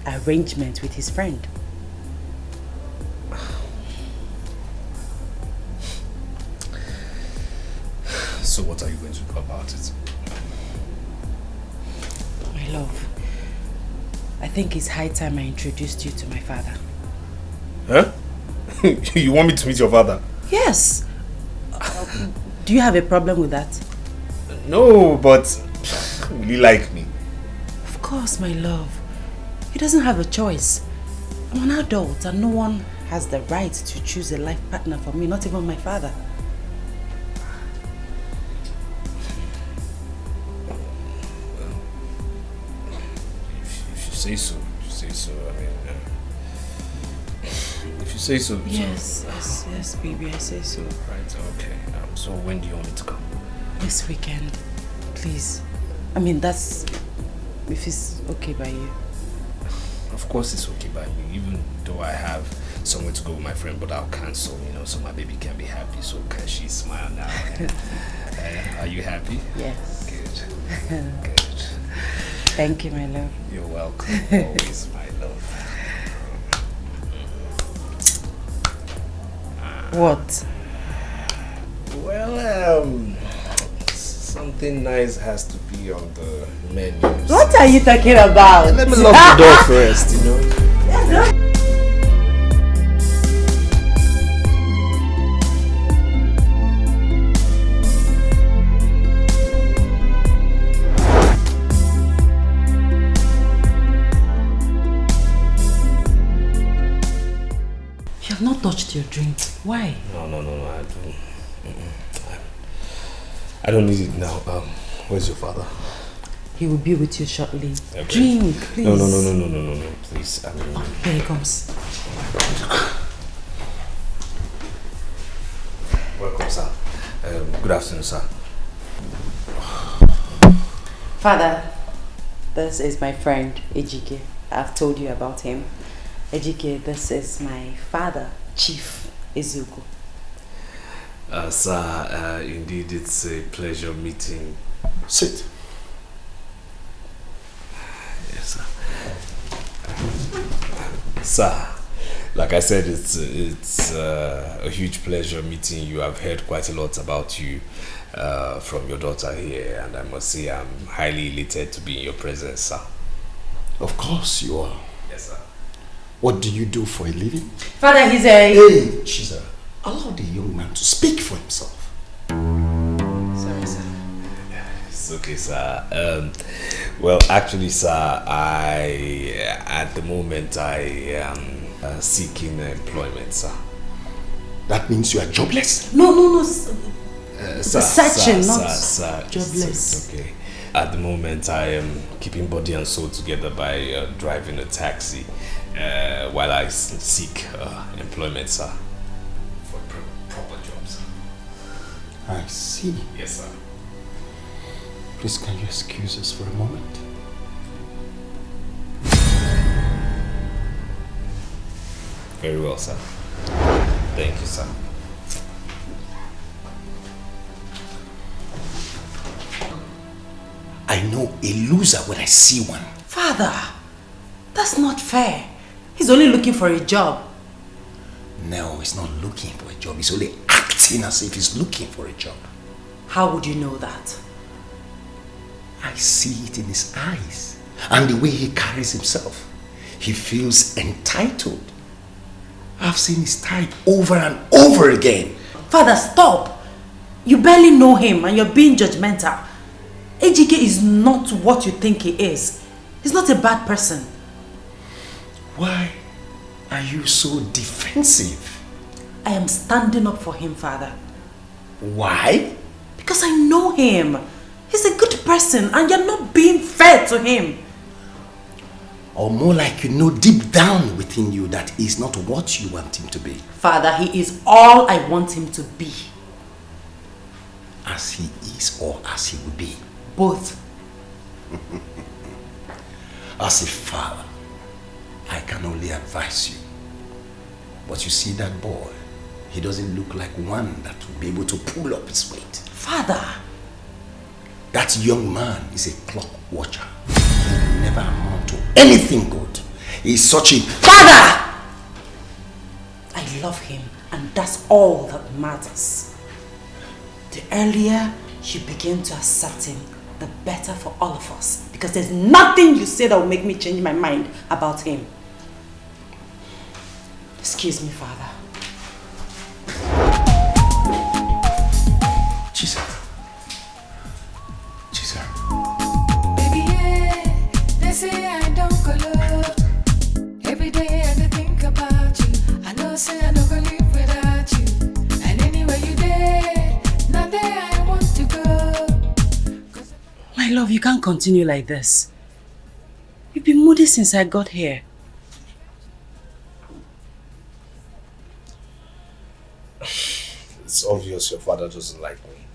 arrangement with his friend. So what are you going to do about it? My love, I think it's high time I introduced you to my father. Huh? You want me to meet your father? Yes. Do you have a problem with that? No, but will he like me? Of course, my love. He doesn't have a choice. I'm an adult and no one has the right to choose a life partner for me, not even my father. If you say so, I mean, if you say so. Yes, baby, I say so. Right, okay. So when do you want me to come? This weekend, please. I mean, that's if it's okay by you. Of course it's okay by me, even though I have somewhere to go with my friend, but I'll cancel, so my baby can be happy. So can she smile now? Are you happy? Yes. Good. Good. Thank you, my love. You're welcome. Always, my love. What? Well, something nice has to be on the menu. What are you talking about? Let me lock the door first, You have not touched your drink. Why? No, I don't need it now. Where's your father? He will be with you shortly. Okay. Drink, please. No, please. Here he comes. Welcome, sir. Good afternoon, sir. Father, this is my friend, Ejike. I've told you about him. Ejike, this is my father, Chief Ezuko. Sir, indeed it's a pleasure meeting. Sit. Yes, sir. Sir, like I said, it's a huge pleasure meeting you. I've heard quite a lot about you from your daughter here, and I must say I'm highly elated to be in your presence, sir. Of course you are. Yes, sir. What do you do for a living? Father, he's a... Hey, Chiza, allow the young man to speak for himself. Sorry, sir. It's okay, sir. Well, actually, sir, at the moment, I am seeking employment, sir. That means you are jobless? No. Searching, not jobless. It's okay. At the moment, I am keeping body and soul together by driving a taxi while I seek employment, sir. For proper jobs. I see. Yes, sir. Please, can you excuse us for a moment? Very well, sir. Thank you, sir. I know a loser when I see one. Father, that's not fair. He's only looking for a job. No, he's not looking for a job. He's only acting as if he's looking for a job. How would you know that? I see it in his eyes and the way he carries himself. He feels entitled. I've seen his type over and over again. Father, stop! You barely know him and you're being judgmental. Ejike is not what you think he is. He's not a bad person. Why are you so defensive? I am standing up for him, Father. Why? Because I know him. He's a good person and you're not being fair to him. Or more like you know deep down within you that he's not what you want him to be. Father, he is all I want him to be. As he is or as he will be? Both. As a father, I can only advise you. But you see that boy, he doesn't look like one that will be able to pull up his weight. Father! That young man is a clock watcher. He will never amount to anything good. He's such a... Father! I love him and that's all that matters. The earlier you begin to accept him, the better for all of us. Because there's nothing you say that will make me change my mind about him. Excuse me, Father. Jesus. Baby, yeah, they say I don't go low. Every day I think about you. I know say I don't go live without you. And anywhere you there, not there I want to go. My love, you can't continue like this. You've been moody since I got here. It's obvious your father doesn't like me.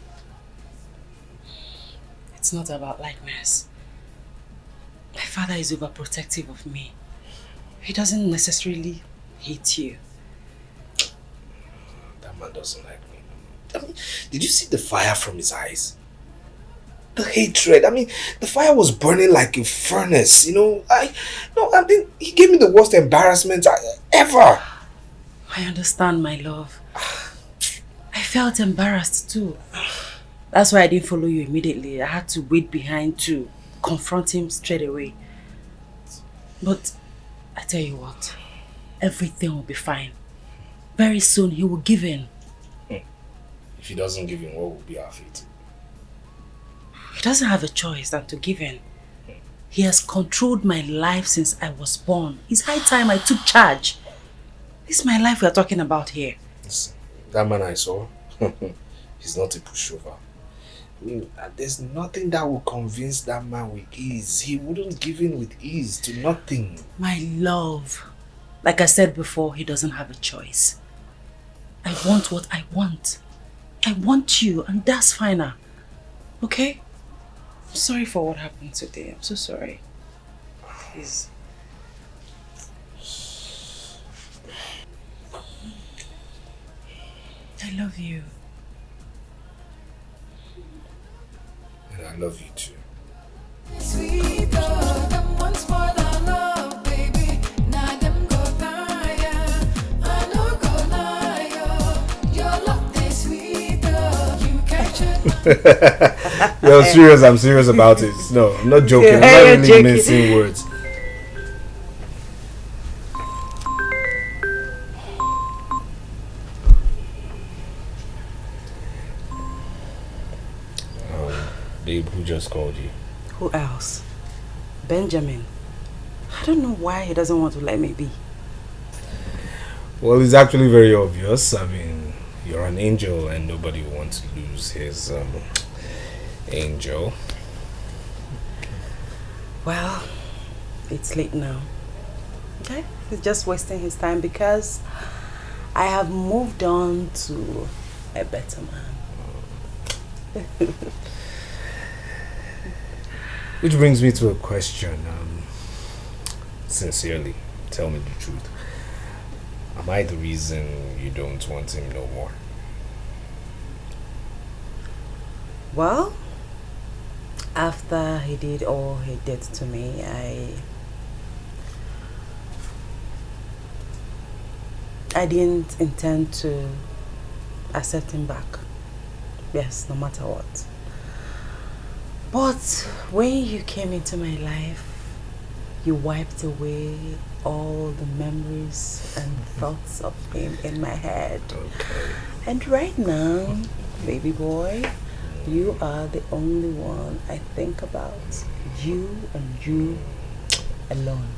It's not about likeness. My father is overprotective of me. He doesn't necessarily hate you. That man doesn't like me. I mean, did you see the fire from his eyes? The hatred. I mean, the fire was burning like a furnace, you know. I mean, he gave me the worst embarrassment ever. I understand, my love. I felt embarrassed too. That's why I didn't follow you immediately. I had to wait behind to confront him straight away. But I tell you what, everything will be fine. Very soon he will give in. If he doesn't give in, what will be our fate? He doesn't have a choice than to give in. He has controlled my life since I was born. It's high time I took charge. This is my life we are talking about here. Listen, that man I saw, he's not a pushover. I mean, there's nothing that will convince that man with ease. He wouldn't give in with ease to nothing. My love, like I said before, he doesn't have a choice. I want what I want. I want you, and that's finer. Okay? I'm sorry for what happened today. I'm so sorry. Please. I love you. And I love you too. Sweet girl, them one spoil our love, baby. Now them go tire. I know go lie, your love is sweet girl. You catch it. You're serious, I'm serious about it. No, I'm not joking. I'm not really mincing words. Babe, who just called you? Who else? Benjamin. I don't know why he doesn't want to let me be. Well, it's actually very obvious. I mean, you're an angel and nobody wants to lose his angel. Well, it's late now. Okay? He's just wasting his time because I have moved on to a better man. Which brings me to a question. Sincerely, tell me the truth. Am I the reason you don't want him no more? Well, after he did all he did to me, I I didn't intend to accept him back. Yes, no matter what. But when you came into my life, you wiped away all the memories and thoughts of him in my head. Okay. And right now, baby boy, you are the only one I think about. You and you alone.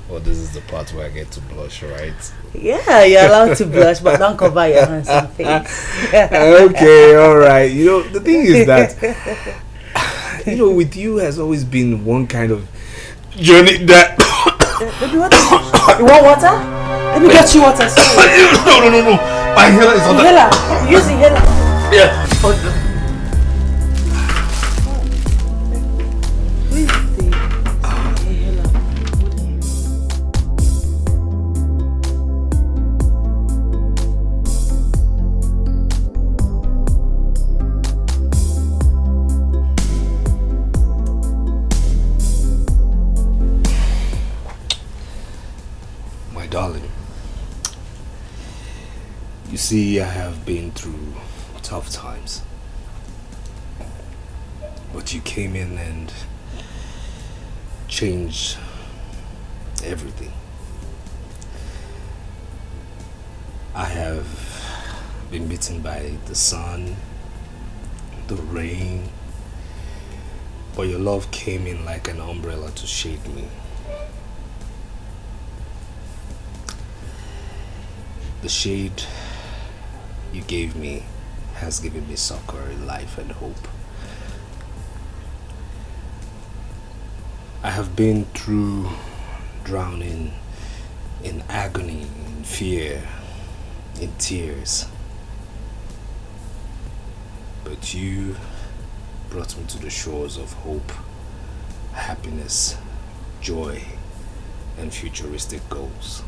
Well, this is the part where I get to blush, right? Yeah, you're allowed to blush, but don't cover your handsome face. Okay, alright. You know, the thing is that, you know, with you has always been one kind of journey that... You want water? Let me get you water. Sorry. No. My inhaler is on Inhaler. Use inhaler. Yeah. Darling, you see, I have been through tough times, but you came in and changed everything. I have been beaten by the sun, the rain, but your love came in like an umbrella to shade me. The shade you gave me has given me succor, life and hope. I have been through drowning in agony, in fear, in tears. But you brought me to the shores of hope, happiness, joy, and futuristic goals.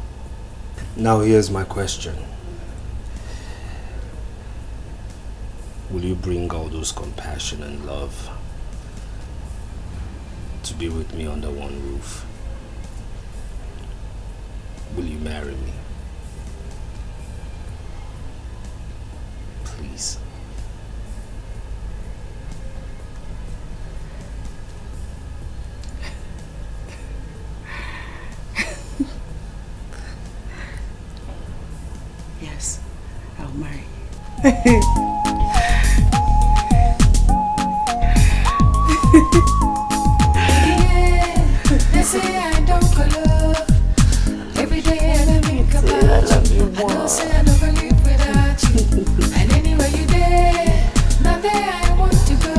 Now here's my question. Will you bring all those compassion and love to be with me under one roof? Will you marry me? Please. Yes, I'll marry. They say I don't go love. Every day I think about you. I don't say I don't live without you. And anywhere you there, now there I want to go.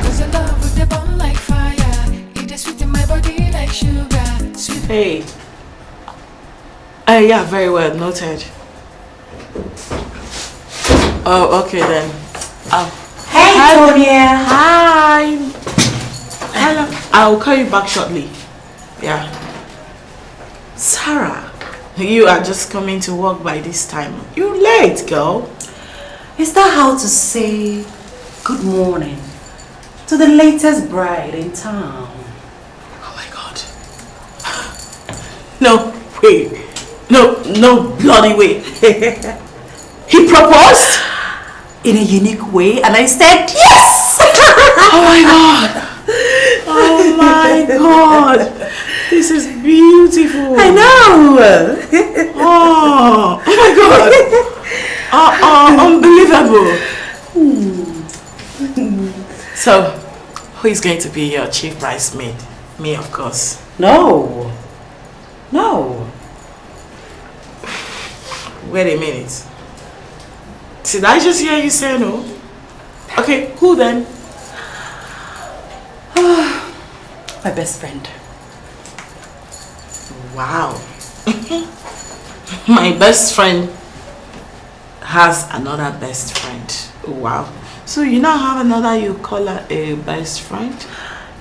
Cause your love with the burn like fire. It is sweet in my body like sugar. Sweet. Hey. Yeah, very well, noted. Oh, okay then. Hey, hi, Tonya. Hi. Hello. I'll call you back shortly. Yeah. Sarah, you are just coming to work by this time. You're late, girl. Is that how to say good morning to the latest bride in town? Oh my God. No, wait. No bloody way. He proposed? In a unique way, and I said yes! Oh my God. Oh my God. This is beautiful. I know. Oh my God. Unbelievable. So, who is going to be your chief bridesmaid? Me, of course. No. Wait a minute. Did I just hear you say no? Okay, who then? My best friend. Wow. My best friend has another best friend. Wow. So you now have another, you call her a best friend?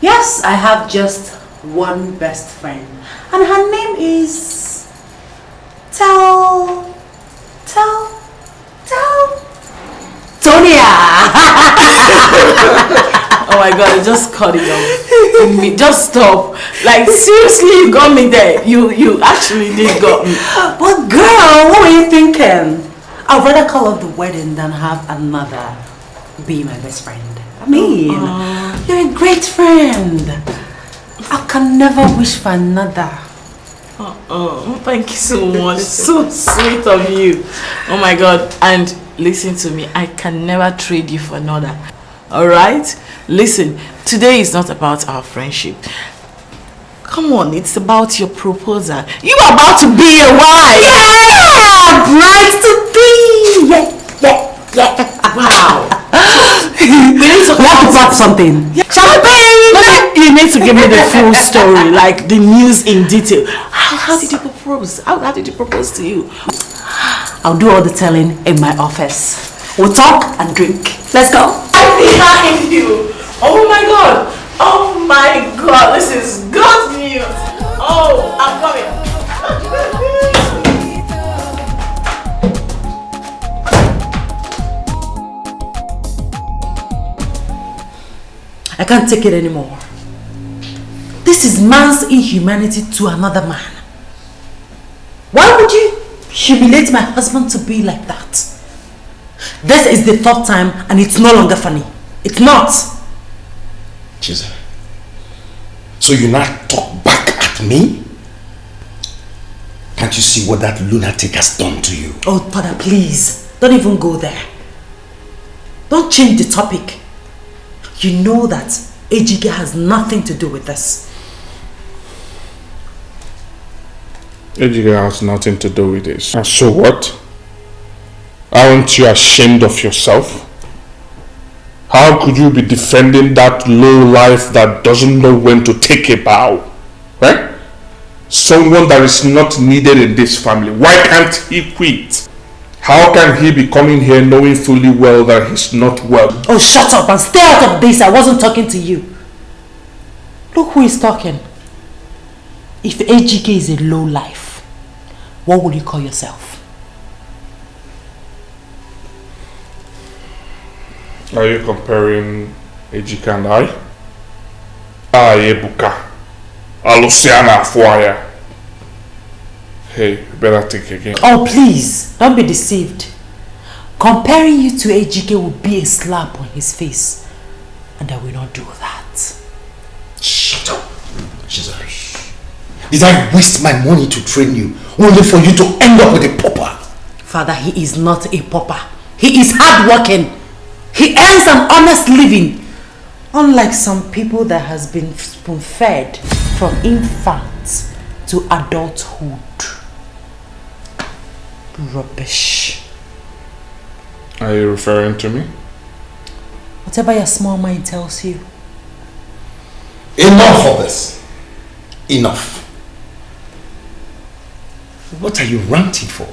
Yes, I have just one best friend. And her name is... Tonya. Oh my god, I just cut it off. Just stop. Like seriously, you got me there. You actually did got me. But girl, what were you thinking? I'd rather call off the wedding than have another be my best friend. I mean, you're a great friend. I can never wish for another. Thank you so much. So sweet of you. Oh my god. And listen to me, I can never trade you for another. Alright? Listen, today is not about our friendship. Come on, it's about your proposal. You are about to be a wife! Yeah! Bride to be! Yeah. Wow. We need to talk something. Champagne! You need to give me the full story, like the news in detail. How did you propose? How did you propose to you? I'll do all the telling in my office. We'll talk and drink. Let's go. I'm behind you. Oh my god. Oh my god. This is good news. Oh, I'm coming. I can't take it anymore. This is man's inhumanity to another man. Why would you humiliate my husband to be like that? This is the third time and it's no longer funny. It's not. Jesus. So you now talk back at me? Can't you see what that lunatic has done to you? Oh, Father, please. Don't even go there. Don't change the topic. You know that Ejike has nothing to do with this. Ejike has nothing to do with this. And so what? Aren't you ashamed of yourself? How could you be defending that low life that doesn't know when to take a bow? Right? Someone that is not needed in this family. Why can't he quit? How can he be coming here knowing fully well that he's not well? Oh, shut up and stay out of this. I wasn't talking to you. Look who is talking. If Ejike is a low life, what will you call yourself? Are you comparing Ejike and I? Ebuka. Aluciana Afuaya. Hey, you better think again. Oh, please, don't be deceived. Comparing you to Ejike will be a slap on his face. And I will not do that. Shut up. Jesus. Did I waste my money to train you only for you to end up with a pauper? Father, he is not a pauper. He is hardworking. He earns an honest living. Unlike some people that has been spoon-fed from infant to adulthood. Rubbish. Are you referring to me? Whatever your small mind tells you. Enough of this. Enough. What are you ranting for?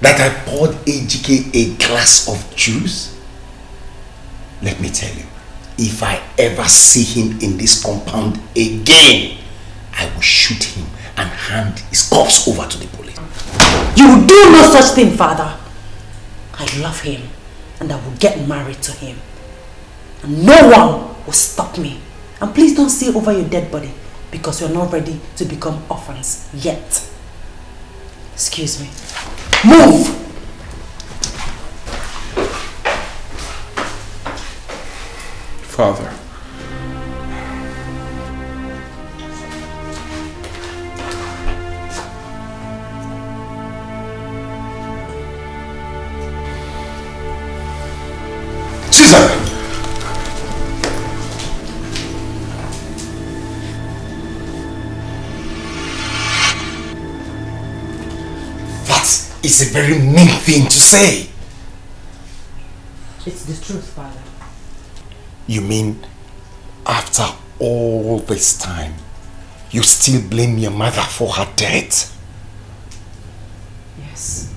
That I poured Ejike a glass of juice? Let me tell you, if I ever see him in this compound again, I will shoot him and hand his corpse over to the police. You will do no such thing, Father. I love him and I will get married to him. And no one will stop me. And please don't say over your dead body because you're not ready to become orphans yet. Excuse me. Move! Father. Caesar! That is a very mean thing to say. It's the truth, Father. You mean after all this time, you still blame your mother for her death? Yes.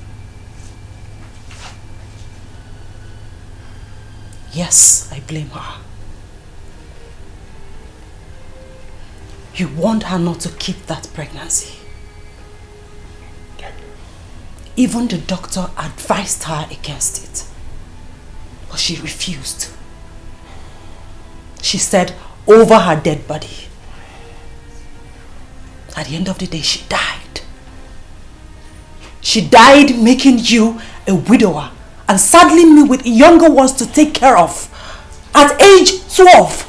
Yes, I blame her. You warned her not to keep that pregnancy. Even the doctor advised her against it. But she refused. she said, over her dead body. At the end of the day, she died. She died making you a widower and saddling me with younger ones to take care of. At age 12,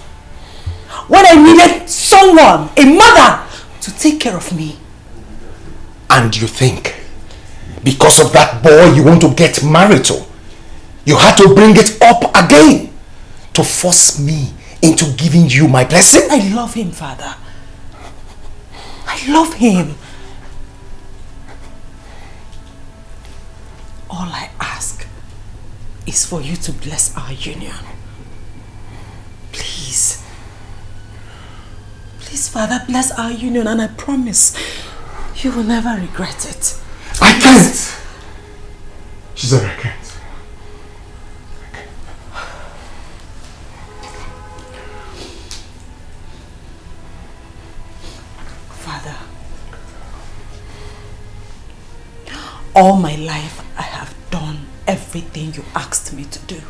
when I needed someone, a mother, to take care of me. And you think, because of that boy you want to get married to, you had to bring it up again to force me into giving you my blessing? I love him, Father. I love him. All I ask is for you to bless our union. Please. Please, Father, bless our union, and I promise you will never regret it. I can't! She said I can't. Father, all my life I have done everything you asked me to do.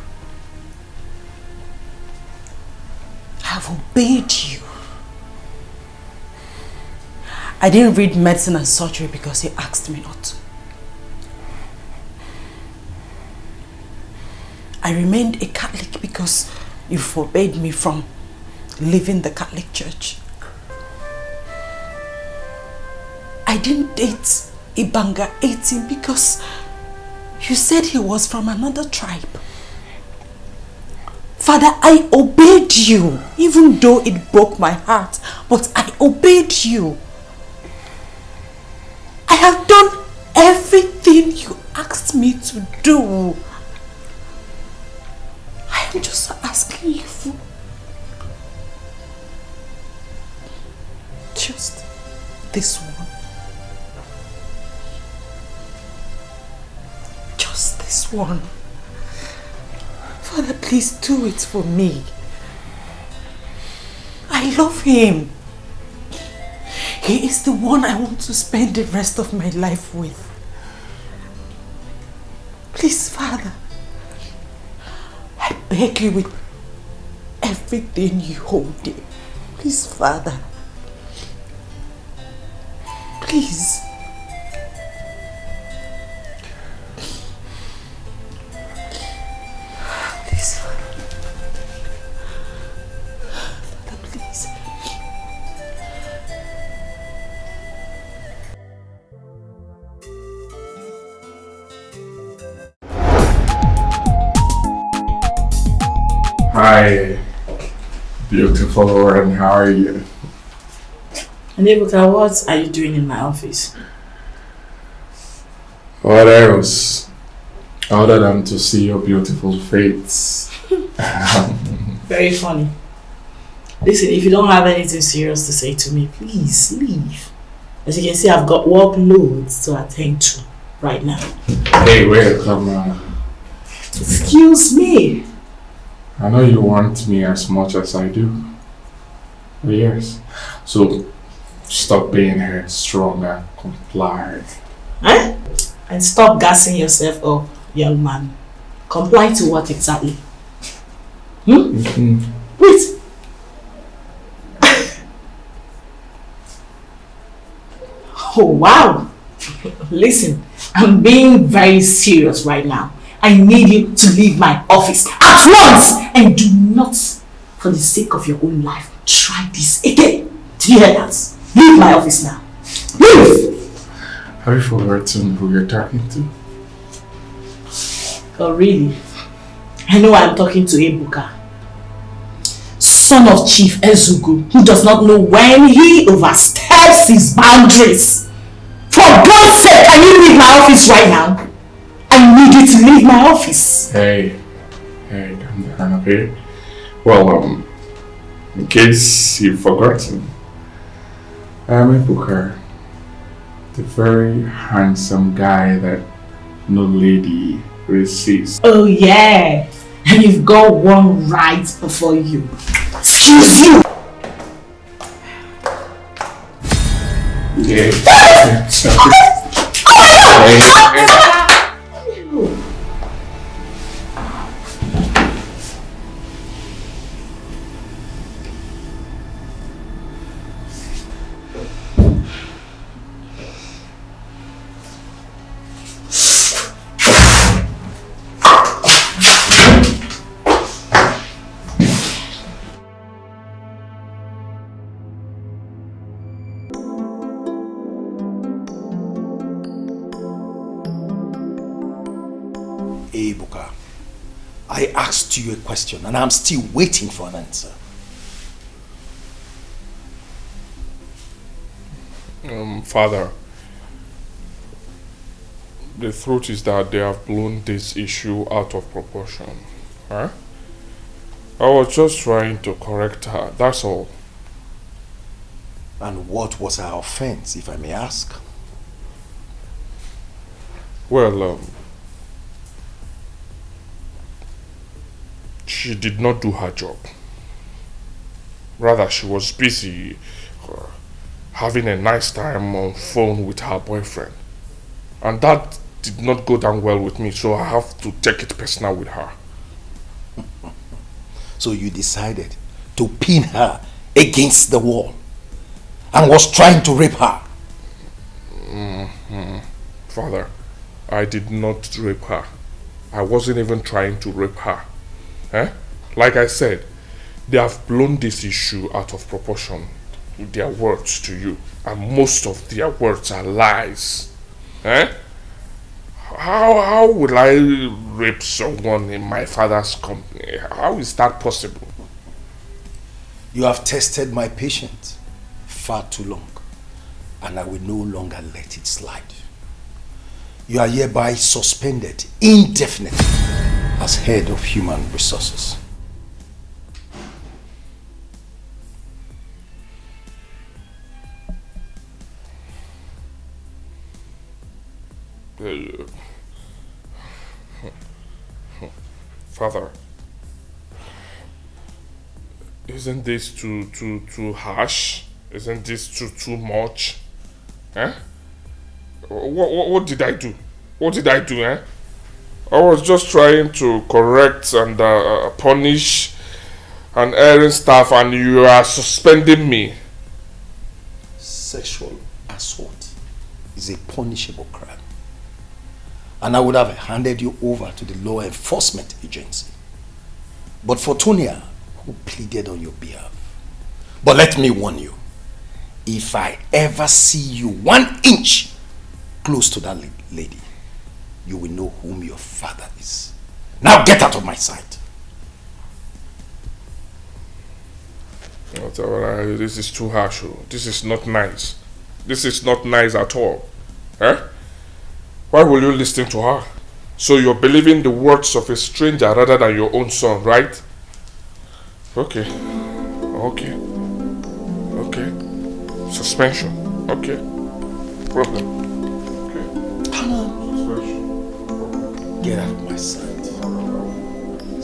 I have obeyed you. I didn't read medicine and surgery because you asked me not to. I remained a Catholic because you forbade me from leaving the Catholic Church. I didn't date Ibanga 18 because you said he was from another tribe. Father, I obeyed you, even though it broke my heart, but I obeyed you. I have done everything you asked me to do. I am just asking you for just this one. Just this one. Father, please do it for me. I love him. He is the one I want to spend the rest of my life with. Please, Father, I beg you with everything you hold dear. Please, Father. Please. Please, Father. Father, please. Hi, beautiful, and how are you? Nebuka, what are you doing in my office? What else? Other than to see your beautiful face. Very funny. Listen, if you don't have anything serious to say to me, please leave. As you can see, I've got workloads to attend to right now. Hey, wait, come on. Excuse me. I know you want me as much as I do. Yes. So, stop being headstrong and comply. Eh? And stop gassing yourself up, young man. Comply to what exactly? Wait. Oh, wow. Listen, I'm being very serious right now. I need you to leave my office at once, and do not, for the sake of your own life, try this again. Do you hear that? Leave my office now. Leave! Have you forgotten who you're talking to? Oh, really? I know I'm talking to Ebuka, son of Chief Ezugu, who does not know when he oversteps his boundaries. For God's sake, can you leave my office right now? I need you to leave my office. Hey, calm down, okay? Well, in case you've forgotten, I'm Ebuka, the very handsome guy that no lady resists. Oh yeah, and you've got one right before you. Excuse you! Yeah, stop it. Ebuka. I asked you a question and I'm still waiting for an answer. Father, the truth is that they have blown this issue out of proportion. Huh? I was just trying to correct her, that's all. And what was her offense, if I may ask? Well, she did not do her job. Rather, she was busy having a nice time on phone with her boyfriend. And that did not go down well with me, so I have to take it personal with her. So you decided to pin her against the wall and was trying to rape her? Father, I did not rape her. I wasn't even trying to rape her. Like I said, they have blown this issue out of proportion with their words to you. And most of their words are lies. How would I rape someone in my father's company? How is that possible? You have tested my patience far too long, and I will no longer let it slide. You are hereby suspended indefinitely as head of human resources. Father, isn't this too harsh? Isn't this too much? What did I do? What did I do? I was just trying to correct and punish an erring staff, and you are suspending me. Sexual assault is a punishable crime, and I would have handed you over to the law enforcement agency, but for Tonia, who pleaded on your behalf. But let me warn you, if I ever see you 1 inch close to that lady, you will know whom your father is. Now get out of my sight. This is too harsh. This is not nice. This is not nice at all. Why will you listen to her? So you're believing the words of a stranger rather than your own son, right? Okay. Suspension. Okay. Problem. Get out of my sight.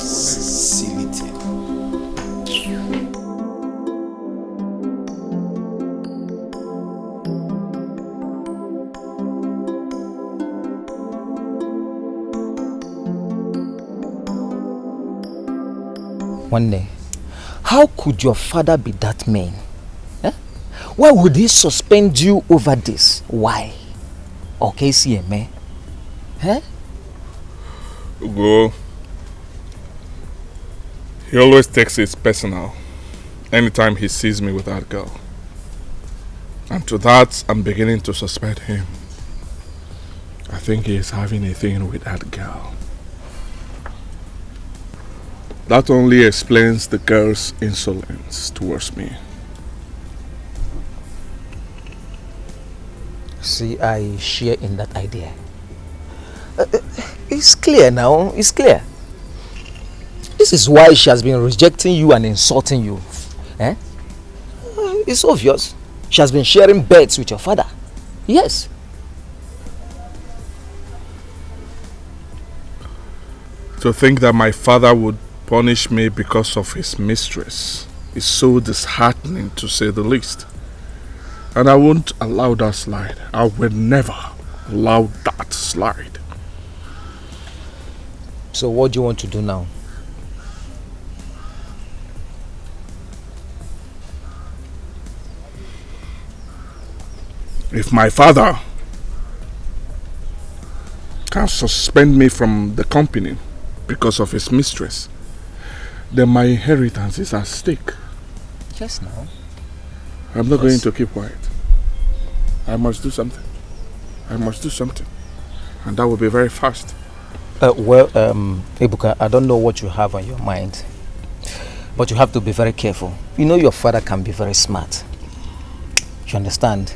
Silly thing. One day, how could your father be that mean? Why would he suspend you over this? Why? Okay, CMA. Ugo, he always takes it personal anytime he sees me with that girl. And to that, I'm beginning to suspect him. I think he is having a thing with that girl. That only explains the girl's insolence towards me. See, I share in that idea. It's clear now, it's clear. This is why she has been rejecting you and insulting you. It's obvious. She has been sharing beds with your father. Yes. To think that my father would punish me because of his mistress is so disheartening, to say the least. And I won't allow that slide. I will never allow that slide. So what do you want to do now? If my father can suspend me from the company because of his mistress, then my inheritance is at stake. Yes, now. I'm not going to keep quiet. I must do something. I must do something. And that will be very fast. Ebuka, I don't know what you have on your mind, but you have to be very careful. You know your father can be very smart. You understand?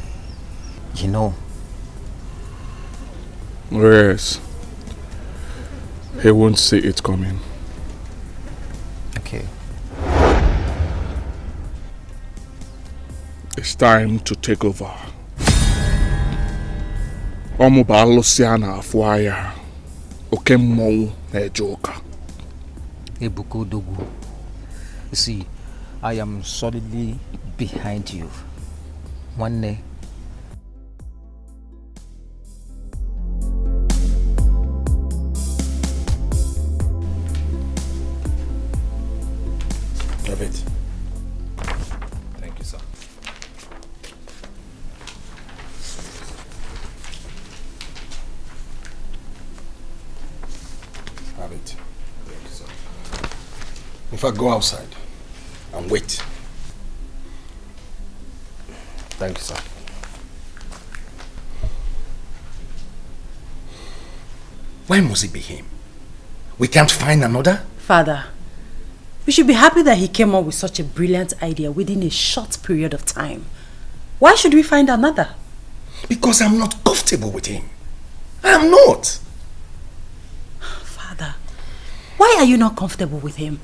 You know. Yes. He won't see it coming. Okay. It's time to take over. Omuba Luciana Fuaya. Okemo Ejoka. Ebuka Dogu. You see, I am solidly behind you. One day. Have it. Thank you, sir. Have it. Thank you, sir. In fact, go outside and wait. Thank you, sir. Why must it be him? We can't find another? Father, we should be happy that he came up with such a brilliant idea within a short period of time. Why should we find another? Because I'm not comfortable with him. I am not. Father, why are you not comfortable with him?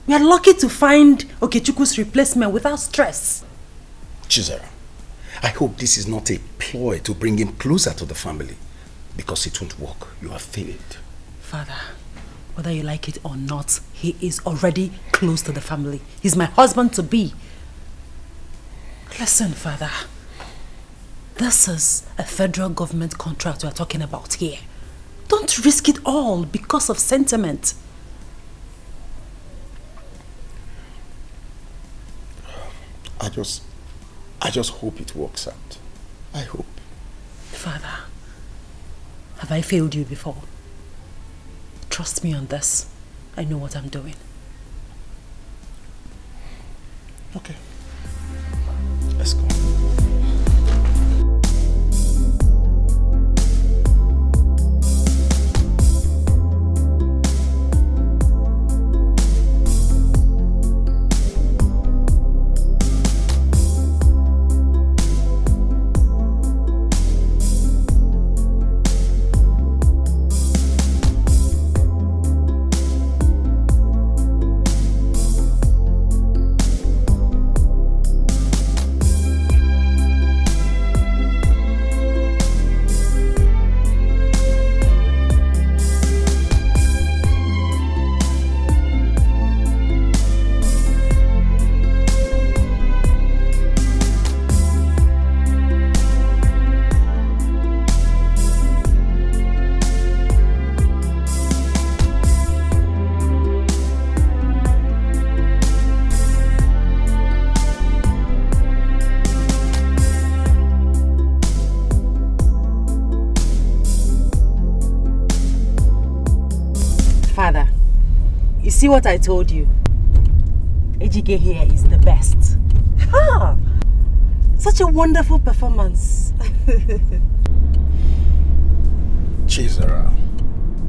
We are lucky to find Okechukwu's replacement without stress. Chizera, I hope this is not a ploy to bring him closer to the family. Because it won't work. You have failed. Father, whether you like it or not, he is already close to the family. He's my husband-to-be. Listen, Father. This is a federal government contract we are talking about here. Don't risk it all because of sentiment. I just hope it works out. I hope. Father, have I failed you before? Trust me on this. I know what I'm doing. Okay. Let's go. Father, you see what I told you? Ejike here is the best. Ah, such a wonderful performance. Chizera,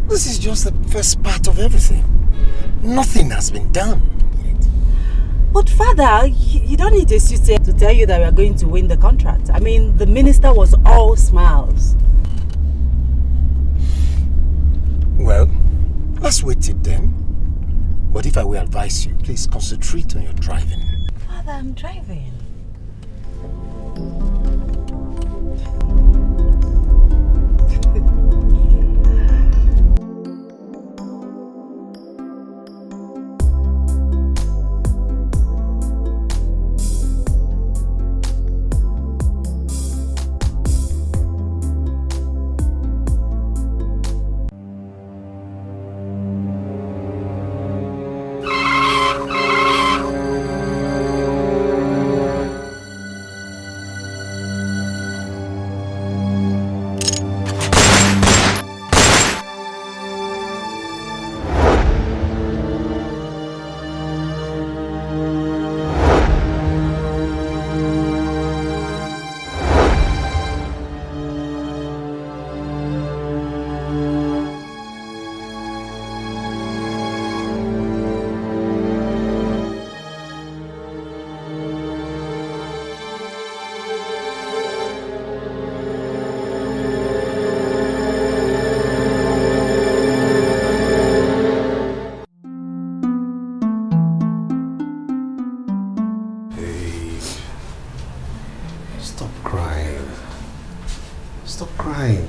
this is just the first part of everything. Nothing has been done. But Father, you don't need a suitor to tell you that we are going to win the contract. I mean, the minister was all smiles. Well, let's wait till then. But if I will advise you, please concentrate on your driving. Father, I'm driving.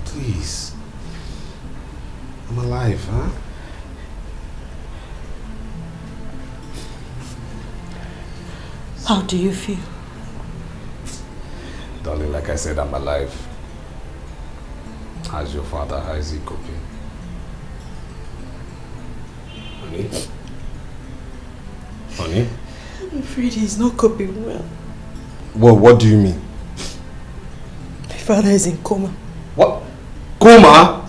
Please. I'm alive, huh? How do you feel? Darling, like I said, I'm alive. How's your father? How is he coping? Honey? Honey? I'm afraid he's not coping well. Well, what do you mean? My father is in coma. What? Coma?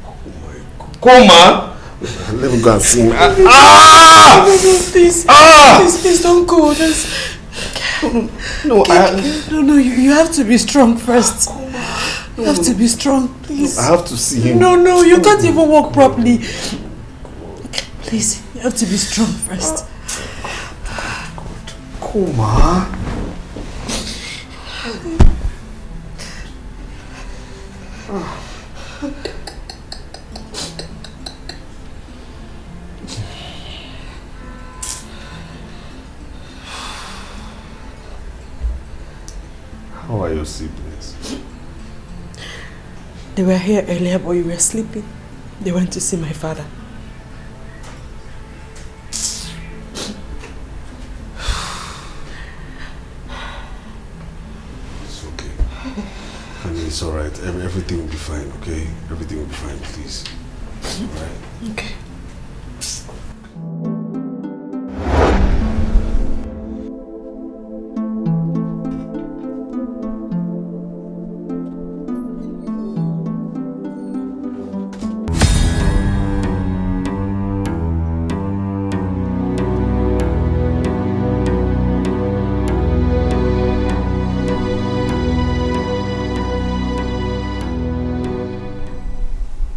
Oh my God. Coma? Let me go and see him. Ah! Please, please don't go. No, you have to be strong first. You have to be strong, please. I have to see him. No, you can't even walk properly. Please, you have to be strong first. Coma? How are your siblings? They were here earlier, but you were sleeping. They went to see my father. It's okay. Honey, it's alright. Everything will be fine, okay? Everything will be fine, please. It's alright. Okay.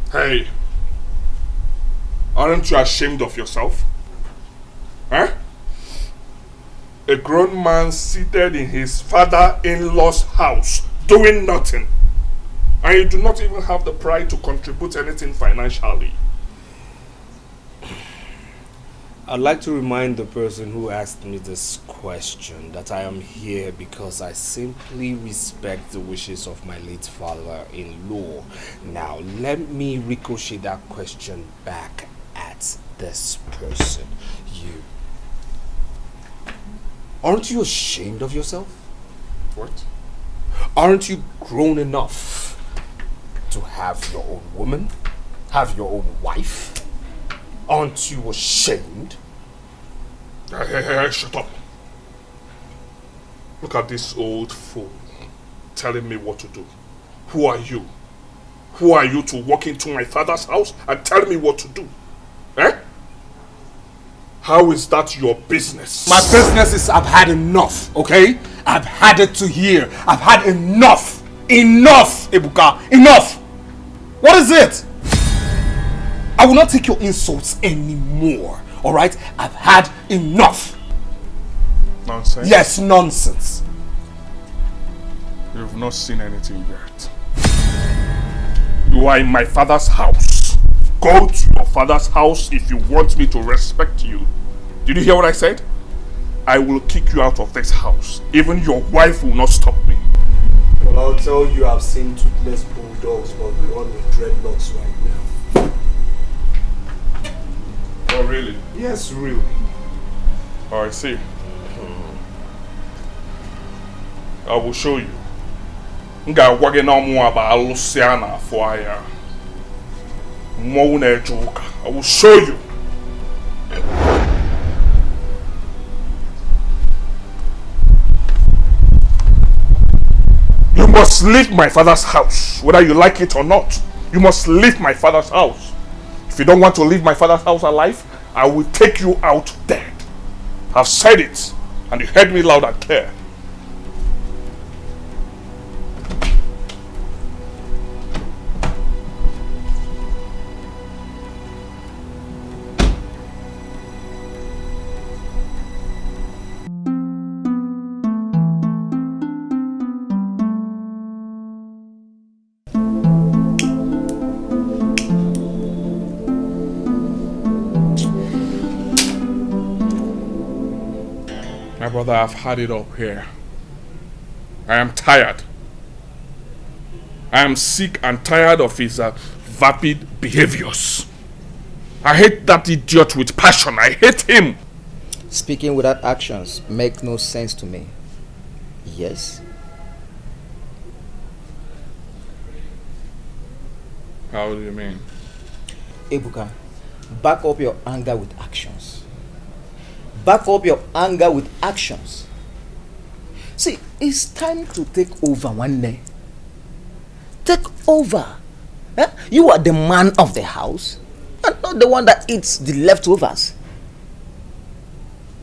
Hey, aren't you ashamed of yourself? Huh? A grown man seated in his father-in-law's house doing nothing. And you do not even have the pride to contribute anything financially. I'd like to remind the person who asked me this question that I am here because I simply respect the wishes of my late father-in-law. Now, let me ricochet that question back at this person. You. Aren't you ashamed of yourself? What? Aren't you grown enough to have your own woman? Have your own wife? Aren't you ashamed? Hey, shut up. Look at this old fool telling me what to do. Who are you? Who are you to walk into my father's house and tell me what to do? Eh? How is that your business? My business is I've had enough, okay? I've had it to here. I've had enough. Enough, Ebuka. Enough. What is it? I will not take your insults anymore, alright? I've had enough. Nonsense? Yes, nonsense. You've not seen anything yet. You are in my father's house. Go to your father's house if you want me to respect you. Did you hear what I said? I will kick you out of this house. Even your wife will not stop me. Well, I'll tell you I've seen toothless bulldogs, but the one with dreadlocks right now. Oh, really? Yes, really. Oh, I see. I will show you. I will show you. You must leave my father's house, whether you like it or not. You must leave my father's house. If you don't want to leave my father's house alive, I will take you out dead. I've said it, and you heard me loud and clear. My brother, I've had it up here. I am tired. I am sick and tired of his vapid behaviors. I hate that idiot with passion. I hate him. Speaking without actions makes no sense to me. Yes? How do you mean? Ebuka, back up your anger with actions. Back up your anger with actions. See, it's time to take over one day. Take over. Eh? You are the man of the house and not the one that eats the leftovers.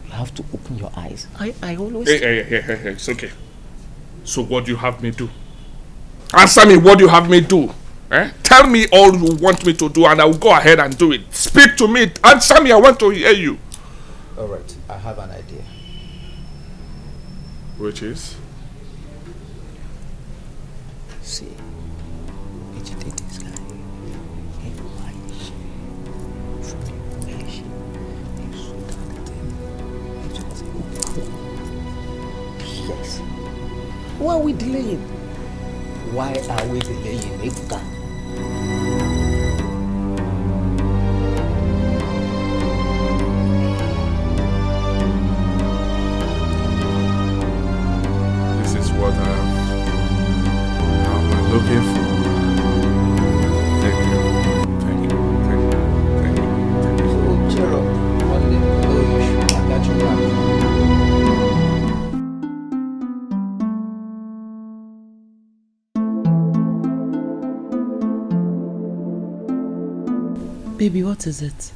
You have to open your eyes. I always... Hey, it's okay. So what do you have me do? Answer me, what do you have me do? Eh? Tell me all you want me to do and I will go ahead and do it. Speak to me. Answer me, I want to hear you. Alright, I have an idea. Which is? See, agitate this guy. Yes. Why are we delaying? Why are we delaying, Ebuka? This is what I'm looking for. Thank you. So, cheer up. One day, no issue. I got your back. Baby, what is it?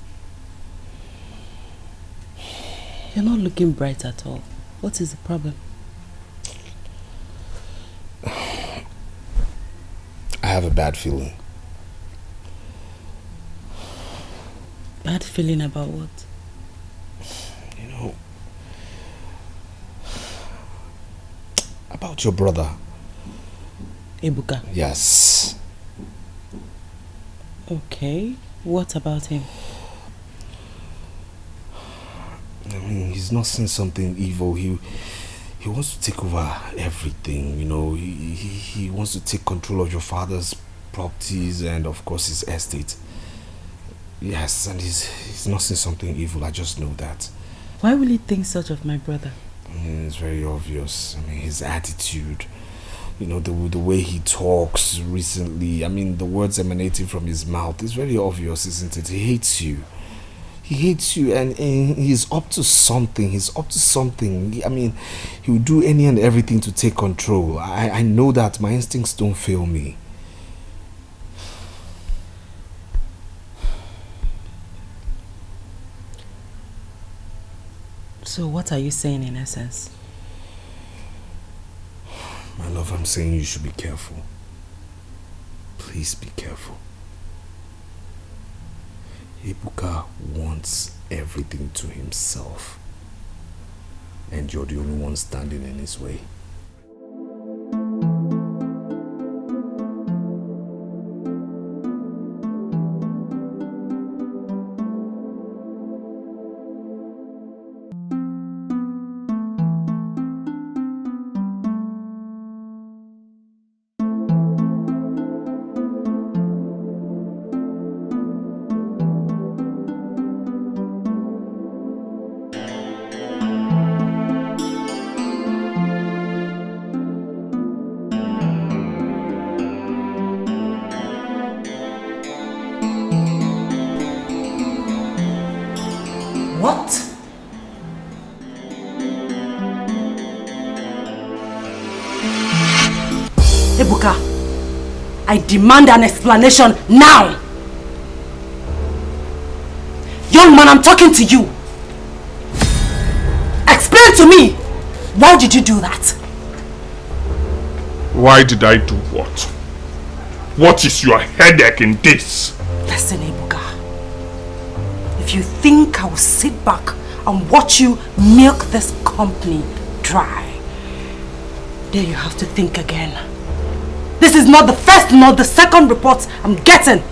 You're not looking bright at all. What is the problem? I have a bad feeling. Bad feeling about what? You know, about your brother. Ebuka? Yes. Okay. What about him? I mean, he's not saying something evil. He wants to take over everything, you know. He wants to take control of your father's properties and of course his estate. Yes, and he's not saying something evil. I just know that. Why will he think such of my brother? I mean, it's very obvious. I mean, his attitude, you know, the way he talks recently. I mean, the words emanating from his mouth is very obvious, isn't it? He hates you. He hates you, and he's up to something. He's up to something. I mean, he will do any and everything to take control. I know that. My instincts don't fail me. So what are you saying in essence? My love, I'm saying you should be careful. Please be careful. Ebuka wants everything to himself. And you're the only one standing in his way. What? Ebuka, I demand an explanation now. Young man, I'm talking to you. Explain to me, why did you do that? Why did I do what? What is your headache in this? Listen, Ebuka. If you think I will sit back and watch you milk this company dry, then you have to think again. This is not the first nor the second report I'm getting.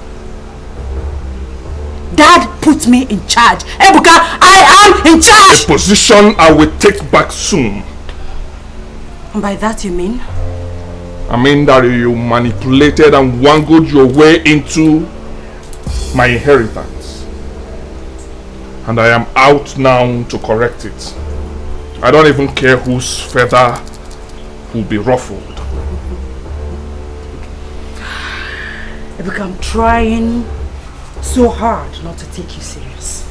Dad put me in charge. Ebuka, I am in charge! A position I will take back soon. And by that you mean? I mean that you manipulated and wangled your way into my inheritance. And I am out now to correct it. I don't even care whose feather will be ruffled. Ebuka, I'm trying so hard not to take you serious.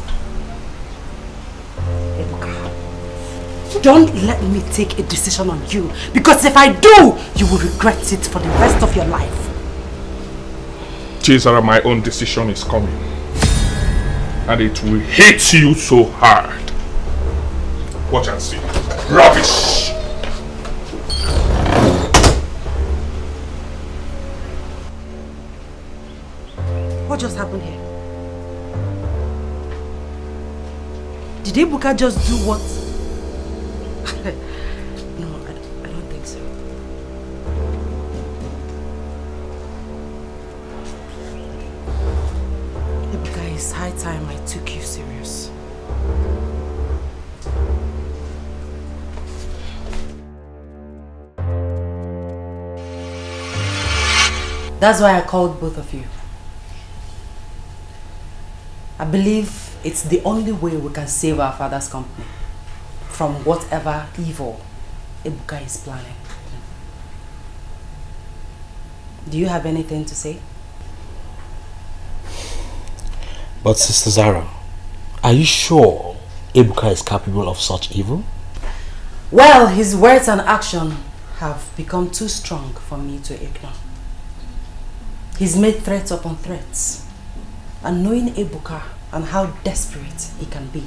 Ebuka, don't let me take a decision on you, because if I do, you will regret it for the rest of your life. Chisara, my own decision is coming. And it will hit you so hard. Watch and see. Rubbish! What just happened here? Did Ebuka just do what? No, I don't think so. Ebuka, it's high time I took you serious. That's why I called both of you. I believe it's the only way we can save our father's company from whatever evil Ebuka is planning. Do you have anything to say? But Sister Zara, are you sure Ebuka is capable of such evil? Well, his words and action have become too strong for me to ignore. He's made threats upon threats. And knowing Ebuka and how desperate he can be,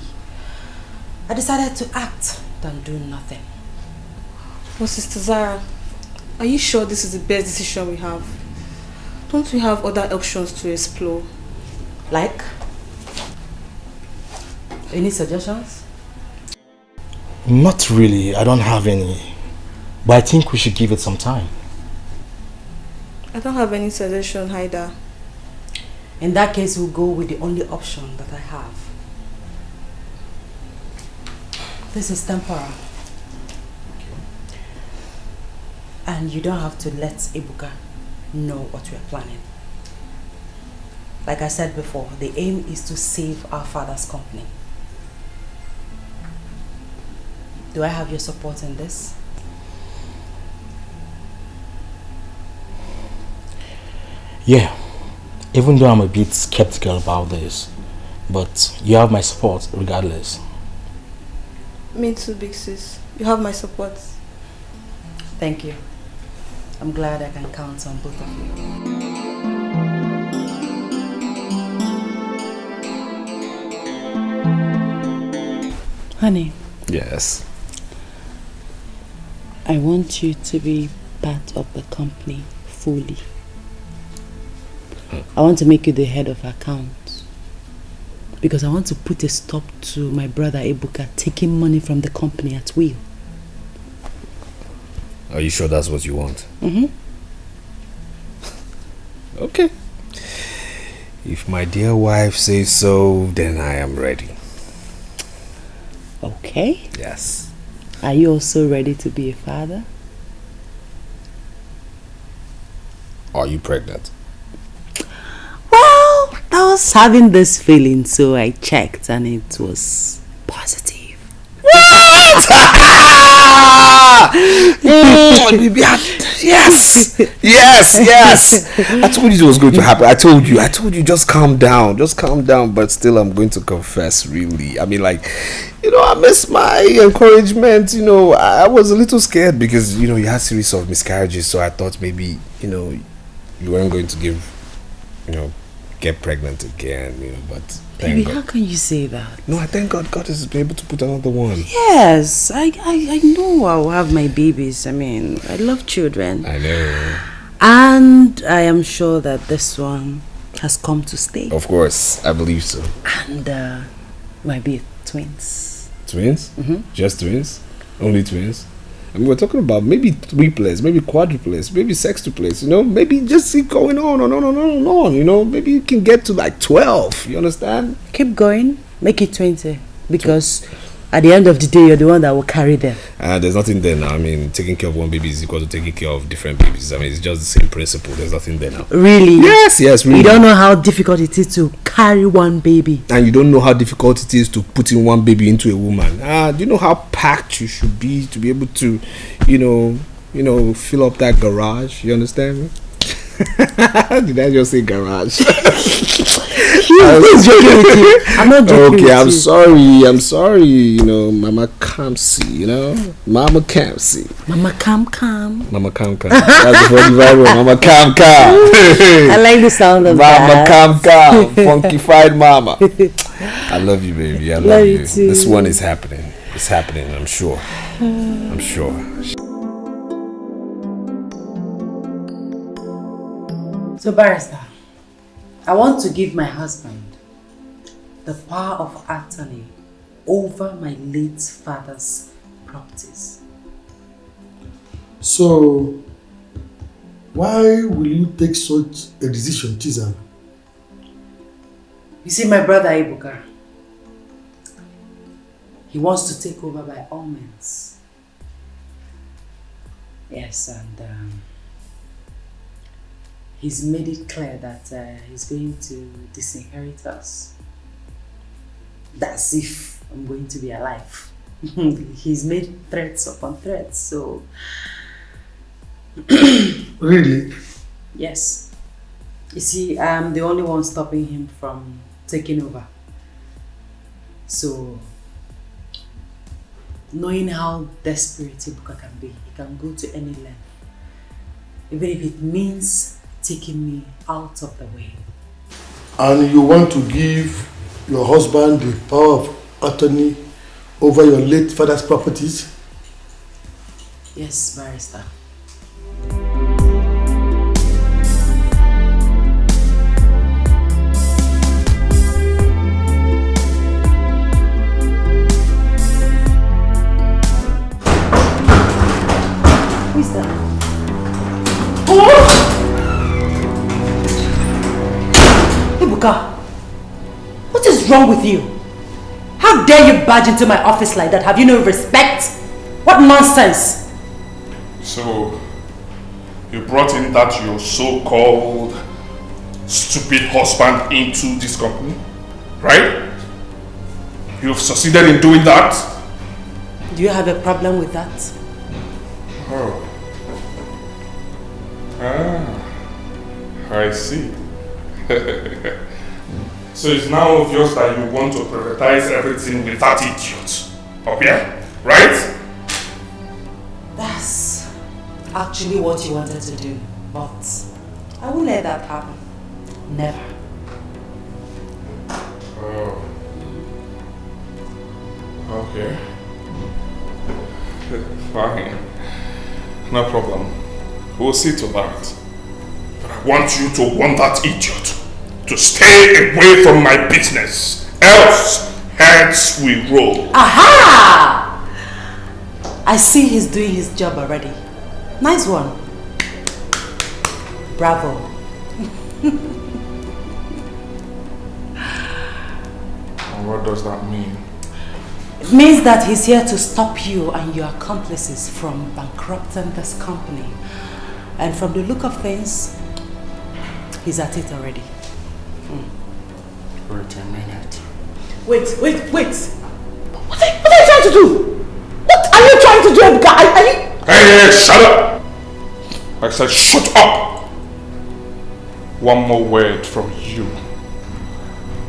I decided to act than do nothing. Well, Sister Zara, are you sure this is the best decision we have? Don't we have other options to explore? Like? Any suggestions? Not really, I don't have any. But I think we should give it some time. I don't have any suggestion either. In that case, we'll go with the only option that I have. This is temporal. And you don't have to let Ebuka know what we are planning. Like I said before, the aim is to save our father's company. Do I have your support in this? Yeah. Even though I'm a bit skeptical about this, but you have my support regardless. Me too, big sis. You have my support. Thank you. I'm glad I can count on both of you. Honey. Yes. I want you to be part of the company fully. I want to make you the head of accounts because I want to put a stop to my brother Ebuka taking money from the company at will. Are you sure that's what you want? Mm-hmm. Okay. If my dear wife says so, then I am ready. Okay. Yes. Are you also ready to be a father? Are you pregnant? Well, I was having this feeling, so I checked and it was positive. What? Yes! Yes, yes! I told you it was going to happen. I told you, just calm down. Just calm down, but still I'm going to confess, really. I mean, like, you know, I miss my encouragement. You know, I was a little scared because, you know, you had a series of miscarriages, so I thought maybe, you know, you weren't going to get pregnant again, you know, but Baby, how can you say that? No, I thank God is able to put another one. Yes, I know I'll have my babies. I mean, I love children. I know. And I am sure that this one has come to stay. Of course, I believe so. And might be twins. Twins? Mm-hmm. Just twins? Only twins? I mean, we're talking about maybe triplets, maybe quadruplets, maybe sextuplets, you know, maybe just keep going on, you know, maybe you can get to like 12, you understand? Keep going, make it 20, because At the end of the day, you're the one that will carry them. There's nothing there now. I mean, taking care of one baby is equal to taking care of different babies. I mean, it's just the same principle. There's nothing there now. Really? Yes, really. You don't know how difficult it is to carry one baby. And you don't know how difficult it is to put in one baby into a woman. Do you know how packed you should be to be able to, you know, fill up that garage? You understand me? Did I just say garage? He's joking with you. I'm not joking with you. Okay, I'm sorry. You know, Mama Kamsi, you know? Mama Kamsi. Mama Kam. Mama Kam. That's the funny vibe. Mama Kam. I like the sound of Mama that. Kam. Funkified mama. I love you, baby. I love you. Too. This one is happening. It's happening, I'm sure. I'm sure. So, barrister, I want to give my husband the power of attorney over my late father's properties. So, why will you take such a decision, Tizan? You see, my brother Ibuka, he wants to take over by all means. Yes, and he's made it clear that he's going to disinherit us. That's if I'm going to be alive. He's made threats upon threats, so... Really? Yes. You see, I'm the only one stopping him from taking over. So, knowing how desperate Ibuka can be, he can go to any length. Even if it means taking me out of the way. And you want to give your husband the power of attorney over your late father's properties? Yes, barrister. Who is that? Ibuka, what is wrong with you? How dare you barge into my office like that? Have you no respect? What nonsense! So, you brought in that your so-called stupid husband into this company, right? You've succeeded in doing that? Do you have a problem with that? Oh. I see. So it's now obvious that you want to privatize everything with that idiot. Okay? Right? That's actually what you wanted to do, but I won't let that happen. Never. Oh. Okay. Fine. No problem. We'll see to that. But I want you to warn that idiot to stay away from my business. Else, heads will roll. Aha! I see he's doing his job already. Nice one. Bravo. And what does that mean? It means that he's here to stop you and your accomplices from bankrupting this company. And from the look of things, he's at it already. Wait a minute. Wait. What are you trying to do? What are you trying to do, Ebuka? Are you... Hey, shut up! I said shut up! One more word from you.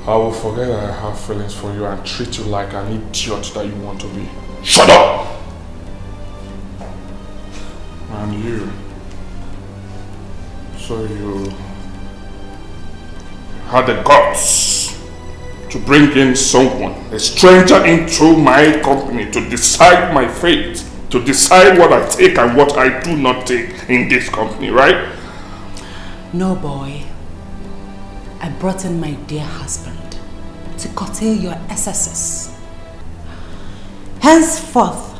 I will forget that I have feelings for you and treat you like an idiot that you want to be. Shut up! And you. So you had the guts to bring in someone, a stranger, into my company to decide my fate, to decide what I take and what I do not take in this company, right? No, boy. I brought in my dear husband to curtail your excesses. Henceforth,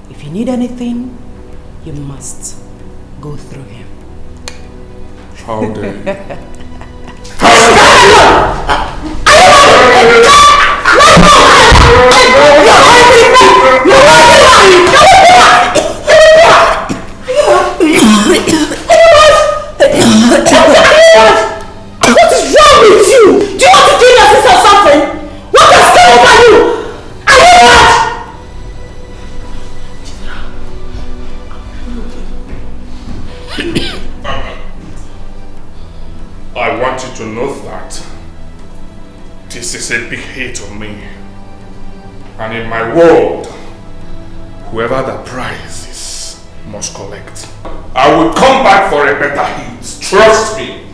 if you need anything, you must go through him. How dare you? want you to know that this is a big hit on me. And in my world, whoever the prize is must collect. I will come back for a better hit. Trust me.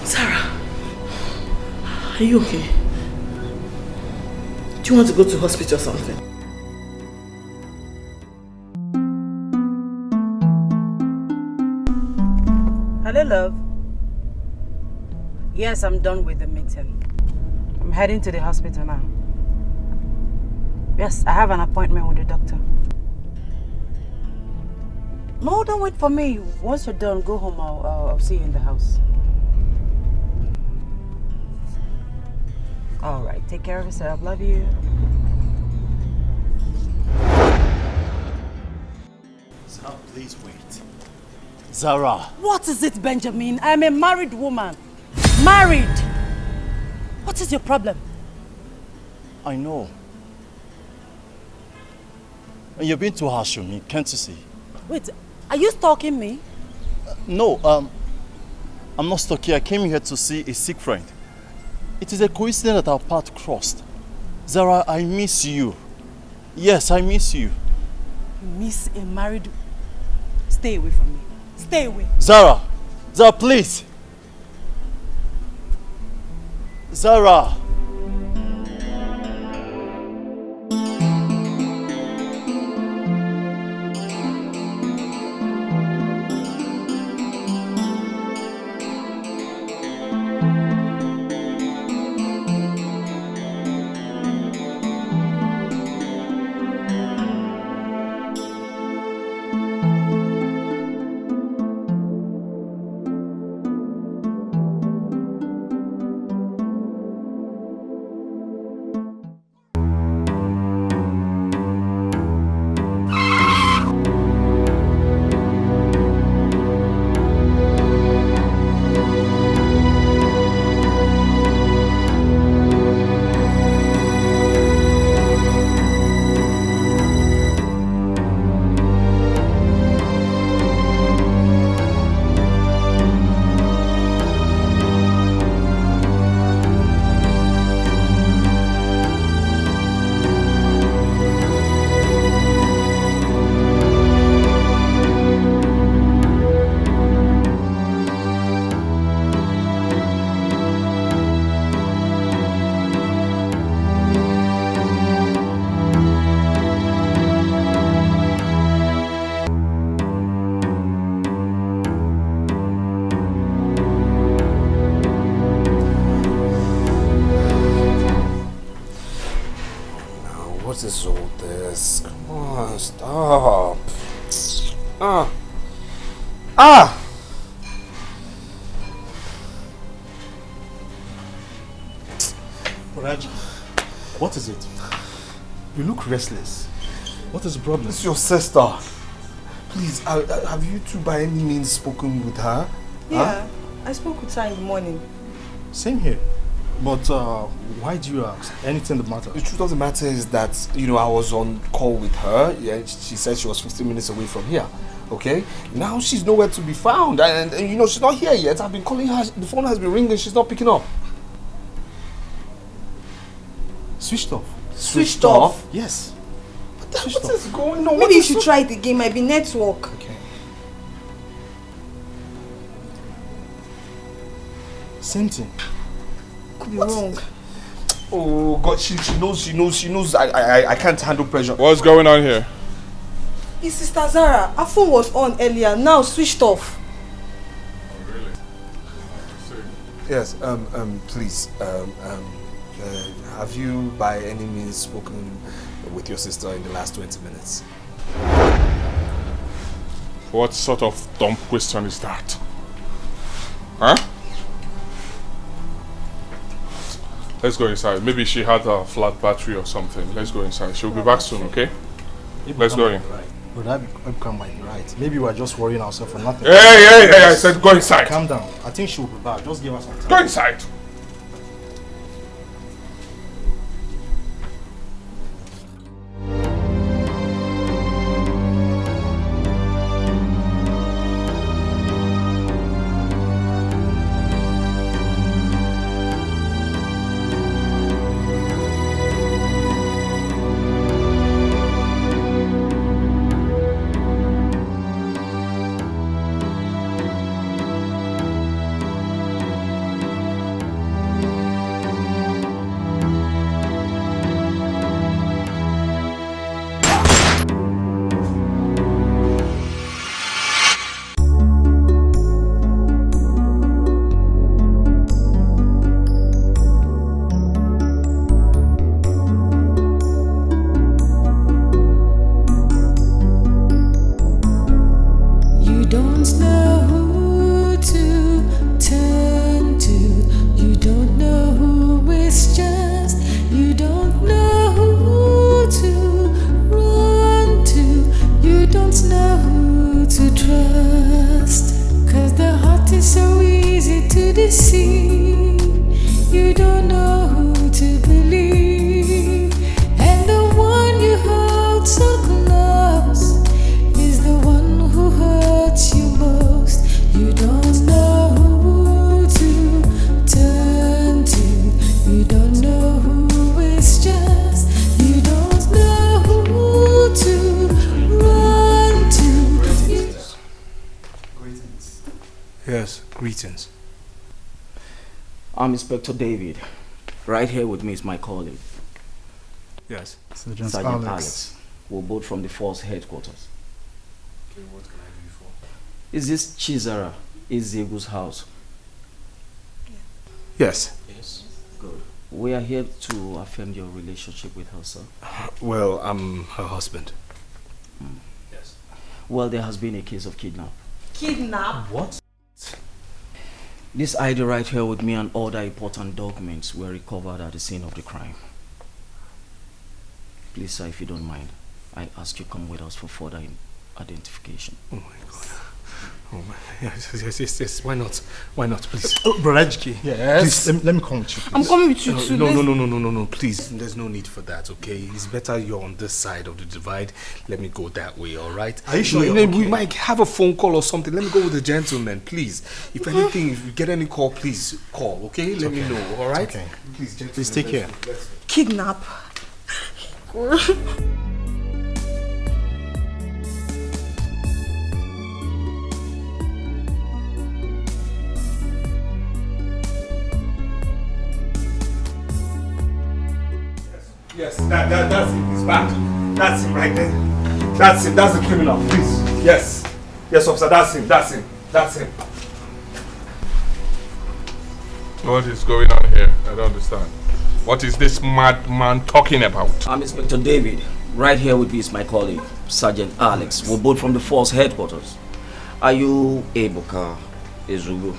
Sarah, are you okay? Do you want to go to hospital or something? Hello, love. Yes, I'm done with the meeting. I'm heading to the hospital now. Yes, I have an appointment with the doctor. No, don't wait for me. Once you're done, go home. I'll see you in the house. All right, take care of yourself. Love you. Zara, please wait. Zara. What is it, Benjamin? I am a married woman. Married! What is your problem? I know. And you're being too harsh on me, can't you see? Wait, are you stalking me? No, I'm not stalking. I came here to see a sick friend. It is a coincidence that our path crossed. Zara, I miss you. Yes, I miss you. Miss a married... Stay away from me. Stay away. Zara! Zara, please! Zara! What is all this? Come on, stop. Raj, what is it? You look restless. What is the problem? It's your sister. Please, have you two by any means spoken with her? Yeah, I spoke with her in the morning. Same here. But why do you ask? Anything that matters? The truth of the matter is that, you know, I was on call with her. Yeah, she said she was 15 minutes away from here. Okay? Now she's nowhere to be found. And you know, she's not here yet. I've been calling her. The phone has been ringing. She's not picking up. Switched off. Switched off? Yes. What is going on? Maybe you should try it again. Might be network. Okay. Same thing. Could be wrong. Oh God, she knows I can't handle pressure. What's going on here? It's Sister Zara. Her phone was on earlier, now switched off. Oh really? Yes, please, have you by any means spoken with your sister in the last 20 minutes? What sort of dumb question is that? Huh? Let's go inside. Maybe she had a flat battery or something. Let's go inside. She'll be back soon, okay? Let's go in. But that might be right. Maybe we're just worrying ourselves for nothing. Hey, I said go inside. Calm down. I think she'll be back. Just give us some time. Go inside. easy to deceive. You don't know who to believe. And the one you hold so close is the one who hurts you most. You don't know who to turn to. You don't know who is just. You don't know who to run to. Greetings. Yes, greetings. I'm Inspector David. Right here with me is my colleague. Yes. Sergeant Alex. We're both from the force headquarters. Okay, what can I do for? Is this Chizara Ezegu's house? Yes. Yes. Good. We are here to affirm your relationship with her, sir. Well, I'm her husband. Yes. Well, there has been a case of kidnap. Kidnap? What? This ID right here with me and other important documents were recovered at the scene of the crime. Please, sir, if you don't mind, I ask you come with us for further identification. Oh my God. Oh my, yes. Why not? Why not, please? Oh, Brother Ejike, Yes. please, let me come with you. I'm coming with you too. No, please. There's no need for that, okay? It's better you're on this side of the divide. Let me go that way, all right? Are you sure We you're okay? might have a phone call or something. Let me go with the gentleman, please. If anything, if you get any call, please call, okay? Let me know, all right? Okay. Please, gentlemen, Please take care. Kidnap. Yes, that's him. He's back. That's him right there. That's him. That's the criminal. Please. Yes. Yes, officer. That's him. That's him. That's him. What is going on here? I don't understand. What is this madman talking about? I'm Inspector David. Right here with me is my colleague, Sergeant Alex. We're both from the force headquarters. Are you Ebuka Ezugu?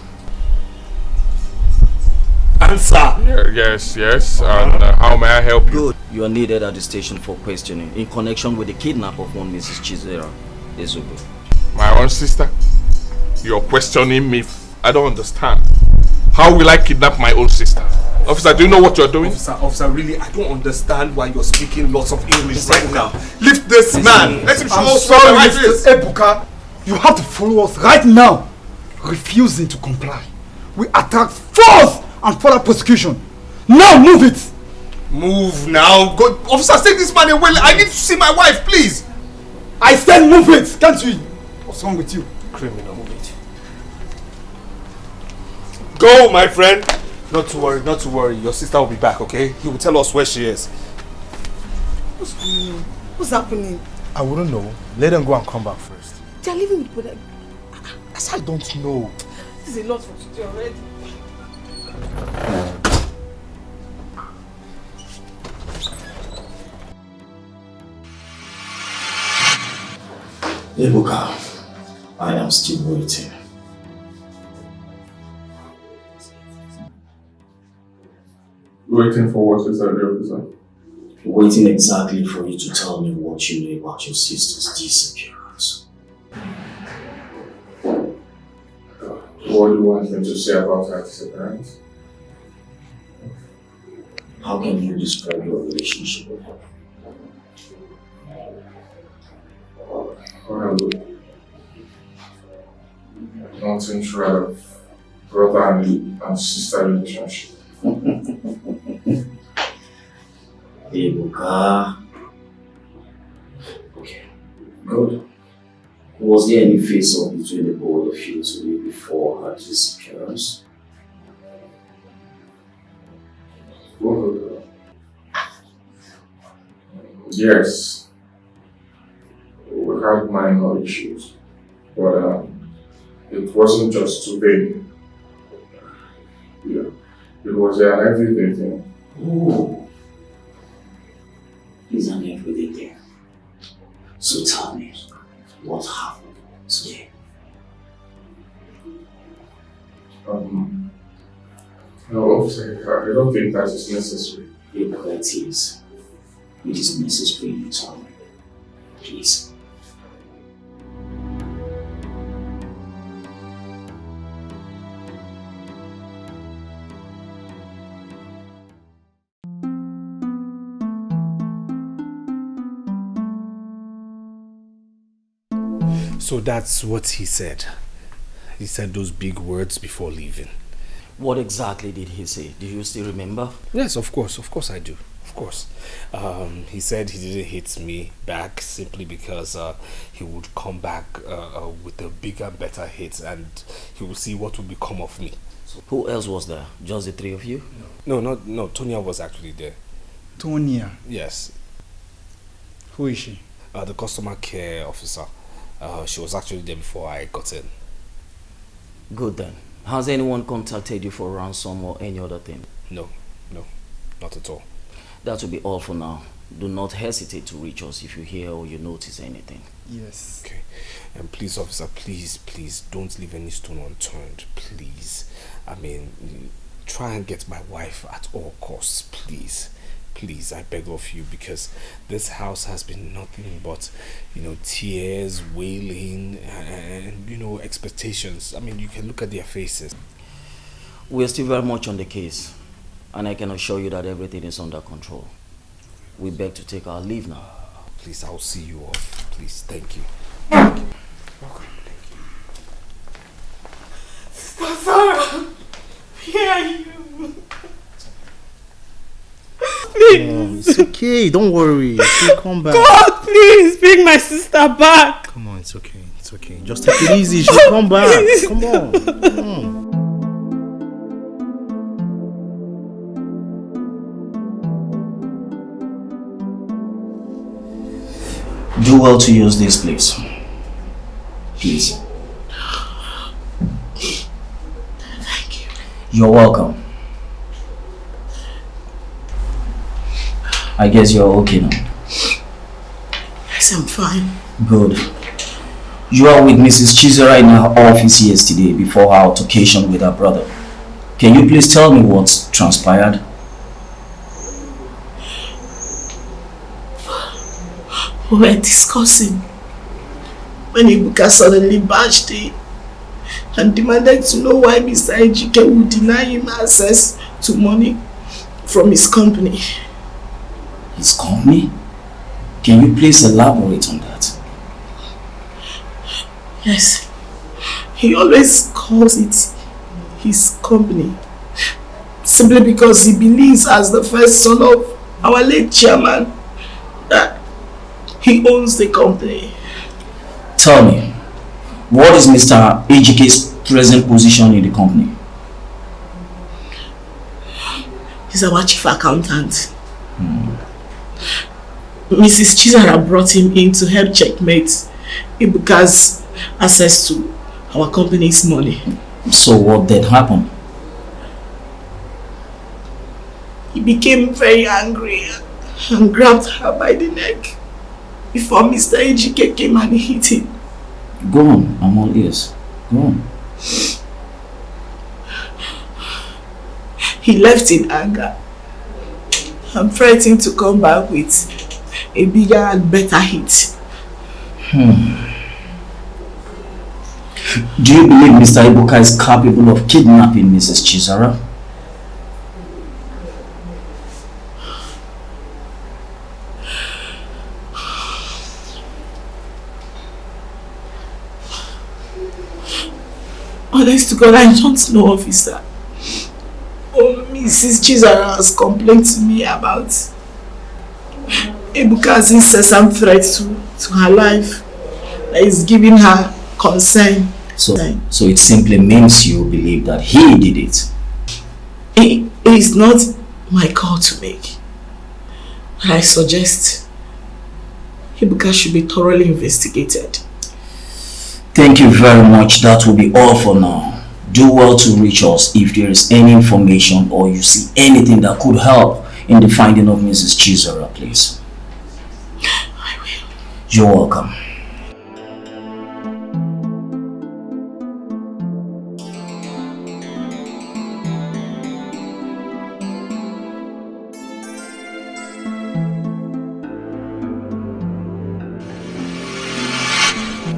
Answer! Yes. And how may I help you? Good. You are needed at the station for questioning in connection with the kidnap of one Mrs. Chizera Ezugu. My own sister? You're questioning me? I don't understand. How will I kidnap my own sister? Officer, do you know what you're doing? Officer, really, I don't understand why you're speaking lots of English right now. Lift this man. Let him show us what the right is. Ebuka, you have to follow us right now. Refusing to comply. We attack force and further prosecution. Now move it. Move now. Go. Officer, take this man away. I need to see my wife, please. I said move it. Can't you? What's wrong with you? Criminal, move it. Go, my friend. Not to worry, not to worry. Your sister will be back, okay? He will tell us where she is. What's going on? What's happening? I wouldn't know. Let them go and come back first. They're leaving me, but I said I don't know. this is a lot for today already. Ebuka, I am still waiting. Waiting for what, Sister Officer? Waiting exactly for you to tell me what you know about your sister's disappearance. What do you want me to say about her disappearance? How can you describe your relationship with her? Well, nothing short of brother and sister relationship. Ebuka. Okay, good. Was there any face-off between the both of you today before her disappearance? Yes. We had minor issues, but it wasn't just today. Yeah, it was an everyday thing. Oh, it's an everyday thing. So tell me, what happened today? No, officer, I don't think that is necessary. It is. It is necessary, you tell me. Please. So that's what he said. He said those big words before leaving. What exactly did he say? Do you still remember? Yes, of course I do. Of course. He said he didn't hit me back simply because he would come back with a bigger, better hit, and he will see what will become of me. So who else was there? Just the three of you? No, Tonya was actually there. Tonya? Yes. Who is she? The customer care officer. She was actually there before I got in. Good then. Has anyone contacted you for ransom or any other thing? No, not at all. That will be all for now. Do not hesitate to reach us if you hear or you notice anything. Yes. Okay. And please, officer, please don't leave any stone unturned. Please. I mean, try and get my wife at all costs. Please, I beg of you, because this house has been nothing but, tears, wailing, and expectations. I mean, you can look at their faces. We are still very much on the case, and I can assure you that everything is under control. We beg to take our leave now. Please, I'll see you off. Please, thank you. Welcome. Sister Sarah, where are you? Please. It's okay, don't worry. She'll come back. God, please bring my sister back. Come on, it's okay. Just take it easy. She'll come back. Please. Come on. Do well to use this place. Please. Thank you. You're welcome. I guess you're okay now. Yes, I'm fine. Good. You are with Mrs. Chizera in her office yesterday before her altercation with her brother. Can you please tell me what's transpired? We were discussing when Ibuka suddenly barged in and demanded to know why Mr. Ejike would deny him access to money from his company. His company? Can you please elaborate on that? Yes. He always calls it his company simply because he believes, as the first son of our late chairman, that he owns the company. Tell me, what is Mr. Ejike's present position in the company? He's our chief accountant. Mrs. Chizara brought him in to help checkmate Ibuka's access to our company's money. So what then happened? He became very angry and grabbed her by the neck before Mr. Ejike came and hit him. Go on, I'm all ears. Go on. He left in anger and threatened to come back with a bigger and better hit. Do you believe Mr. Ibuka is capable of kidnapping Mrs. Chizara? Honest to God, I don't know, officer. Oh, Mrs. Chizara has complained to me about Ibuka's incessant threat to her life that is giving her concern. So it simply means you believe that he did it. It is not my call to make. But I suggest Ibuka should be thoroughly investigated. Thank you very much. That will be all for now. Do well to reach us if there is any information or you see anything that could help in the finding of Mrs. Chizara, please. I will. You're welcome.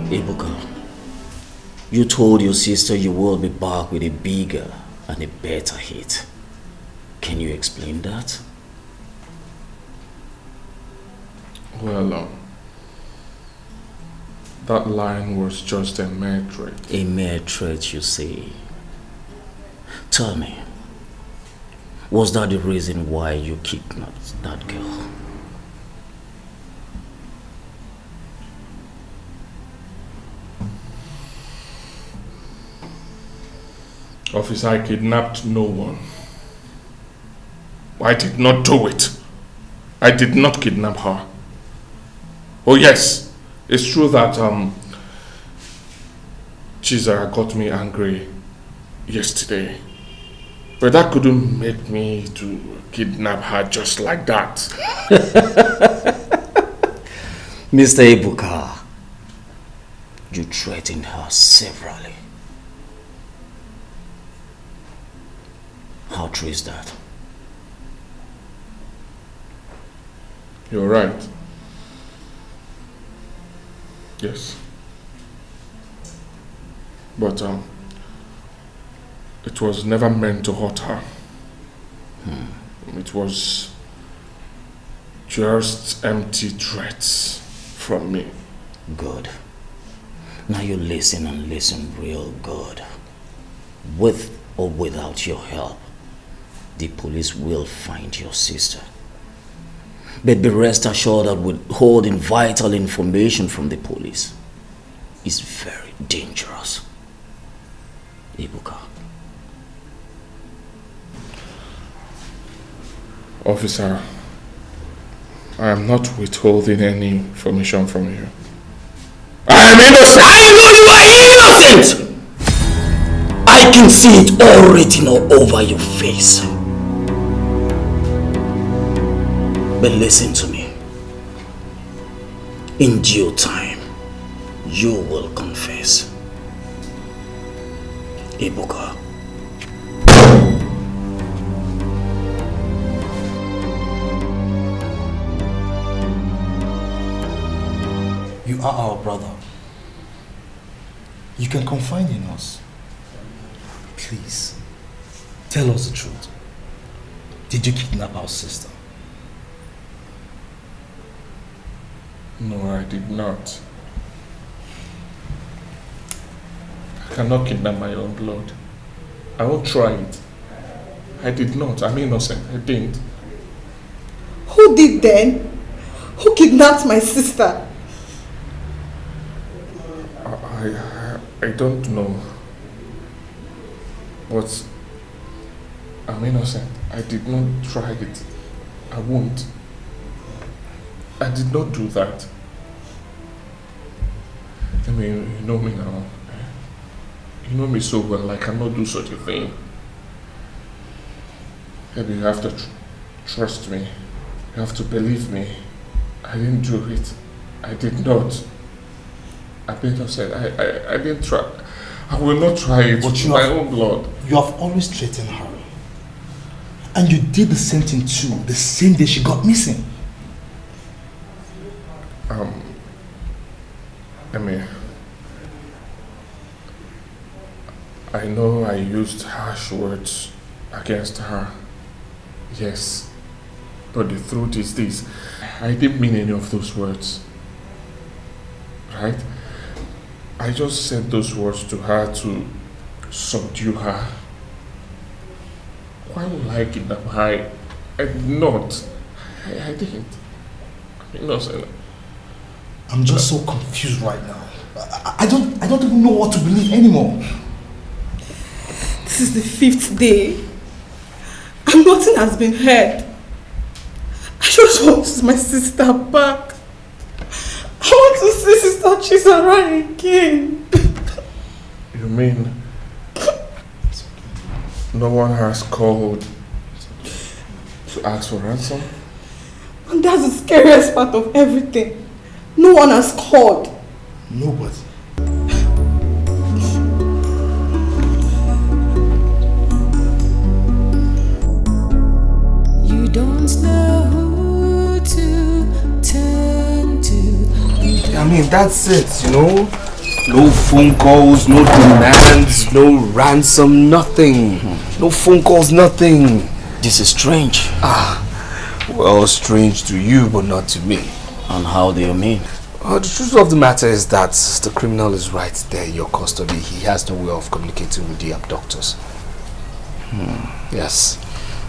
Ibuka, you told your sister you will be back with a bigger and a better hit. Can you explain that? Well, That line was just a mere threat. A mere threat, you say? Tell me, was that the reason why you kidnapped that girl? Officer, I kidnapped no one. I did not do it. I did not kidnap her. Oh yes, it's true that Chizara got me angry yesterday. But that couldn't make me to kidnap her just like that. Mr. Ibuka, you threatened her severally. How true is that? You're right. Yes. But it was never meant to hurt her. It was just empty threats from me. Good. Now you listen and listen real good. With or without your help, the police will find your sister. But be rest assured that withholding vital information from the police is very dangerous. Ibuka. Officer, I am not withholding any information from you. I am innocent! I know you are innocent! I can see it all written all over your face. But listen to me. In due time, you will confess. Ibuka. You are our brother. You can confide in us. Please, tell us the truth. Did you kidnap our sister? No, I did not. I cannot kidnap my own blood. I won't try it. I did not. I'm innocent. I didn't. Who did then? Who kidnapped my sister? I don't know. But I'm innocent. I did not try it. I won't. I did not do that. I mean, you know me now. You know me so well. I cannot do such a thing. Maybe you have to trust me. You have to believe me. I didn't do it. I did not. I'm innocent. I didn't try. I will not try it with my own blood. You have always threatened her. And you did the same thing too, the same day she got missing. I know I used harsh words against her. Yes. But the truth is this. I didn't mean any of those words. Right? I just said those words to her to subdue her. Why would I kidnap her? I did not. I didn't. I'm innocent. I'm just so confused right now. I don't even know what to believe anymore. This is the 5th day. And nothing has been heard. I just want my sister back. I want to see Sister Chizara again. You mean no one has called to ask for ransom? And that's the scariest part of everything. No one has called. Nobody. You don't know who to turn to. I mean, that's it, you know? No phone calls, no demands, no ransom, nothing. No phone calls, nothing. This is strange. Well, strange to you, but not to me. And how do you mean? The truth of the matter is that the criminal is right there in your custody. He has no way of communicating with the abductors. Yes.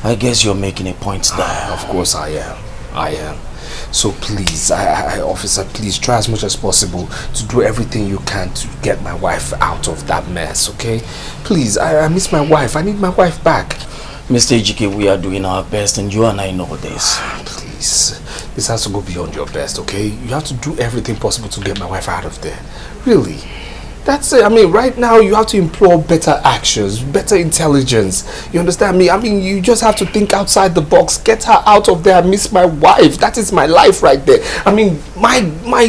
I guess you're making a point there. Of course I am. So please, officer, please try as much as possible to do everything you can to get my wife out of that mess, okay? Please, I miss my wife. I need my wife back. Mr. Ejike, we are doing our best and you and I know this. Please, this has to go beyond your best, okay? You have to do everything possible to get my wife out of there. Really. That's it. I mean, right now you have to employ better actions, better intelligence. You understand me? I mean, you just have to think outside the box. Get her out of there. I miss my wife. That is my life right there. I mean, my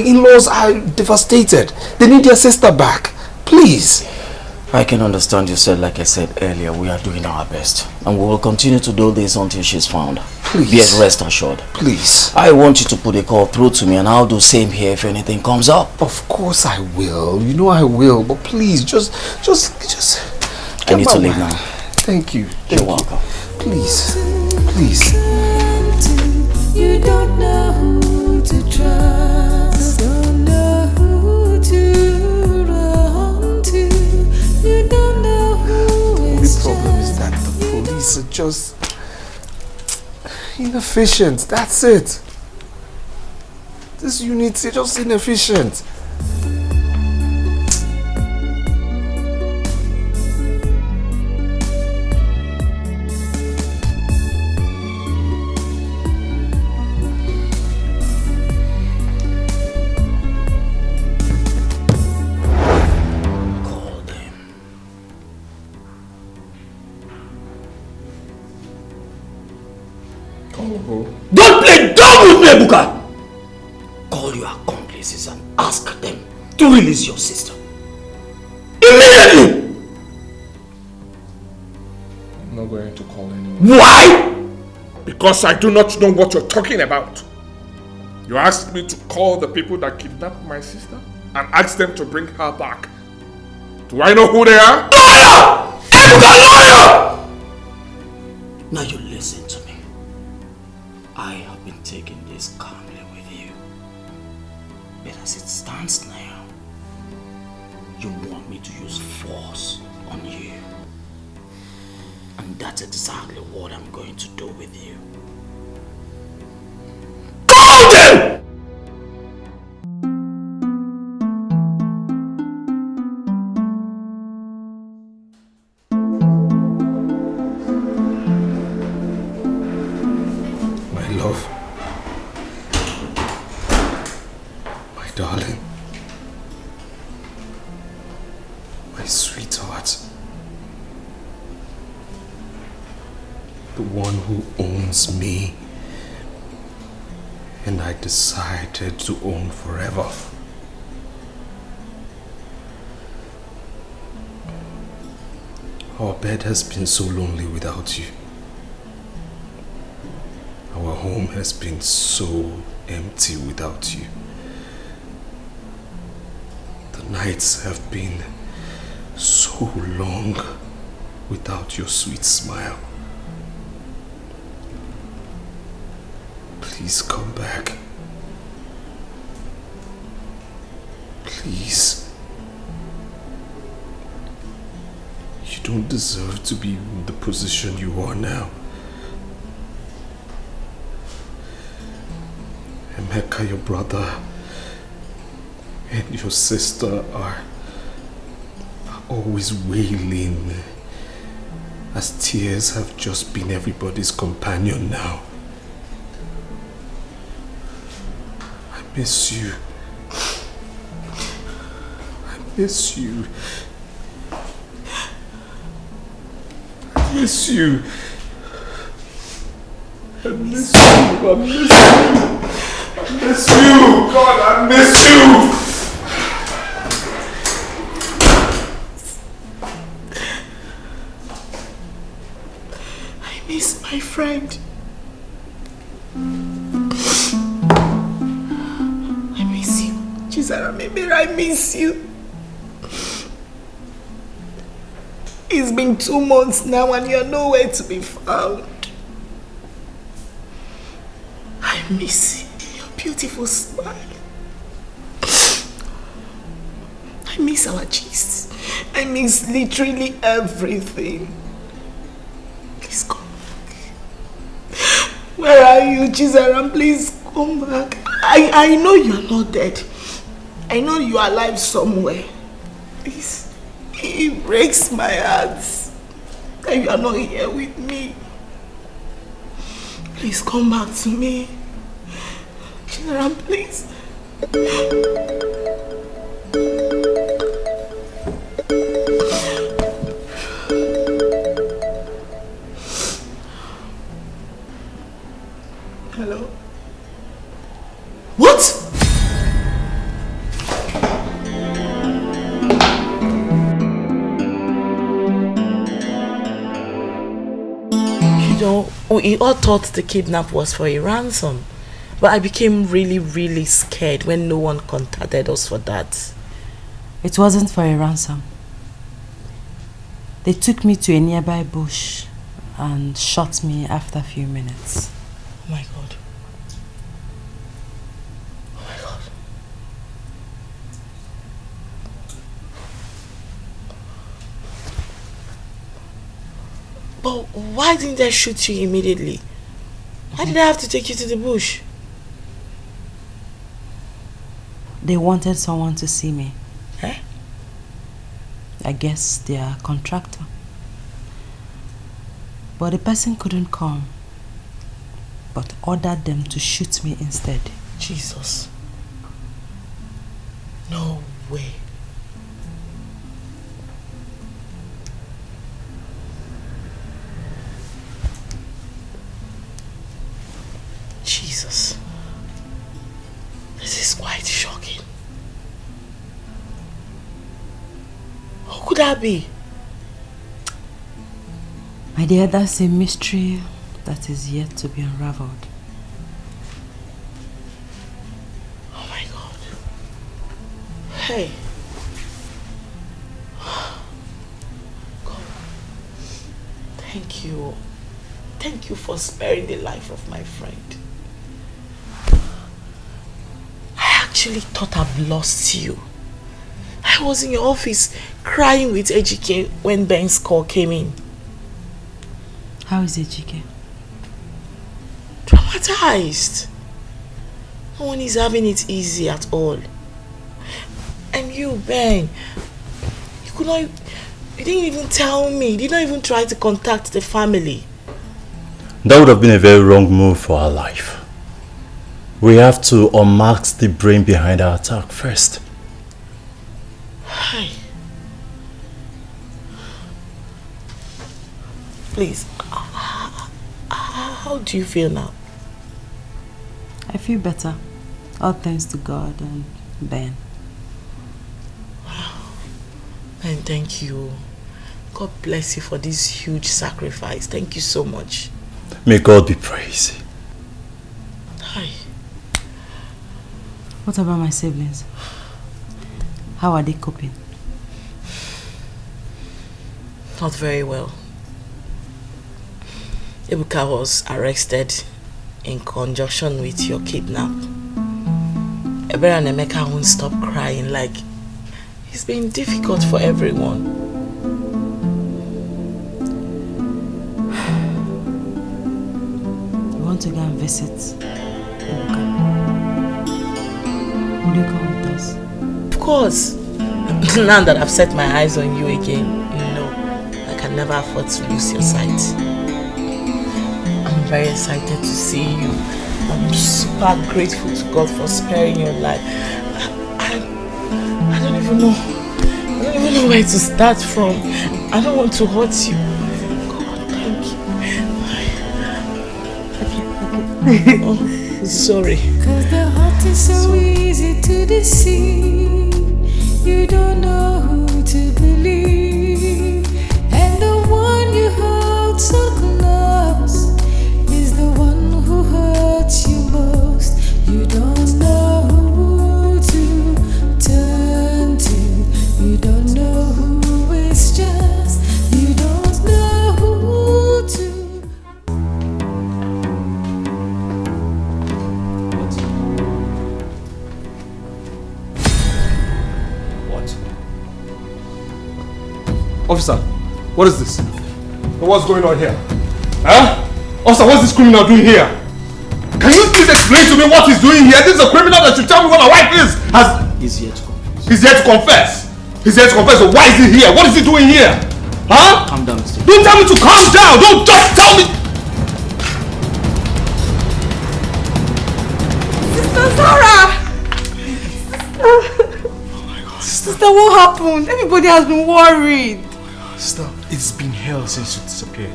in-laws are devastated. They need their sister back. Please. I can understand you said, like I said earlier, we are doing our best. And we will continue to do this until she's found. Please. Be at rest assured. Please. I want you to put a call through to me and I'll do same here if anything comes up. Of course I will. You know I will. But please, just I need to leave now. Thank you. You're welcome. Please. Please. You don't know who to trust. Don't know who to run to. You don't know who is The problem is that the police are just inefficient. That's it. This unit is just inefficient. Don't play dumb with me, Ebuka! Call your accomplices and ask them to release your sister. Immediately! I'm not going to call anyone. Why? Because I do not know what you're talking about. You asked me to call the people that kidnapped my sister and ask them to bring her back. Do I know who they are? Liar! Ebuka, liar! Now you listen to me. I have been taking this calmly with you. But as it stands now, you want me to use force on you. And that's exactly what I'm going to do with you. Call them! Love, my darling, my sweetheart, the one who owns me and I decided to own forever. Our bed has been so lonely without you. Our home has been so empty without you. The nights have been so long without your sweet smile. Please come back. Please. You don't deserve to be in the position you are now. Emeka, your brother, and your sister are always wailing, as tears have just been everybody's companion now. I miss you. I miss you. I miss you. I miss you. I miss you. I miss you! God, I miss you! I miss my friend. I miss you. Chisara Memera, I miss you. It's been 2 months now and you're nowhere to be found. I miss you. Beautiful smile. miss our gist. I miss literally everything. Please come back. Where are you, Chizaram? Please come back. I know you are not dead. I know you are alive somewhere. Please, it breaks my heart that you are not here with me. Please come back to me. Chizaram, please. Hello? What? You know, we all thought the kidnap was for a ransom. But I became really, really scared when no one contacted us for that. It wasn't for a ransom. They took me to a nearby bush and shot me after a few minutes. Oh my God. Oh my God. But why didn't they shoot you immediately? Why did I have to take you to the bush? They wanted someone to see me. Eh? I guess they are a contractor. But the person couldn't come, but ordered them to shoot me instead. Jesus. No way. Jesus. This is quite shocking. Who could that be? My dear, that's a mystery that is yet to be unraveled. Oh my God. Hey. God. Thank you. Thank you for sparing the life of my friend. I actually thought I've lost you. I was in your office crying with Ejike when Ben's call came in. How is Ejike? Traumatized. No one is having it easy at all. And you, Ben, you didn't even tell me. You did not even try to contact the family. That would have been a very wrong move for our life. We have to unmask the brain behind our attack first. Hi. Please, how do you feel now? I feel better. All thanks to God and Ben. And thank you. God bless you for this huge sacrifice. Thank you so much. May God be praised. Hi. What about my siblings? How are they coping? Not very well. Ebuka was arrested in conjunction with your kidnap. Ebere and Emeka won't stop crying, like it's been difficult for everyone. You want to go and visit Ebuka? Will you come with us? Of course. Now that I've set my eyes on you again, you know I can never afford to lose your sight. I'm very excited to see you. I'm super grateful to God for sparing your life. I don't even know. I don't even know where to start from. I don't want to hurt you. God, thank you. Oh, sorry. 'Cause the heart is so easy to deceive. You don't know who to believe. And the one you hold so close is the one who hurts you most. You don't know who to turn to. You don't know who is just. You don't know who to. What? Officer, what is this? What's going on here? Huh? Officer, what's this criminal doing here? Can you please explain to me what he's doing here? This is a criminal that should tell me where my wife is. He's here to confess. He's here to confess. He's here to confess. So why is he here? What is he doing here? Huh? Calm down, Mr. Don't tell me to calm down. Don't just tell me. Sister Zara! Sister, what happened? Everybody has been worried. Sister, it's been hell since you disappeared.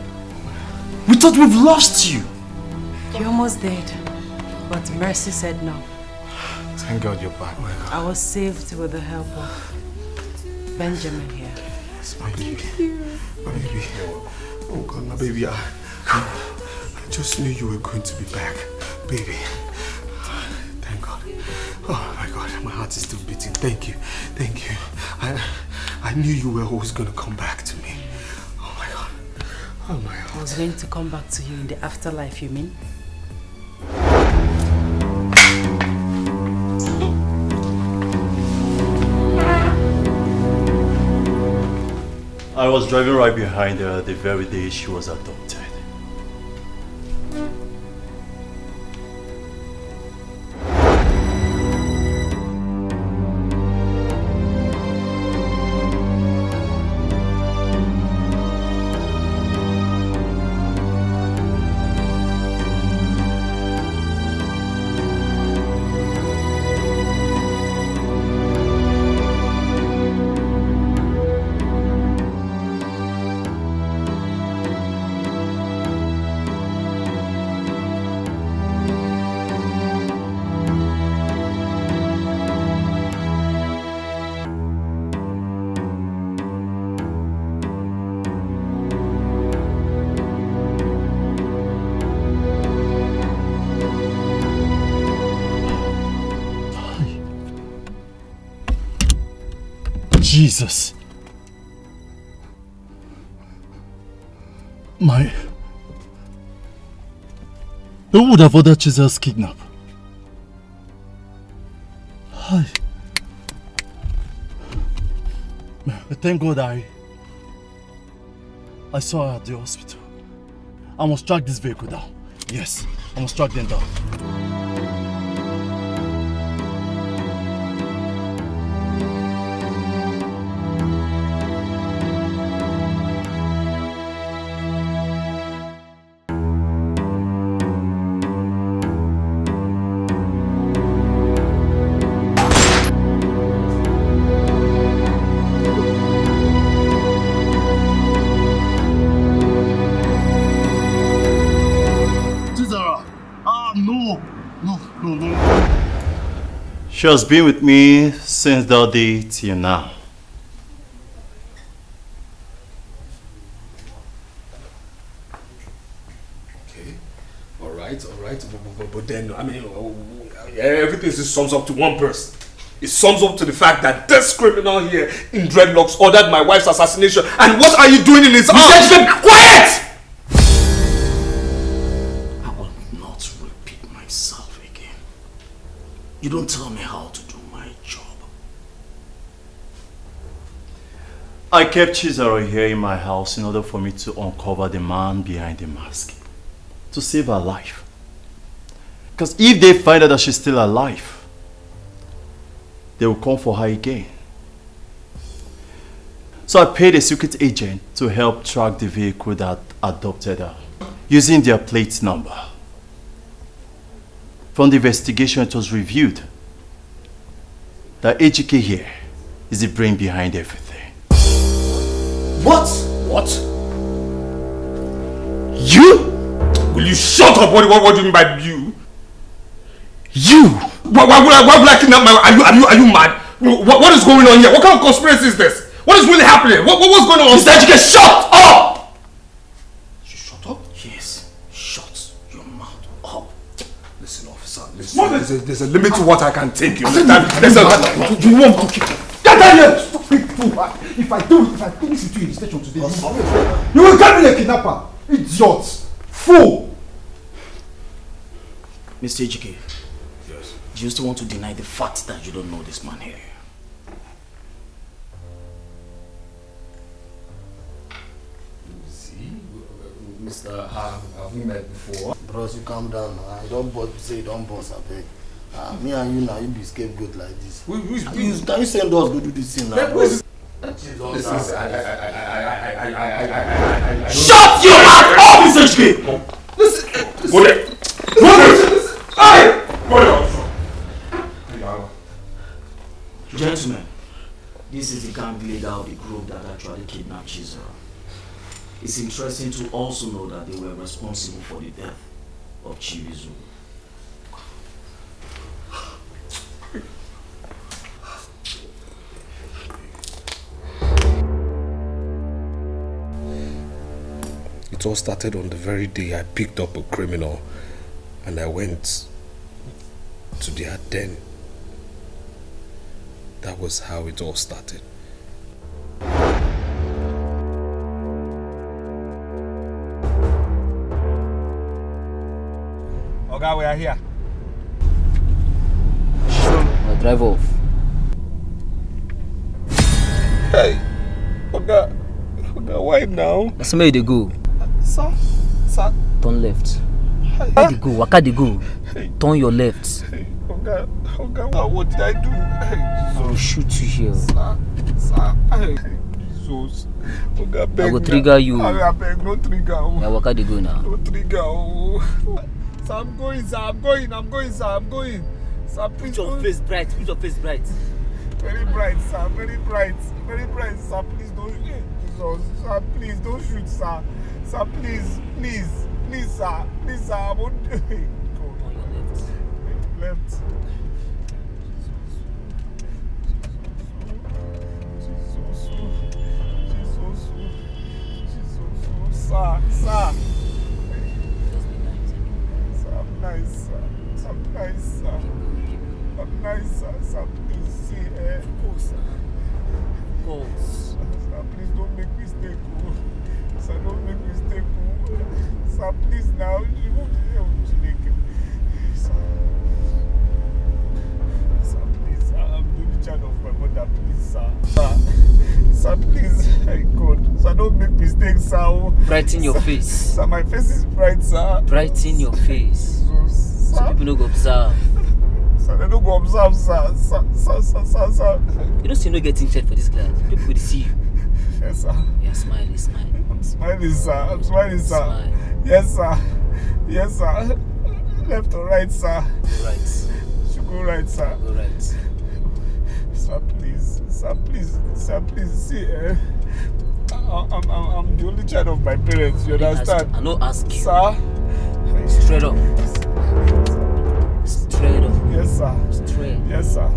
We thought we've lost you. You almost did, but Mercy said no. Thank God you're back. I was saved with the help of Benjamin here. My baby. My baby. Oh God, my baby. I just knew you were going to be back. Baby. Thank God. Oh my God, my heart is still beating. Thank you. Thank you. I knew you were always going to come back to me. Oh my God. Oh my God. I was going to come back to you in the afterlife, you mean? I was driving right behind her the very day she was adopted. Jesus. Who would have ordered Jesus' kidnap? Hi. Thank God I saw her at the hospital. I must track this vehicle down. Yes, I must track them down. She has been with me since that day till now. Okay, all right. But then, I mean, everything sums up to one person. It sums up to the fact that this criminal here in dreadlocks ordered my wife's assassination. And what are you doing in his arms? Quiet! You don't tell me how to do my job. I kept Chizaro here in my house in order for me to uncover the man behind the mask. To save her life. Because if they find out that she's still alive, they will come for her again. So I paid a secret agent to help track the vehicle that adopted her, using their plate number. From the investigation, it was revealed that AGK here is the brain behind everything. What? You? Will you shut up? What do you mean by you? You? Why would I kidnap my wife? Are you mad? What is going on here? What kind of conspiracy is this? What is really happening? What's going on? Mr. AGK, shut up! You shut up? Yes, shut your mouth up. Listen, officer, listen. There's a limit to what I can take. You understand? Do you want to keep... Get down here! Stupid fool! If I do this to you in the station today, you will get me a kidnapper! Idiot! Fool! Mr. AGK, yes. Do you still want to deny the fact that you don't know this man here? Mister, have we met before? Bros, you calm down now. I don't say you don't boss, I beg. Me and you now, you be scapegoat like this. Can you send us go do this thing now? Shut your mouth up, Mr. HK! Listen. Go there. Gentlemen, this is the gang leader of the group that actually kidnapped Chisora. It's interesting to also know that they were responsible for the death of Chivizu. It all started on the very day I picked up a criminal and I went to their den. That was how it all started. Okay, we are here. Now drive off. Hey, okay, why now? That's where they go. Sir. Turn left. Where they go? Waka they go. Turn your left. Okay, what did I do? I will shoot you here. Sir. Jesus. Okay, I will trigger you. I beg, no trigger. Yeah, waka they go now. No trigger. Sir, I'm going, sir. Sir, please. Put your face bright. Very bright, sir. Very bright, sir. Please don't shoot. Jesus. Sir, please don't shoot, sir. Sir, please, sir. Please, sir. I won't do it. God. On your Left. Jesus. Sir. I'm nice, sir. Sir, please see, Of course. Sir, please don't make mistake, Sir, don't make mistake, Sir, please now. You won't help Sir, please. I'm the only child of my mother, please, sir. Sir, please. God. Sir, don't make mistakes, sir. Brighten your face. Sir, my face is bright, sir. Brighten your face. So people don't go observe. Sir, they don't go observe, sir. Sir. You don't see no getting checked for this class. People will see you. Yes, sir. Yeah, smile. I'm smiling, sir. Smile. Yes, sir. Left or right, sir? Right. Should go right, sir. Go right. Sir, please. See, I'm the only child of my parents. You understand? I no ask you. Sir. Straight up. Yes, sir. Yes, sir.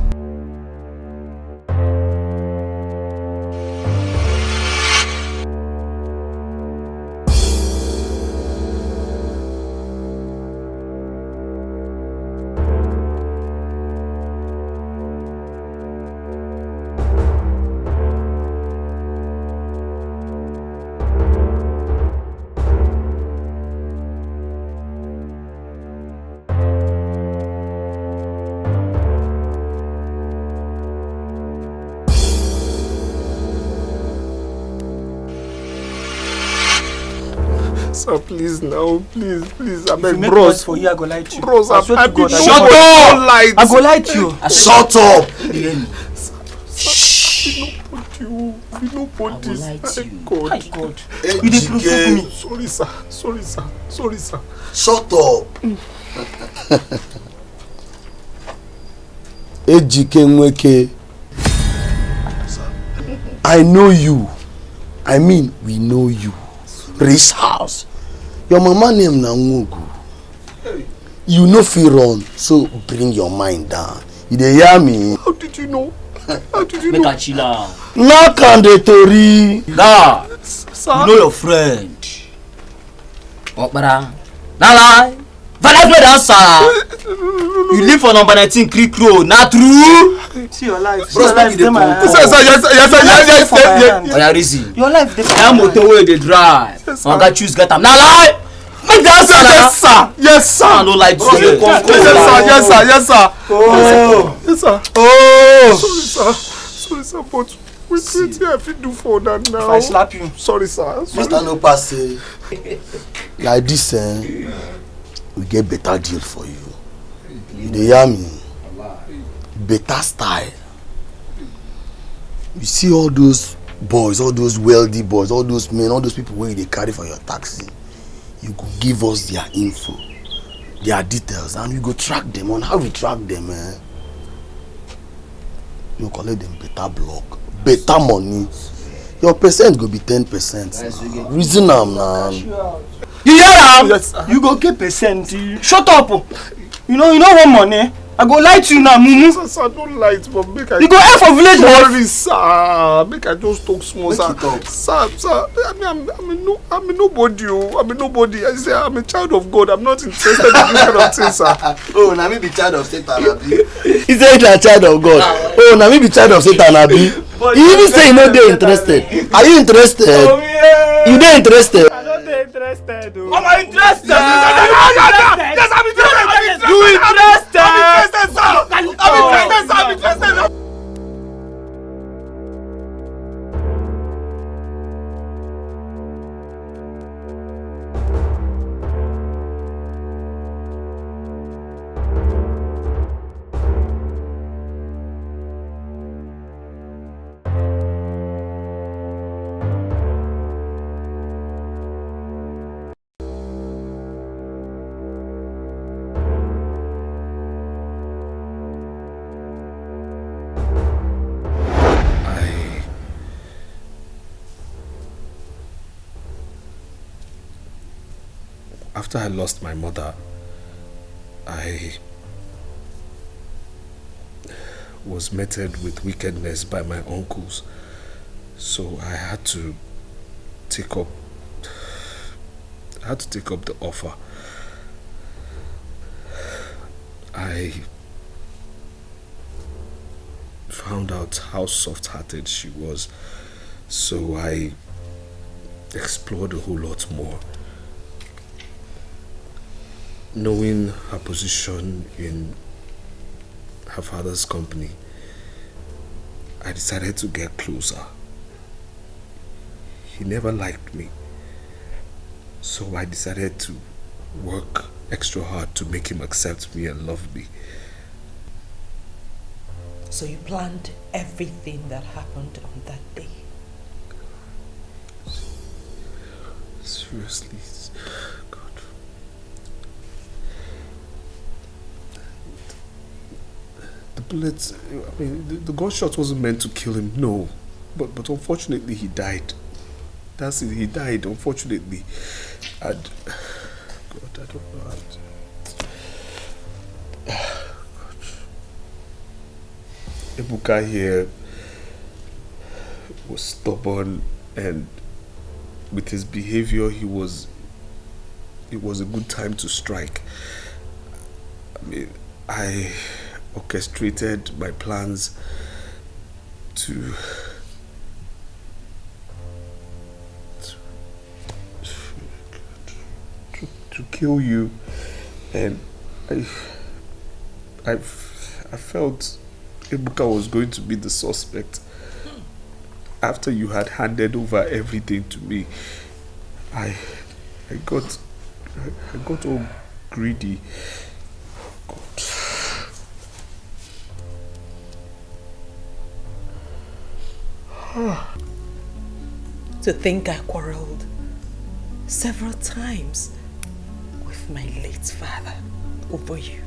Sir, please now, please. I beg, bros. For you, I go lie to you. Bros, I swear to God, shut up! I go lie to you. Shut up! Shh. We no put this. God. You dey provoke me. Sorry, sir. Shut up! Ejike Nweke, I know you. I mean, we know you. Rich house. Your mama name na Nwogu. You no fit run, so bring your mind down. You dey hear me? How did you know? Make a chill out. Knock on the tori. Nah. Sir? You know your friend. Okpara. Nah lie. Valid way answer. You live for number 19 Creek Road. Not true? See your life. Bros, Yes. Oya reason. Your life. I am motor wey dey drive. Oga choose get am. Nah lie. Make the answer now. Yes, sir. I no like to hear. Yes, sir. Sorry, sir. But wait, I fit do for that now. If I slap you. Sorry, sir. Mr. No pass. like this, we get better deal for you. You dey hear me? Better style. You see all those boys, all those wealthy boys, all those men, all those people where they carry for your taxi. You go give us their info, their details, and we go track them. On how we track them, you collect them better block, better money. Your percent go be 10%. Reason am now. You hear am? Yes, you go get percent. Shut up. You know what money? I go lie to you now, mumu. Sir, don't lie to me. Make I. You go air for village life. Sorry, sir. Make I just talk small, sir. Sir. I'm a nobody. I'm a nobody. I say I'm a child of God. I'm not interested in this kind of thing, sir. Oh, now me be child of Satan, Abi. He said a child of God. Oh, now me be child of Satan, Abi. He even say you no dey interested. Are you interested? Oh, yeah. You dey interested? I'm not interested. Oh. I'm interested. Yes, I'm interested. You interested? I'm interested, sir. I'm interested. After I lost my mother, I was meted with wickedness by my uncles, so I had to take up the offer. I found out how soft-hearted she was, so I explored a whole lot more. Knowing her position in her father's company, I decided to get closer. He never liked me, so I decided to work extra hard to make him accept me and love me. So you planned everything that happened on that day? Seriously, God. The bullets, I mean, the gunshot wasn't meant to kill him, no. But unfortunately he died. That's it, he died, unfortunately. And God, I don't know how to... Ebuka here was stubborn, and with his behavior, it was a good time to strike. I mean, I orchestrated my plans to kill you, and I felt Ebuka was going to be the suspect. After you had handed over everything to me, I got all greedy. God. To think I quarreled several times with my late father over you.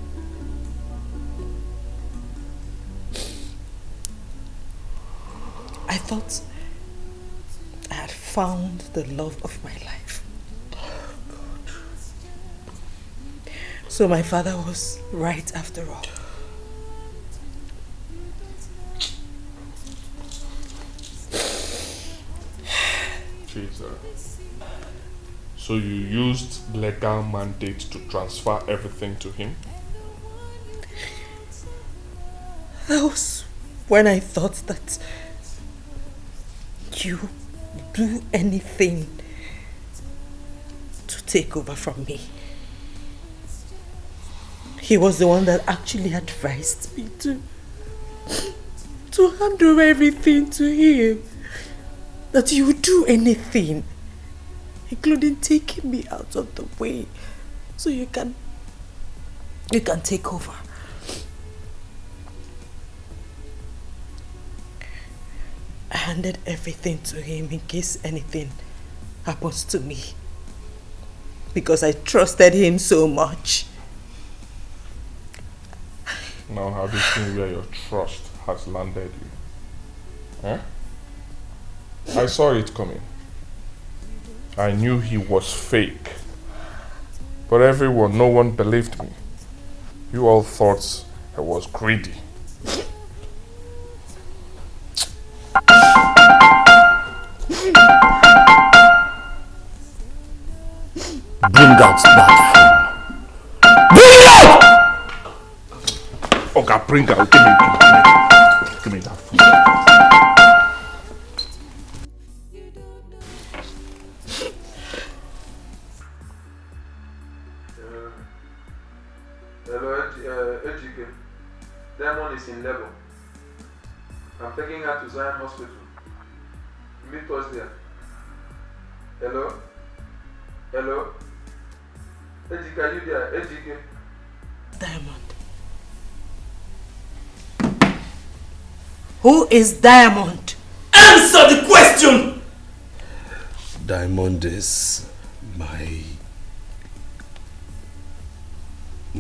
I thought I had found the love of my life. So my father was right after all. Jesus. So you used legal mandate to transfer everything to him? That was when I thought that you do anything to take over from me. He was the one that actually advised me to hand over everything to him. That you would do anything. including taking me out of the way so you can take over. I handed everything to him in case anything happens to me, because I trusted him so much. Now have you seen where your trust has landed you? Huh? I saw it coming. I knew he was fake. But no one believed me. You all thought I was greedy. Bring out that phone. Bring it out! Okay, bring out. Give me that phone. Hello, Ejike. Diamond is in labor. I'm taking her to Zion Hospital. Meet us there. Hello? Hello? Ejike, are you there? Ejike? Diamond. Who is Diamond? Answer the question! Diamond is my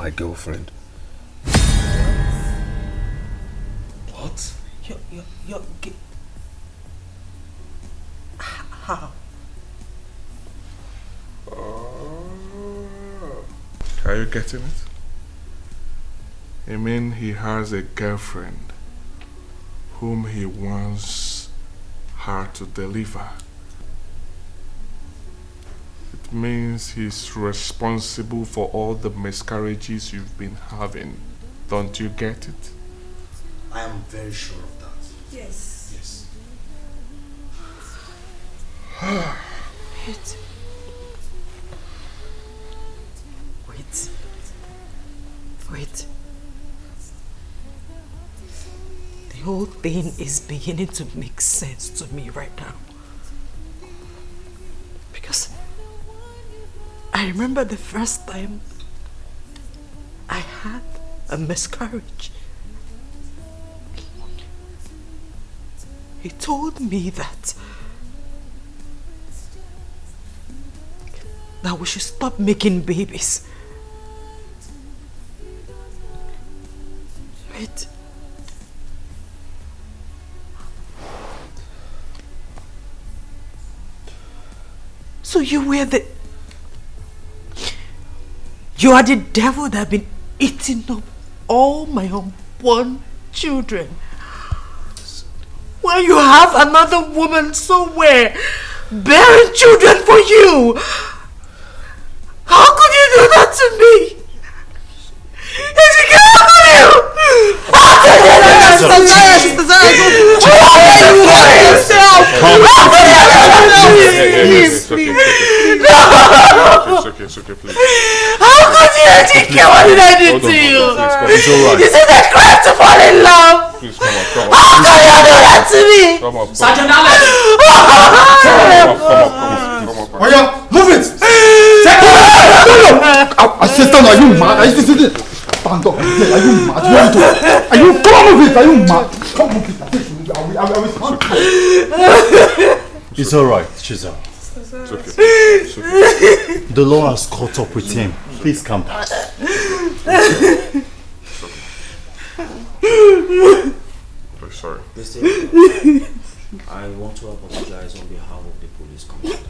girlfriend. What? You're how? Are you getting it? I mean, he has a girlfriend whom he wants her to deliver. It means he's responsible for all the miscarriages you've been having. Don't you get it? I am very sure of that. Yes. Yes. Wait. The whole thing is beginning to make sense to me right now. Because I remember the first time I had a miscarriage. He told me that we should stop making babies. Wait. So you are the devil that have been eating up all my unborn children. While you have another woman somewhere bearing children for you. How could you do that to me? It's okay, please. How could you take what did I do to you? It's alright. Is it a crime to fall in love? Please come on. How can you do that to me? Come on. Sergeant Alex! Come on. Oh yeah, move it! No! Assistant, are you mad? Are you sitting? Stand up. Are you mad? Are you? Come on, move it. Are you mad? Come move it. I will stand. It's alright, Chizal. It's okay. The law has caught up with him. Please calm down. I'm sorry. I want to apologize on behalf of the police commander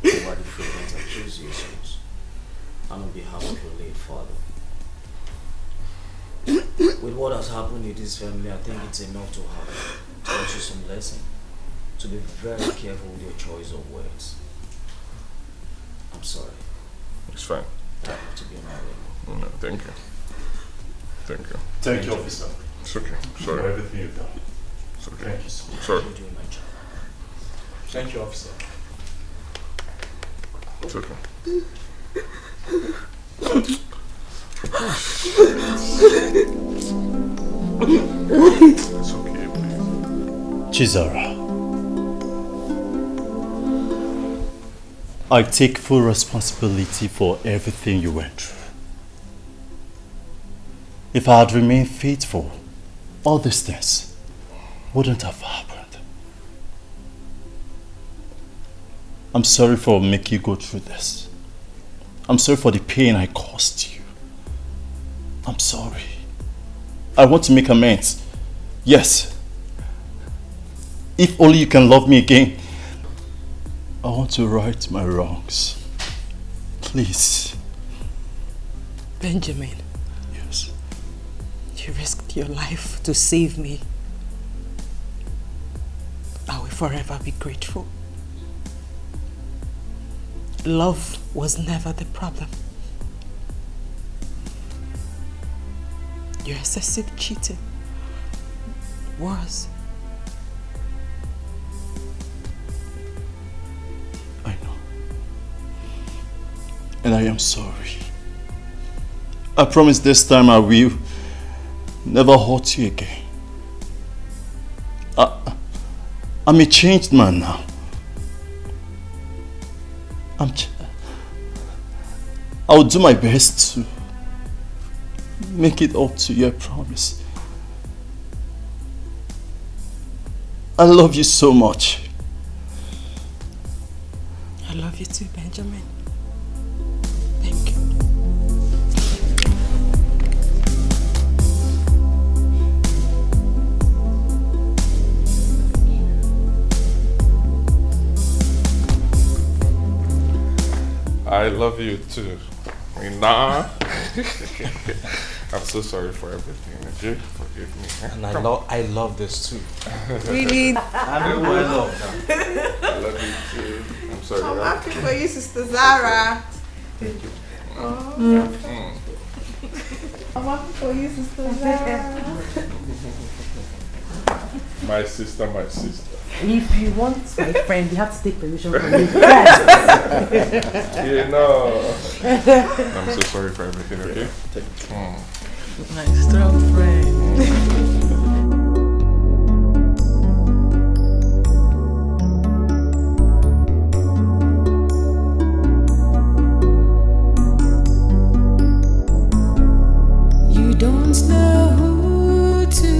over the frequent accusations and on behalf of your late father. With what has happened in this family, I think it's enough to have taught you some lesson. To be very careful with your choice of words. I'm sorry. It's fine. I have to be on my way. No, thank you. Thank you, officer. It's okay. Sorry. For everything you've done. It's okay. Thank you so much. Sorry. I'm doing my job. Thank you, officer. It's okay. It's okay, please. Chizara. I take full responsibility for everything you went through. If I had remained faithful, all these things wouldn't have happened. I'm sorry for making you go through this. I'm sorry for the pain I caused you. I'm sorry. I want to make amends. Yes. If only you can love me again. I want to right my wrongs. Please. Benjamin. Yes. You risked your life to save me. I will forever be grateful. Love was never the problem. Your excessive cheating was. I know. And I am sorry. I promise this time I will never hurt you again. I'm a changed man now. I'll do my best to make it up to you, I promise. I love you so much. I love you too, Benjamin. Thank you. I love you too. Nah. I'm so sorry for everything. Okay? Forgive me. And I love this too. Really? I love that. I love you too. I'm sorry. I'm happy for you, Sister Zara. Thank you. Oh. I'm happy for you, Sister Zara. My sister, my sister. If you want my friend, you have to take permission from me first. You know. I'm so sorry for everything, okay? My strong friend. You don't know who to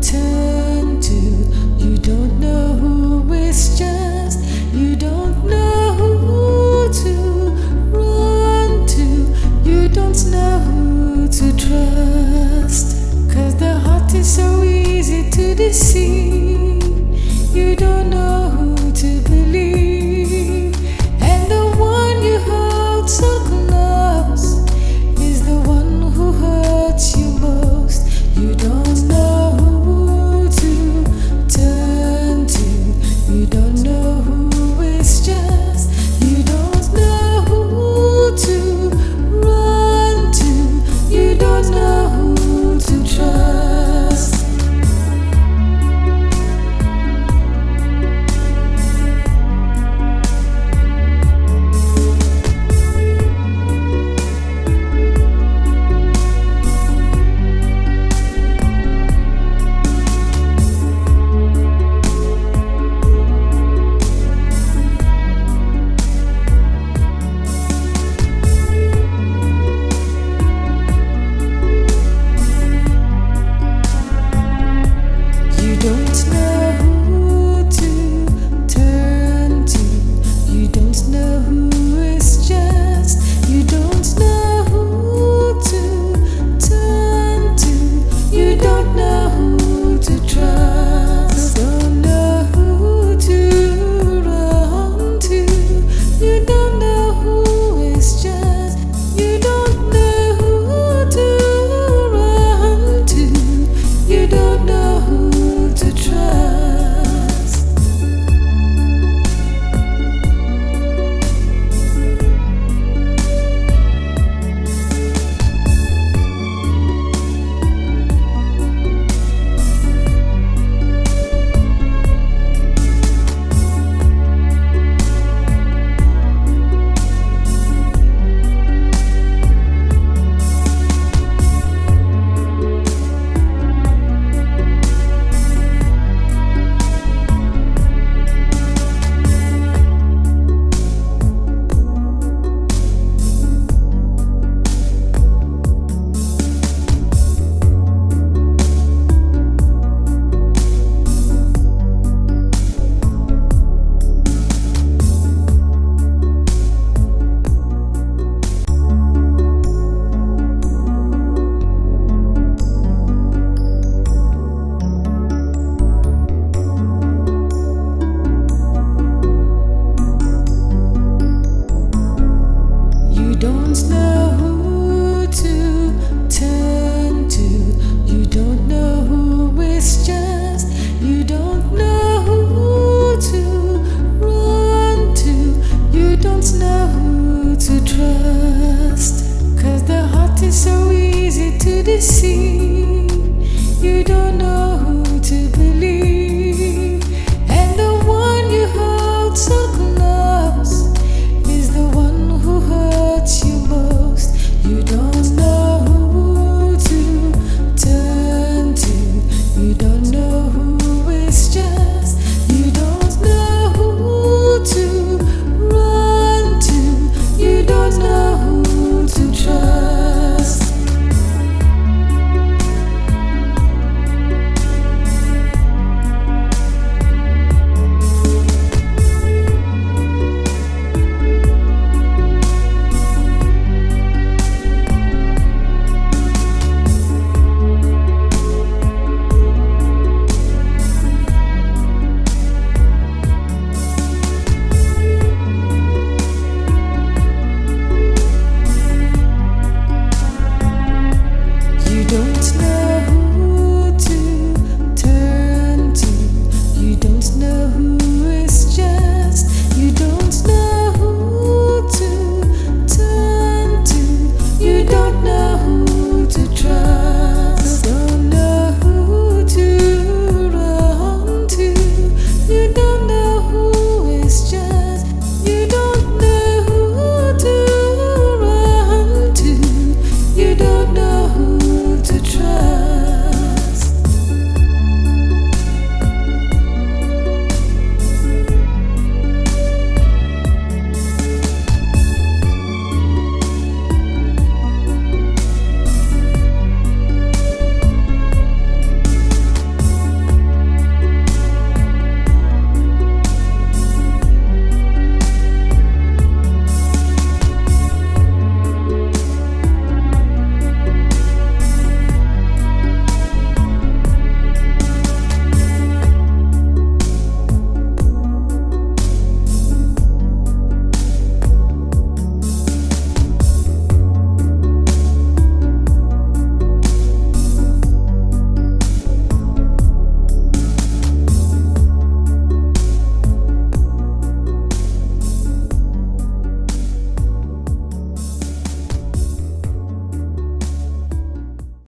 turn to. You don't know who is just. You don't know who to run to. You don't know who to trust. 'Cause the heart is so easy to deceive. You don't know who to believe.